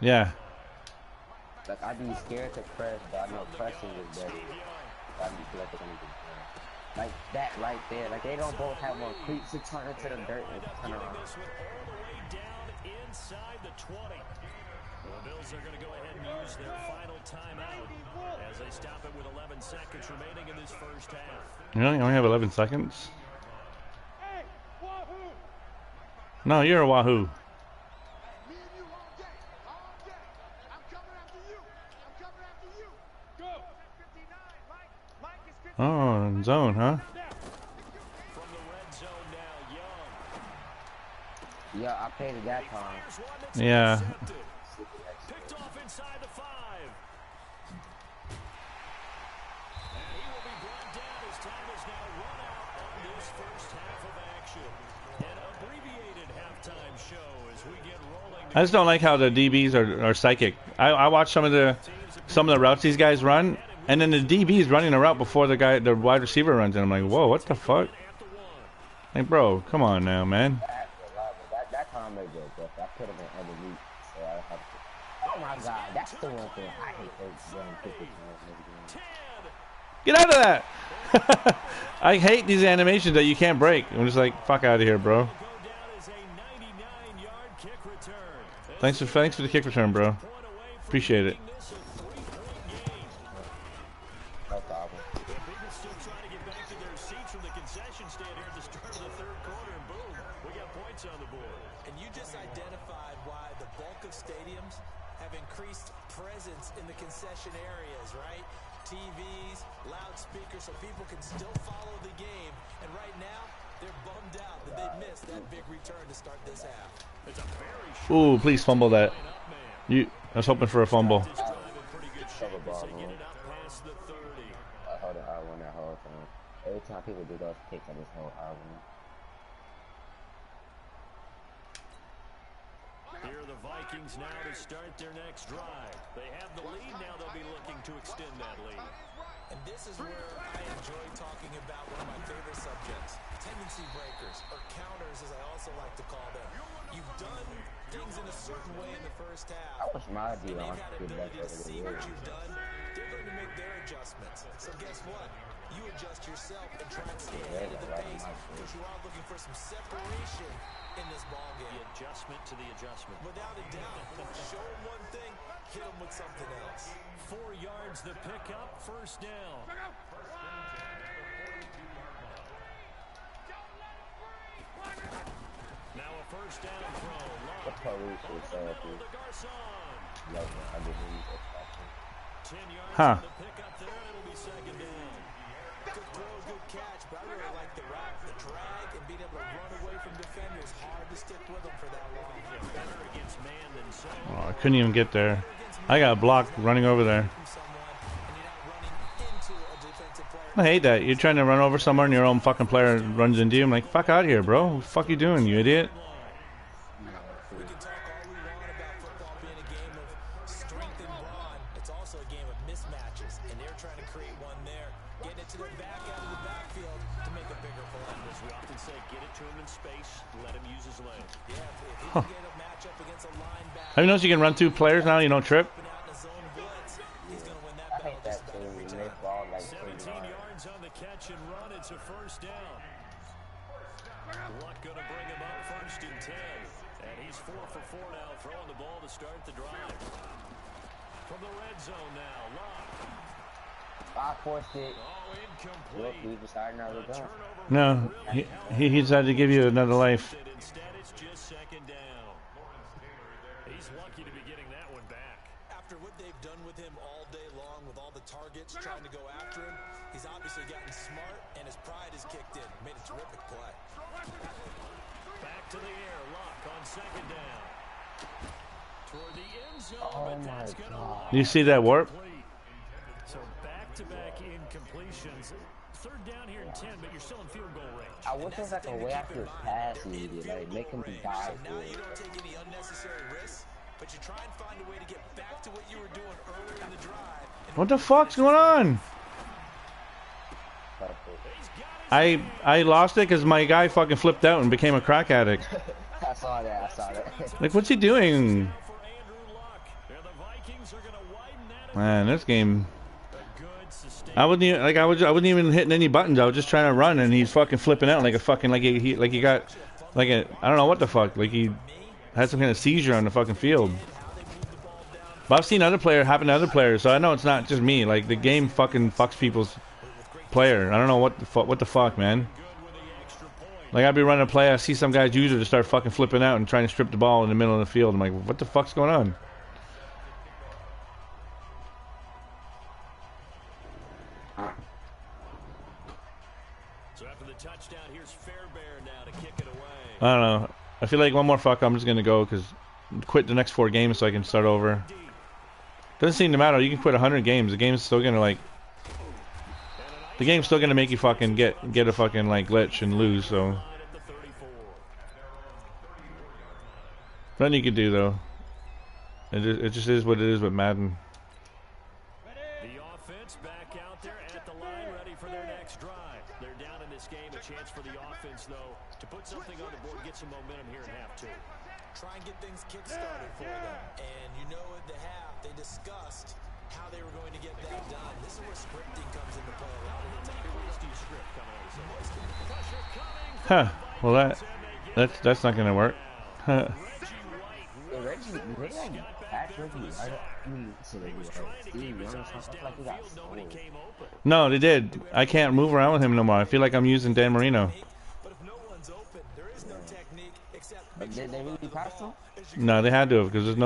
E: yeah.
H: Like I'd be scared to press, but I know pressing is better. I'd be scared to anything. Like that right there. Like they don't both have more cleats to turn into the dirt and turn around.
B: Inside the 20. The Bills are going to go ahead and use their final timeout as they stop it with 11 seconds remaining in this first half.
E: You only have 11 seconds? No, you're a Wahoo. Oh, zone, huh?
B: From the red zone now, Young.
H: Yeah, I paid it that time.
E: Yeah.
B: Picked off inside the 5. And he will be brought down as time is now run out on this first half of action. An abbreviated halftime show as we get rolling.
E: I just don't like how the DBs are psychic. I watch some of the routes these guys run, and then the DB's running a route before the wide receiver runs, and I'm like, whoa, what the fuck? Like, bro, come on now, man.
H: That time they did, bro. I put him in underneath, so I have to. Oh my god, that's the one thing I hate those damn tickets.
E: Get out of that! I hate these animations that you can't break. I'm just like, fuck out of here, bro. Thanks for the kick return, bro. Appreciate it.
H: No problem.
B: People still trying to get back to their seats from the concession stand here at the start of the third quarter, and boom, we got points on the board.
A: And you just identified why the bulk of stadiums have increased presence in the concession areas, right? TVs, loudspeakers, so people can still follow the game. And right now, they're bummed out that they missed that big return to start this half.
B: It's a very
E: Ooh, please fumble that. I was hoping for a fumble.
H: Cover ball, man. I hold it R1 that whole time. Every time people do those kicks, I just hold R1.
B: Vikings now to start their next drive. They have the lead now. They'll be looking to extend that lead.
A: And this is where I enjoy talking about one of my favorite subjects, tendency breakers, or counters as I also like to call them. You've done things in a certain way in the first half.
H: I wish my idea
A: and
H: on
A: they've had
H: good back
A: ability to
H: over the
A: see what
H: years.
A: you've done. They're going to make their adjustments. So guess what? You adjust yourself and try and stay ahead of the pace because you are looking for some separation in this ball game.
B: The adjustment to the adjustment.
A: Without a doubt. Show them one thing, hit them with something else.
B: 4 yards the pickup, first down. Now a first down throw.
H: What police is that? No, I didn't use it.
B: 10 yards
E: Huh.
B: on the pickup there, and it'll be second down.
A: Good throw, good catch, but I really like the route, the drag, and being able to run away from defenders. Hard to stick with them for that long.
B: Better against man than zone.
E: Oh, I couldn't even get there. I got blocked running over there.
A: From someone, and you're not running into a defensive player.
E: I hate that. You're trying to run over someone and your own fucking player runs into you. I'm like, fuck out of here, bro. What the fuck you doing, you idiot?
A: We can talk all we want about football being a game of strength and brawn. It's also a game of mismatches, and they're trying to create one there, getting it to the back out of the backfield to make a bigger play.
B: As we often say, get it to him in space, let him use his leg.
A: Yeah, if he can get a matchup against a linebacker,
E: Have you noticed you can run 2 players now? You don't trip?
A: out in a zone blitz, he's going to win that
H: I
A: battle
H: hate
A: just
H: that
A: about
H: too.
A: every
H: When
A: time.
H: they ball like
B: 17
H: 3
B: yards on the catch and run. It's a first down. Luck going to bring him up first and 10. And he's 4 for 4 now, throwing the ball to start the drive. From the red zone now, Luck.
H: I forced it.
B: Oh,
H: Look,
B: incomplete.
H: we decided not to go.
E: No. He decided to give you another life.
B: Instead, it's just second down. He's lucky to be getting that one back.
A: After what they've done with him all day long, with all the targets trying to go after him, he's obviously gotten smart, and his pride has kicked in. Made a terrific play.
B: Back to the air, Luck on second down. Toward the end zone,
H: Oh
B: but
H: my
B: that's going to
H: God.
E: Do you see that warp?
B: So back-to-back incompletions. Third down here in 10, but you're still in field goal range.
H: I wish there was like a way I could pass needed, like make him die
A: So now
H: for
A: you
H: it.
A: don't take any unnecessary risks, but you try and find a way to get back to what you were doing earlier in the drive.
E: What the fuck's going on? I lost it because my guy fucking flipped out and became a crack addict.
H: I saw that.
E: Like, what's he doing?
B: For Andrew Luck. And the Vikings are going to widen that.
E: Man, this game.
B: A good sustain.
E: I wasn't even hitting any buttons. I was just trying to run, and he's fucking flipping out like a fucking I don't know what the fuck, like he had some kind of seizure on the fucking field. But I've seen happen to other players, so I know it's not just me. Like the game fucking fucks people's player. I don't know what the fuck, man. Like I'd be running a play, I see some guy's user to start fucking flipping out and trying to strip the ball in the middle of the field. I'm like, what the fuck's going on?
B: So after the touchdown, here's Fairbairn now to kick it away.
E: I don't know. I feel like one more fuck, I'm just gonna go because quit the next 4 games so I can start over. Doesn't seem to matter. You can quit 100 games. The game's still gonna like. The game's still gonna make you fucking get a fucking like glitch and lose. So nothing you can do though. It just is what it is with Madden.
B: The offense back out there at the line, ready for their next drive. They're down in this game. A chance for the offense, though, to put something on the board, get some momentum here in half 2.
A: Try and get things kick-started for them. And you know at the half, they discussed how they were going to get that done. This is where scripting comes into play a lot of the time.
B: Ways do you script coming out of this? Pressure coming.
E: Huh. Well that's not gonna work. Huh.
H: Reggie, they like back Reggie. I mean, so they Steve Young or something like he got stolen.
E: No, they did. I can't move around with him no more. I feel like I'm using Dan Marino.
A: But if no one's open, there is no technique except
H: But did they really pass him?
E: No, they had to because there's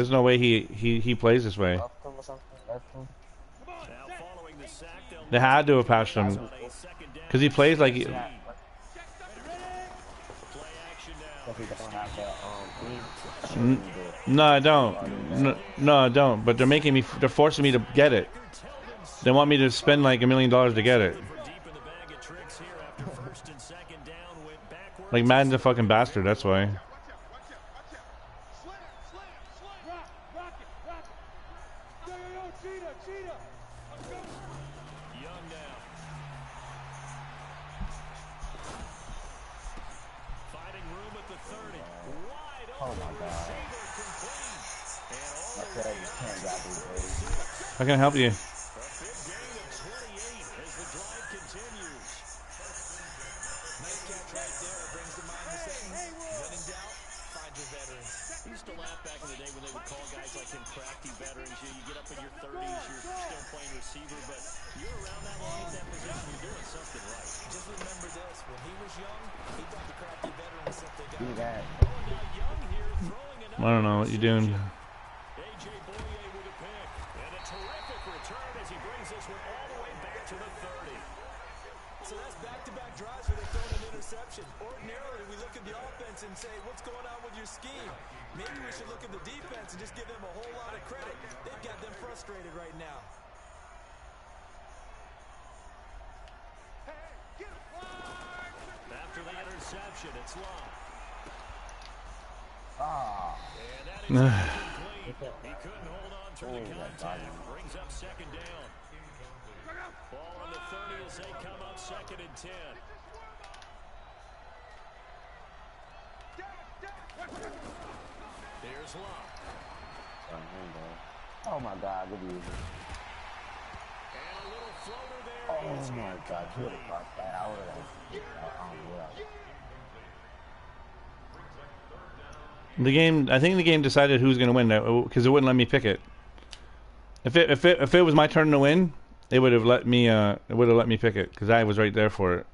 E: no way he plays this way.
H: Left him or something? Left him?
B: Now following the sack, they'll
E: They had to have passed him
B: a second down.
E: because he plays like.
B: Play action now.
H: If he don't have that,
E: No, I don't. No, I don't. But they're forcing me to get it. They want me to spend like $1 million to get it.
B: Deep in the bag of tricks here after first and second down, went backwards.
E: Like Madden's a fucking bastard. That's why. How can I help you?
B: A big gain of 28 as the drive continues.
A: Nice catch right there. It brings to mind the saying, when in doubt, find your veterans.
B: I used to laugh back in the day when they would call guys like him crafty veterans. You get up in your 30s, you're still playing receiver, but you're around that long at that position, you're doing something right.
A: Just remember this. When he was young, he thought the crafty veteran was something
H: Do that.
B: Oh, and now Young here throwing
E: I
B: another
E: don't know what you're doing.
B: A.J. Boye with a pick. And a terrific return as he brings this one all the way back to the 30.
A: So that's back-to-back drives where they're throwing an interception. Ordinarily, we look at the offense and say, what's going on with your scheme? Maybe we should look at the defense and just give them a whole lot of credit. They've got them frustrated right now.
B: After the interception, it's Long.
H: Ah.
B: And that is incomplete. He couldn't hold on to the contact. Brings up second down. Ball on the 30 as they come up second and 10. Here's Long.
H: Oh my God, good evening.
B: And a little floater there.
H: Oh my God, you would have caught that. I would have.
E: The game. I think the game decided who's going to win because it wouldn't let me pick it. If it was my turn to win, it would have let me. It would have let me pick it because I was right there for it.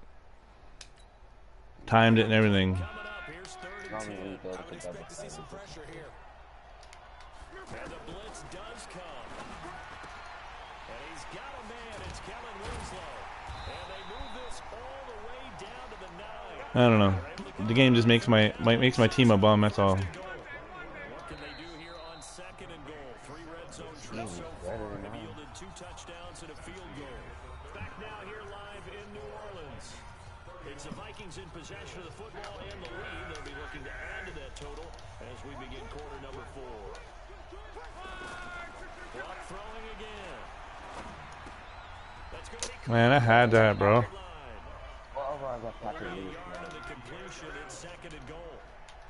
E: Timed it and everything.
B: Coming up, here's third and 10.
A: I would expect to see some pressure here.
B: And the blitz does come. And he's got a man. It's Kellen Winslow. And they move this all the way down to the 9.
E: I don't know. The game just makes my team a bum. That's all.
B: What can they do here on second and goal? 3 red zone trips so far have yielded 2 touchdowns and a field goal. Back now here live in New Orleans. It's the Vikings in possession of the football and the lead. They'll be looking to add to that total as we begin quarter number 4. Clock throwing again. That's going to be
E: Man, I had that, bro.
B: the completion. It's second and goal.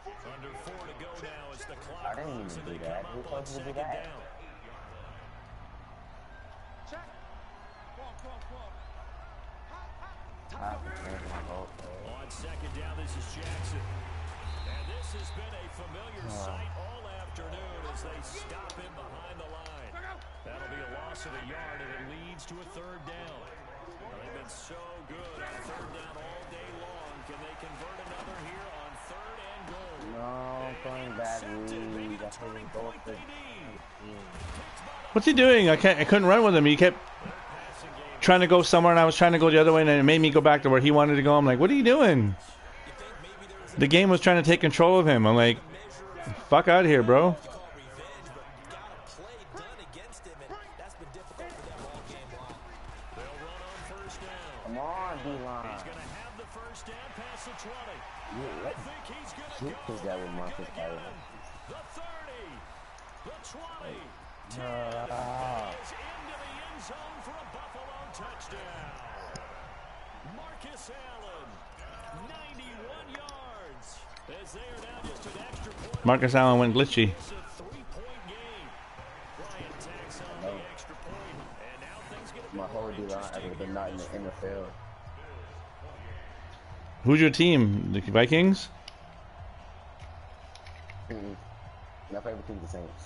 B: Under 4 to go now as the clock
H: I didn't
B: runs
H: even
B: and
H: do
B: they
H: that.
B: come
H: Who
B: up on
H: told you to do
B: second
H: that?
B: down. On second down, this is Jackson. And this has been a familiar sight all afternoon as they stop him behind the line. That'll be a loss of a yard, and it leads to a third down. They've been so good on third down all day long. Can they convert another here on third and goal?
H: No, playing bad read. I couldn't go for
E: What's he doing? I couldn't run with him. He kept trying to go somewhere, and I was trying to go the other way, and it made me go back to where he wanted to go. I'm like, what are you doing? The game was trying to take control of him. I'm like, fuck out of here, bro.
H: Come on, D-line.
B: He's going to have the first down past the 20.
H: Yeah,
B: I think he's going to
H: shoot
B: go
H: this guy with Marcus
B: the
H: Tyler.
B: 30, the 20, 10, is into the end zone for a Buffalo touchdown. Marcus Allen, 91 yards, as they are now just an extra point.
E: Marcus Allen went glitchy.
B: It's a 3-point game. Bryant tacks on the extra point, and now things get a
H: My
B: bit
H: whole
B: more
H: D-line, I
B: interesting
H: would have been not in the NFL.
E: Who's your team? The Vikings?
H: My favorite team is the Saints.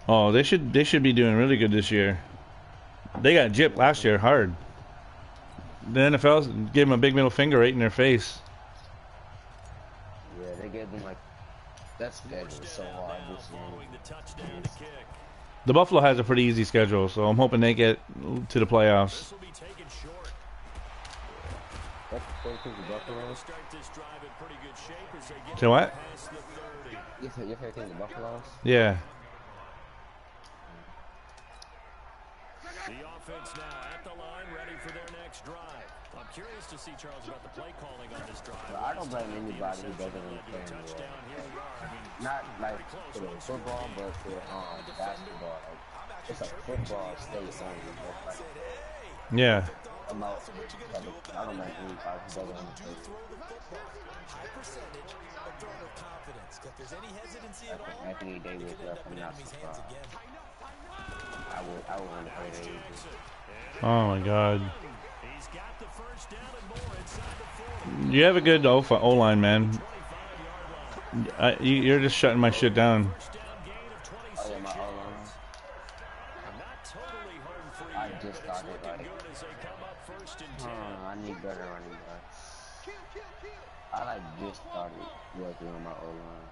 E: Oh, they should be doing really good this year. They got gypped last year hard. The NFL gave them a big middle finger right in their face.
H: Yeah, they gave them like that schedule is so hard this
B: following
H: year.
B: the touchdown to kick.
E: The Buffalo has a pretty easy schedule, so I'm hoping they get to the playoffs.
B: This will be taken short.
H: That's the first team, the Buffalo.
B: Start this drive in pretty good shape as they get
E: Say what?
B: past the 30.
H: Your favorite team, the Buffaloes?
E: Yeah.
B: The offense now at the line, ready for their next drive. I'm curious to see, Charles, about the play calling on this drive.
H: Well, I don't blame anybody who doesn't understand the
B: Touchdown, here we are. I mean,
H: not like for the football, but for basketball. Like, it's a football state only. Like,
E: Yeah.
H: I'm out. I don't like anybody who doesn't understand.
A: High percentage, but throwing with confidence. If there's any hesitancy at all,
H: Anthony Davis left, I'm not
A: enemy's hands
H: surprised.
A: again.
H: I would want to play that.
E: Oh my God. You have a good O-line, man. You're just shutting my shit down.
H: Oh yeah, my O-line. I just started right. I need better running backs. I like just started working on my O-line.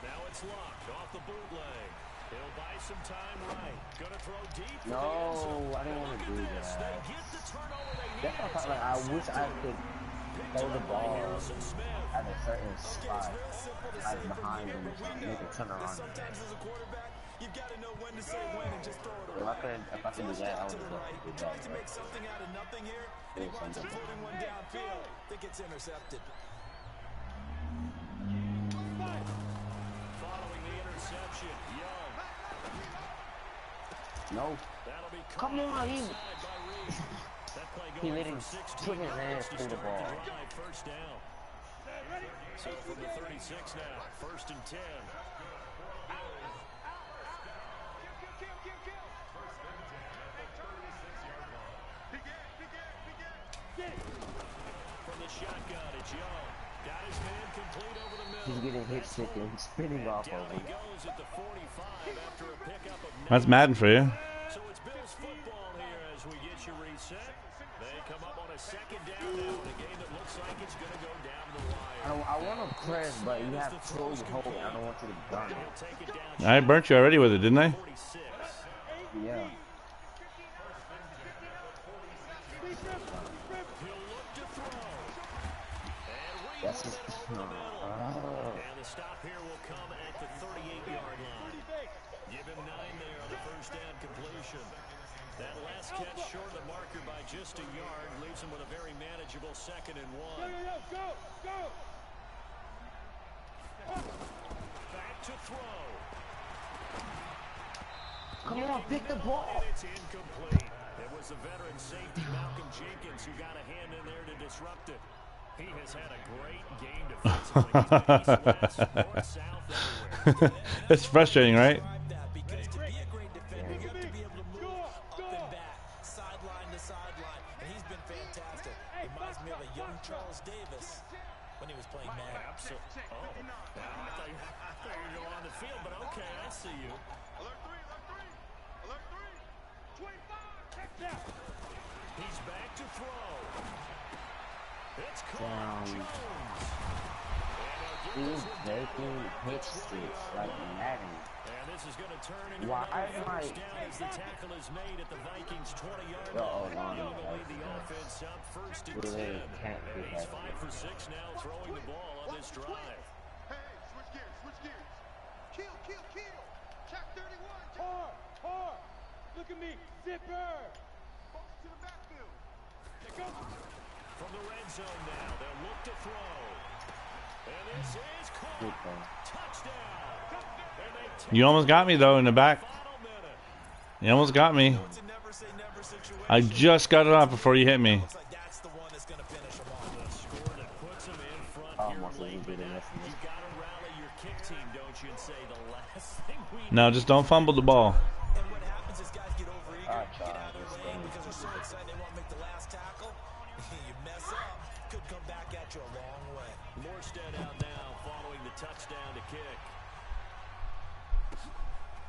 B: Now it's locked off the bootleg. He'll buy some time right. Gonna throw deep.
H: No, I didn't want to do that. That's what I thought. Like, I wish I could throw the ball at a certain spot, like behind them, and make a turn around.
A: You've got to know when to say when and just throw it
H: away. If I could do that, I would have done that.
A: To make something out of nothing here, and he winds up floating one downfield. I think it's intercepted.
B: Following the interception, Young.
H: No. Come on, he literally put his hands through the ball.
B: First down. So from the 36 now, first and 10. From the shotgun, it's Young. Got his man complete over the middle.
H: He's getting hit sick and spinning off of him.
B: Goes at the 45 after a pickup of
E: That's Madden for you.
B: So it's Bills football here as we get you reset. They come up on a second down now in a game that looks like it's going to go down the wire.
H: I want to press, but you have to hold it. I don't want you to gun it.
E: I burnt you already with it, didn't I?
H: Yeah. That's just,
B: And the stop here will come at the 38-yard line. Give him 9 there on the first down completion. That last catch short of the marker by just a yard leaves him with a very manageable 2nd and 1.
D: Go!
B: Back to throw.
H: Come on, pick the ball.
B: And it's incomplete. It was the veteran safety Malcolm Jenkins who got a hand in there to disrupt it. He has had a great game defensively. North, south, everywhere.
E: It's frustrating, right?
A: Because to be a great defender, you have to be able to move up and back, sideline to sideline, and he's been fantastic. Reminds me of a young Charles Davis when he was playing Madden.
B: Absolutely. Oh, now I thought you were going on the field, but okay, I see you.
F: Alert 3. 25.
B: He's back to throw. It's
H: Jones. He's making hit sticks like Madden.
B: And this is going to turn into
H: Why
B: first down as the tackle is made at the Vikings 20-yard line. Young will lead the offense up first and 10. He's 5 for 6 now throwing the ball on this drive.
F: Hey, switch gears. Kill. Check 31.
D: Hard. Look at me. Zipper.
F: Focus to the backfield.
D: There goes.
B: From the red zone now, they'll look to throw. And this is caught. Touchdown.
E: You almost got me, though, in the back. You almost got me. I just got it off before you hit me. No, just don't fumble the ball.
A: And what happens is guys get overeager, get out of the game because they're so excited they want to make the last tackle. You mess up, could come back at you a long way.
B: Morstead out now following the touchdown to kick.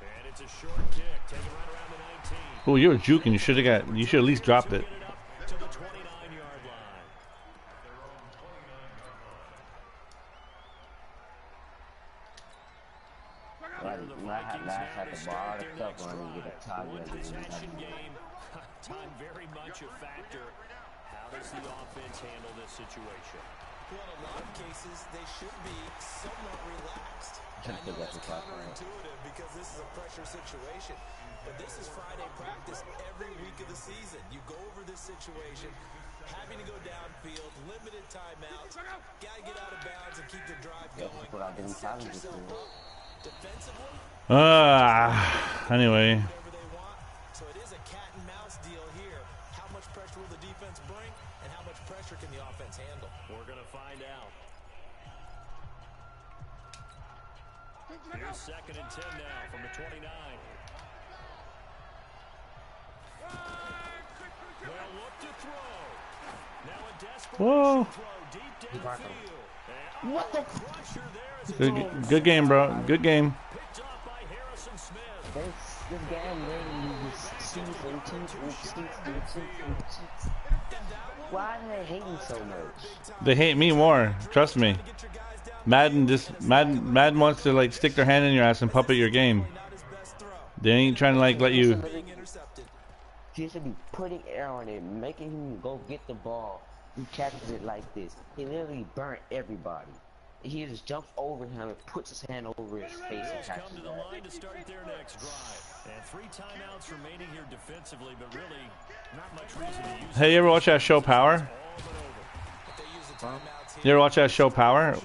B: And it's a short kick, taken right around the 19.
E: Oh, you were juking. You should at least dropped it.
B: To the 29-yard line.
H: Last had the ball, the cup run, and get a target.
B: Possession game, time very much a factor. How does the offense handle this situation?
A: Well, in a lot of cases, they should be somewhat relaxed. I know that's counterintuitive because this is a pressure situation. But this is Friday practice every week of the season. You go over this situation, having to go downfield, limited timeouts, got to get out of bounds and keep the drive going.
H: That's what I've been telling you to.
A: Defensively,
E: anyway.
A: whatever they want. So it is a cat and mouse deal here. How much pressure will the defense bring, and how much pressure can the offense handle?
B: We're going to find out. Here's 2nd and 10 now from the 29.
E: Whoa.
H: What the?
E: Good game, bro. Good game.
H: This game literally just sees and cheats. Why are they hating so much?
E: They hate me more. Trust me. Madden wants to like stick their hand in your ass and puppet your game. They ain't trying to like let you.
H: He should be putting air on it, making him go get the ball. He catches it like this. He literally burnt everybody. He just jumps over him and puts his hand over his face and catches it.
B: To start their next drive. And 3 timeouts remaining here defensively, but really not much reason to use.
E: Hey, you ever watch that show Power? You ever watch that show Power?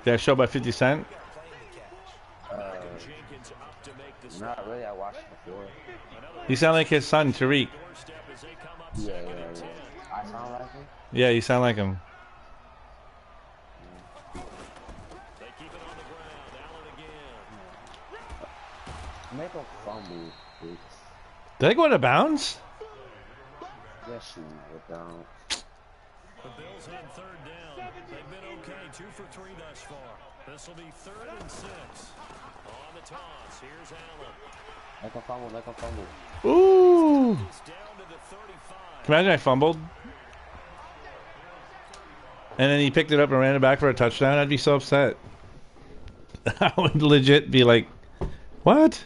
E: That show by 50 Cent?
H: Not really. I watched it before.
E: You sound like his son, Tariq.
H: Yeah. I sound like him?
E: Yeah, you sound like him.
H: Make a fumble, bitch.
E: Did I go out of bounds?
H: Yes, you were down.
B: The Bills on 3rd down. They've been okay, 2 for 3 thus far. This will be 3rd and 6. On the toss, here's Allen.
H: Make a fumble.
E: Ooh!
B: He's down to the 35.
E: Imagine I fumbled. And then he picked it up and ran it back for a touchdown. I'd be so upset. I would legit be like, what?